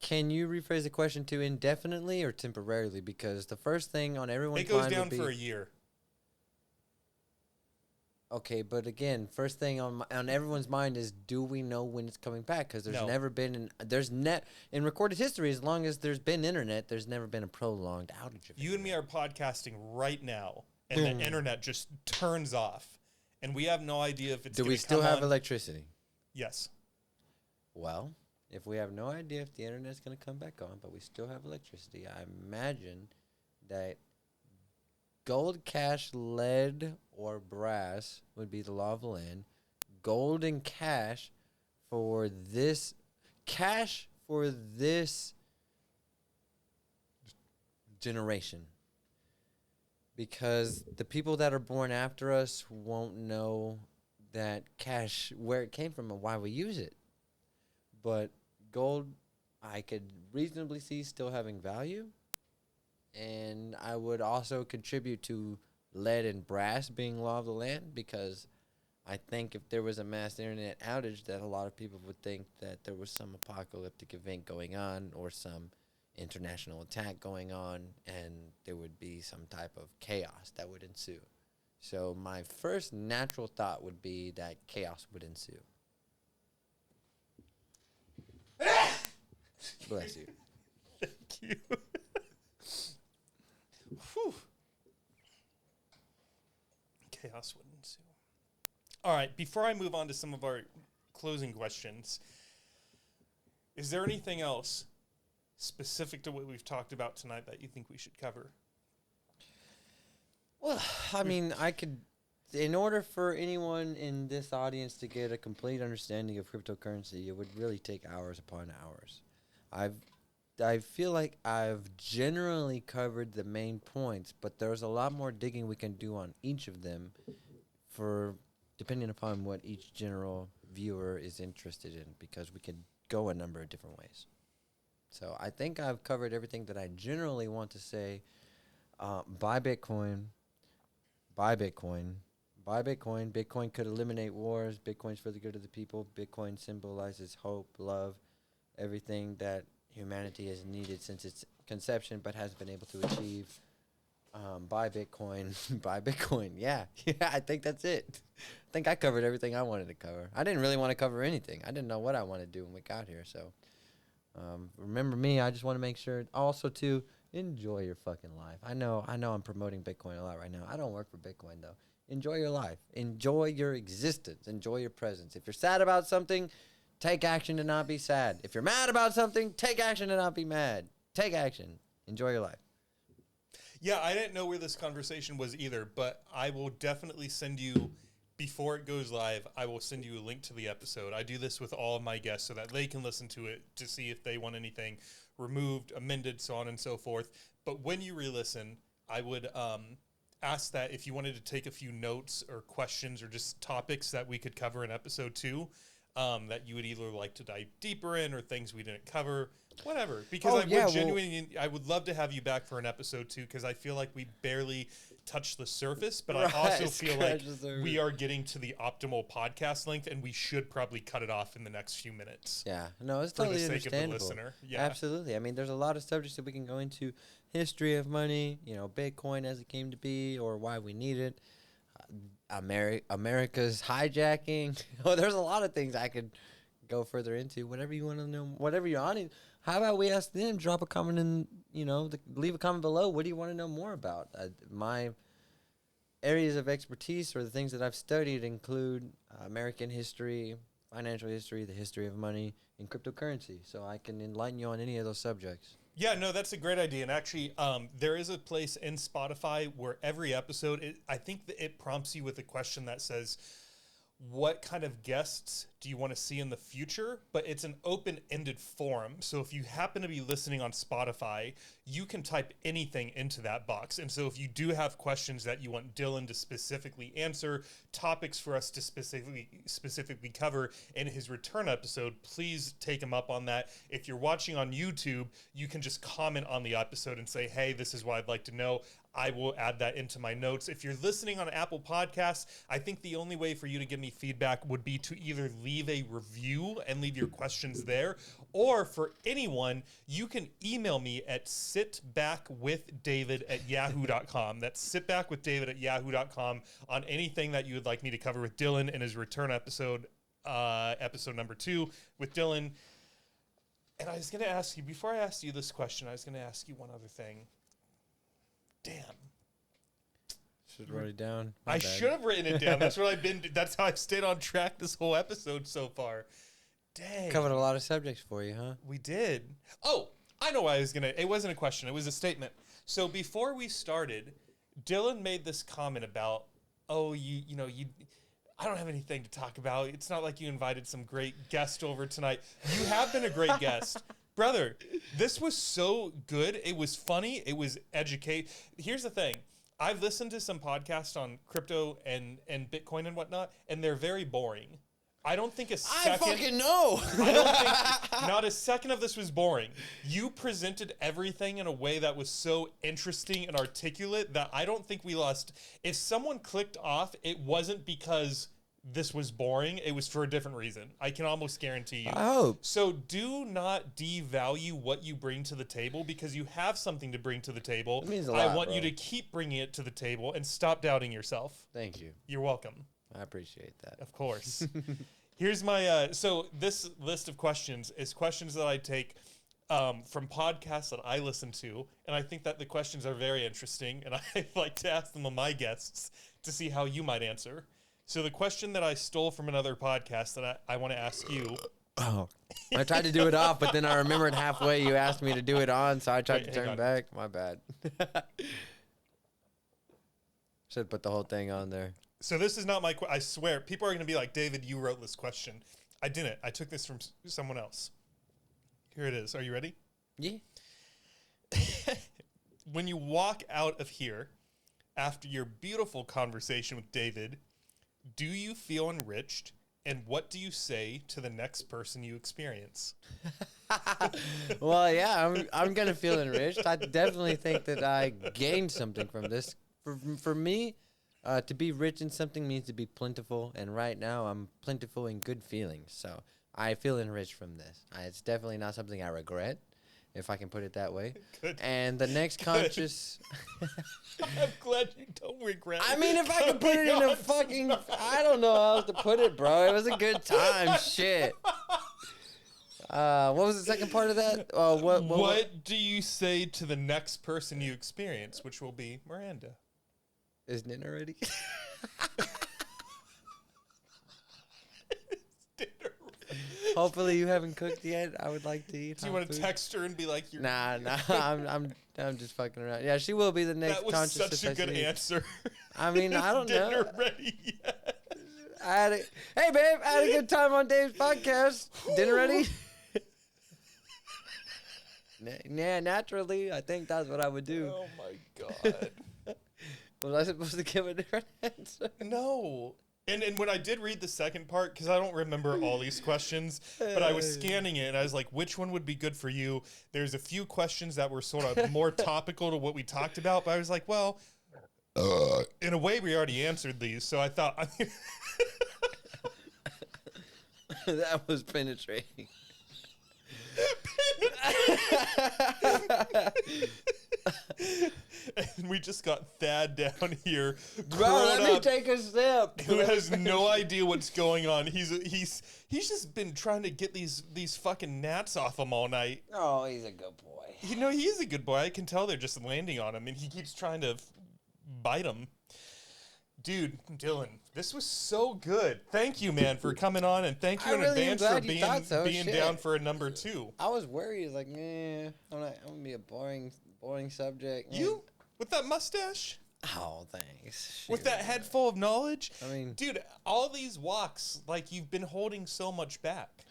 Can you rephrase the question to indefinitely or temporarily? Because the first thing on everyone's mind It goes down for a year. Okay, but again, first thing on everyone's mind is, do we know when it's coming back? Because there's never been in recorded history, as long as there's been internet, there's never been a prolonged outage of You and me are podcasting right now, and the internet just turns off, and we have no idea if it's. Do we still have electricity? Yes. Well, if we have no idea if the internet's going to come back on, but we still have electricity, I imagine that gold, cash, lead, or brass would be the law of the land. Gold and cash for this generation. Because the people that are born after us won't know that cash, where it came from and why we use it. But gold, I could reasonably see still having value. And I would also contribute to lead and brass being law of the land, because I think if there was a mass internet outage, that a lot of people would think that there was some apocalyptic event going on or some international attack going on, and there would be some type of chaos that would ensue. So my first natural thought would be that chaos would ensue. Bless you. Thank you. Whew. Chaos would ensue. All right, before I move on to some of our closing questions, is there anything else specific to what we've talked about tonight that you think we should cover? Well, I mean, in order for anyone in this audience to get a complete understanding of cryptocurrency, it would really take hours upon hours. I feel like I've generally covered the main points, but there's a lot more digging we can do on each of them, depending upon what each general viewer is interested in, because we could go a number of different ways. So I think I've covered everything that I generally want to say. Buy Bitcoin. Buy Bitcoin. Buy Bitcoin. Bitcoin could eliminate wars. Bitcoin's for the good of the people. Bitcoin symbolizes hope, love, everything that humanity has needed since its conception but has been able to achieve. Buy Bitcoin. Buy Bitcoin. Yeah. Yeah, I think that's it. I think I covered everything I wanted to cover. I didn't really want to cover anything. I didn't know what I wanted to do when we got here. So remember me. I just want to make sure also to enjoy your fucking life. I know I'm promoting Bitcoin a lot right now. I don't work for Bitcoin though. Enjoy your life. Enjoy your existence. Enjoy your presence. If you're sad about something, take action to not be sad. If you're mad about something, take action to not be mad. Take action. Enjoy your life. Yeah, I didn't know where this conversation was either, but I will definitely send you, before it goes live, I will send you a link to the episode. I do this with all of my guests so that they can listen to it to see if they want anything removed, amended, so on and so forth. But when you re-listen, I would ask that if you wanted to take a few notes or questions or just topics that we could cover in episode 2, that you would either like to dive deeper in or things we didn't cover, whatever. Because I would love to have you back for an episode 2 because I feel like we barely touched the surface, but I also feel like we are getting to the optimal podcast length and we should probably cut it off in the next few minutes. Yeah, no, it's totally understandable. For the sake of the listener. Yeah. Absolutely. I mean, there's a lot of subjects that we can go into. History of money, Bitcoin as it came to be or why we need it. America's hijacking. There's a lot of things I could go further into. Whatever you want to know, whatever you're on. How about we ask them? Drop a comment in, leave a comment below. What do you want to know more about? My areas of expertise or the things that I've studied include American history, financial history, the history of money, and cryptocurrency. So I can enlighten you on any of those subjects. Yeah, no, that's a great idea. And actually, there is a place in Spotify where every episode, I think that it prompts you with a question that says, what kind of guests do you want to see in the future? But it's an open-ended forum. So if you happen to be listening on Spotify, you can type anything into that box. And so if you do have questions that you want Dylan to specifically answer, topics for us to specifically cover in his return episode, please take him up on that. If you're watching on YouTube, you can just comment on the episode and say, hey, this is what I'd like to know. I will add that into my notes. If you're listening on Apple Podcasts, I think the only way for you to give me feedback would be to either leave a review and leave your questions there, or for anyone, you can email me at sitbackwithdavid@yahoo.com. That's sitbackwithdavid@yahoo.com on anything that you would like me to cover with Dylan in his return episode, episode number 2 with Dylan. And I was going to ask you, before I asked you this question, I was going to ask you one other thing. Damn. Should have wrote it down. I should have written it down. That's what I've been. That's how I've stayed on track this whole episode so far. Dang. Covered a lot of subjects for you, huh? We did. Oh, I know why I was gonna. It wasn't a question. It was a statement. So before we started, Dylan made this comment about, oh, you I don't have anything to talk about. It's not like you invited some great guest over tonight. You have been a great guest. Brother, this was so good. It was funny. It was educate. Here's the thing. I've listened to some podcasts on crypto and Bitcoin and whatnot, and they're very boring. I don't think a second... I fucking know! I don't think... Not a second of this was boring. You presented everything in a way that was so interesting and articulate that I don't think we lost... If someone clicked off, it wasn't because... this was boring. It was for a different reason. I can almost guarantee you. I hope. So do not devalue what you bring to the table because you have something to bring to the table. It means a lot, I want bro. you to keep bringing it to the table and stop doubting yourself. Thank you. You're welcome. I appreciate that. Of course. Here's my, so this list of questions is questions that I take from podcasts that I listen to. And I think that the questions are very interesting. And I like to ask them to my guests to see how you might answer. So the question that I stole from another podcast that I want to ask you. Oh, I tried to do it off, but then I remembered halfway you asked me to do it on, so I tried to turn back. My bad. Should put the whole thing on there. So this is not my I swear, people are going to be like, David, you wrote this question. I didn't. I took this from someone else. Here it is. Are you ready? Yeah. When you walk out of here after your beautiful conversation with David, do you feel enriched, and what do you say to the next person you experience? Well, yeah, I'm gonna feel enriched. I definitely think that I gained something from this. For me, to be rich in something means to be plentiful, and right now I'm plentiful in good feelings. So I feel enriched from this. It's definitely not something I regret, if I can put it that way. Good. And the next conscious. I'm glad you don't regret. I mean, if I could put it in a fucking, I don't know how else to put it, bro. It was a good time. Shit. What was the second part of that? What do you say to the next person you experience, which will be Miranda? Is dinner ready? Hopefully you haven't cooked yet. I would like to eat. Do you want to text her and be like, "You're Nah. I'm just fucking around. Yeah, she will be the next. That was conscious such a good answer." I mean, I don't know. Dinner ready yet? Hey, babe, I had a good time on Dave's podcast. Dinner ready? Yeah, naturally, I think that's what I would do. Oh my god. Was I supposed to give a different answer? No. And when I did read the second part, because I don't remember all these questions, but I was scanning it and I was like, which one would be good for you? There's a few questions that were sort of more topical to what we talked about, but I was like, well, in a way, we already answered these. So I thought, That was penetrating. And we just got Thad down here, Bro, curled let me up, take a sip. who has no idea what's going on. He's just been trying to get these fucking gnats off him all night. Oh, he's a good boy. You know, he is a good boy. I can tell they're just landing on him, and he keeps trying to bite him. Dude, Dylan, this was so good. Thank you, man, for coming on, and thank you I in really am advance for glad you thought so. being Shit. down for a number 2. I was worried, like, I'm gonna be a boring subject. You with that mustache? Oh, thanks. With that head full of knowledge? I mean, Dude, all these walks, like, you've been holding so much back.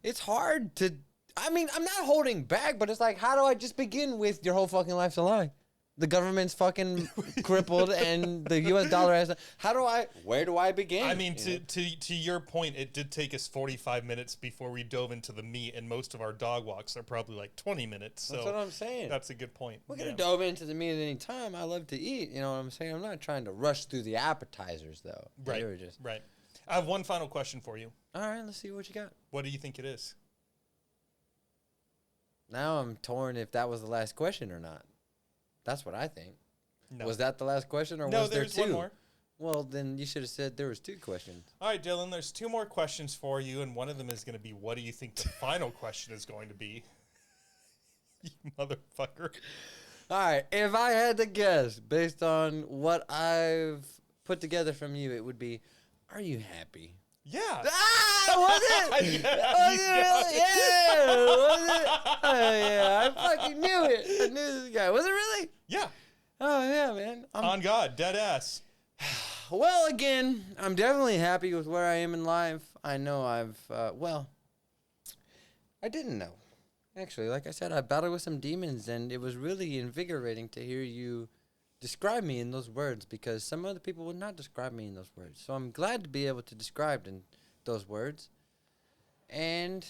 it's hard to. I mean, I'm not holding back, but it's like, how do I just begin with your whole fucking life's a lie? The government's fucking crippled, and the U.S. dollar has. Where do I begin? I mean, to your point, it did take us 45 minutes before we dove into the meat, and most of our dog walks are probably like 20 minutes. So That's what I'm saying. That's a good point. We're gonna dove into the meat at any time. I love to eat. You know what I'm saying? I'm not trying to rush through the appetizers, though. Right. They were just. Right. I have one final question for you. All right, let's see what you got. What do you think it is? Now I'm torn if that was the last question or not. That's what I think. No. Was that the last question, or No, was there there's two? one more. Well, then you should have said there was 2 questions. All right, Dylan, there's 2 more questions for you, and one of them is going to be, what do you think the final question is going to be? You motherfucker. All right, if I had to guess based on what I've put together from you, it would be, are you happy? Yeah. Ah, was it? Yeah, Was you it got really? Yeah, was it? Oh, yeah, I fucking knew it. I knew this guy. Was it really? Yeah. Oh, yeah, man. On God, dead ass. Well, again, I'm definitely happy with where I am in life. I know I didn't know. Actually, like I said, I battled with some demons, and it was really invigorating to hear you describe me in those words, because some other people would not describe me in those words. So I'm glad to be able to describe in those words. And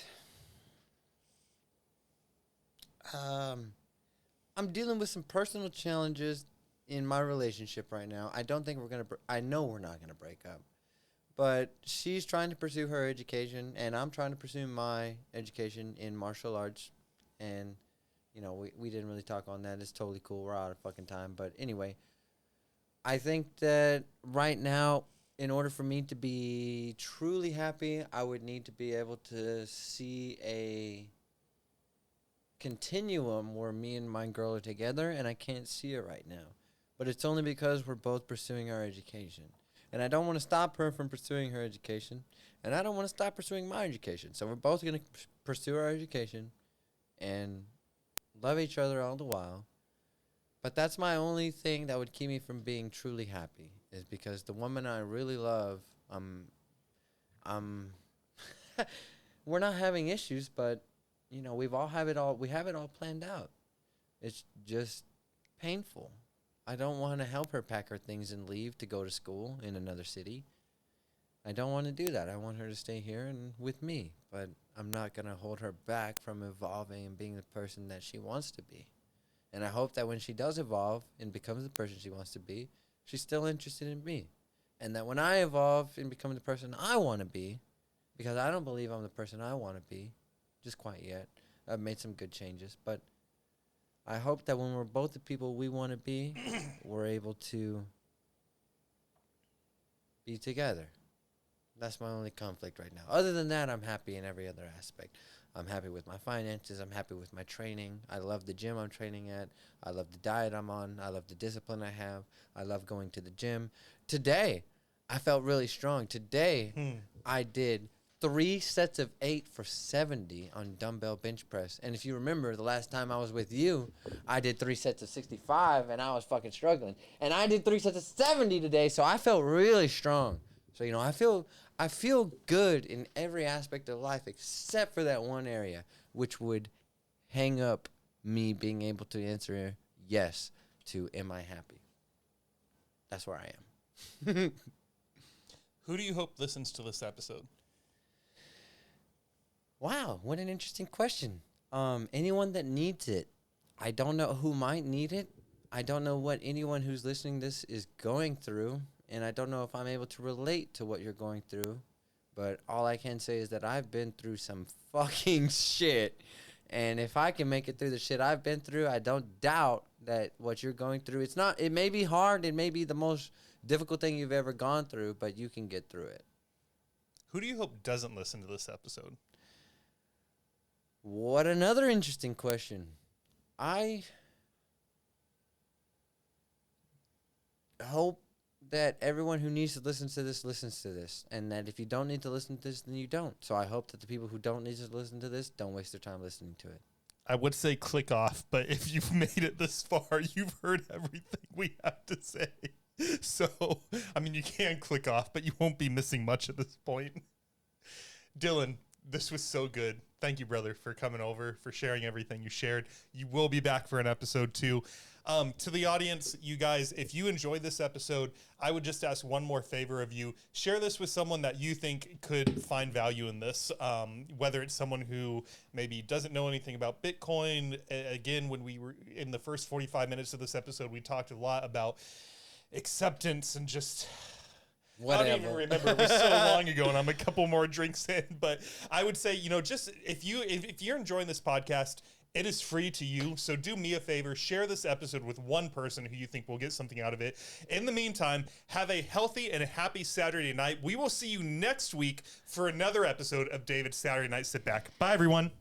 I'm dealing with some personal challenges in my relationship right now. I don't think I know we're not going to break up. But she's trying to pursue her education, and I'm trying to pursue my education in martial arts. And, you know, we didn't really talk on that. It's totally cool. We're out of fucking time. But anyway, I think that right now, in order for me to be truly happy, I would need to be able to see a continuum where me and my girl are together, and I can't see it right now. But it's only because we're both pursuing our education. And I don't want to stop her from pursuing her education, and I don't want to stop pursuing my education. So we're both going to pursue our education and love each other all the while. But that's my only thing that would keep me from being truly happy, is because the woman I really love, we're not having issues, but you know, we have it all planned out. It's just painful. I don't want to help her pack her things and leave to go to school in another city. I don't want to do that. I want her to stay here and with me. But I'm not going to hold her back from evolving and being the person that she wants to be. And I hope that when she does evolve and becomes the person she wants to be, she's still interested in me. And that when I evolve and become the person I want to be, because I don't believe I'm the person I want to be, just quite yet. I've made some good changes, but I hope that when we're both the people we want to be, we're able to be together. That's my only conflict right now. Other than that, I'm happy in every other aspect. I'm happy with my finances. I'm happy with my training. I love the gym I'm training at. I love the diet I'm on. I love the discipline I have. I love going to the gym. Today, I felt really strong. Today, I did 3 sets of 8 for 70 on dumbbell bench press. And if you remember, the last time I was with you, I did 3 sets of 65, and I was fucking struggling. And I did 3 sets of 70 today, so I felt really strong. So, you know, I feel good in every aspect of life except for that one area, which would hang up me being able to answer yes to am I happy? That's where I am. Who do you hope listens to this episode? Wow, what an interesting question. Anyone that needs it. I don't know who might need it. I don't know what anyone who's listening to this is going through. And I don't know if I'm able to relate to what you're going through. But all I can say is that I've been through some fucking shit. And if I can make it through the shit I've been through, I don't doubt that what you're going through, it may be hard. It may be the most difficult thing you've ever gone through, but you can get through it. Who do you hope doesn't listen to this episode? What another interesting question. I hope that everyone who needs to listen to this listens to this, and that if you don't need to listen to this, then you don't. So I hope that the people who don't need to listen to this don't waste their time listening to it. I would say click off, but if you've made it this far, you've heard everything we have to say. So, I mean, you can click off, but you won't be missing much at this point. Dylan, this was so good. Thank you, brother, for coming over, for sharing everything you shared. You will be back for an episode 2. To the audience, you guys, if you enjoyed this episode, I would just ask one more favor of you. Share this with someone that you think could find value in this, whether it's someone who maybe doesn't know anything about Bitcoin. Again, when we were in the first 45 minutes of this episode, we talked a lot about acceptance and just... Whatever. I don't even remember. It was so long ago, and I'm a couple more drinks in. But I would say, you know, just if you're enjoying this podcast, it is free to you. So do me a favor, share this episode with one person who you think will get something out of it. In the meantime, have a healthy and a happy Saturday night. We will see you next week for another episode of David's Saturday Night Sit Back. Bye, everyone.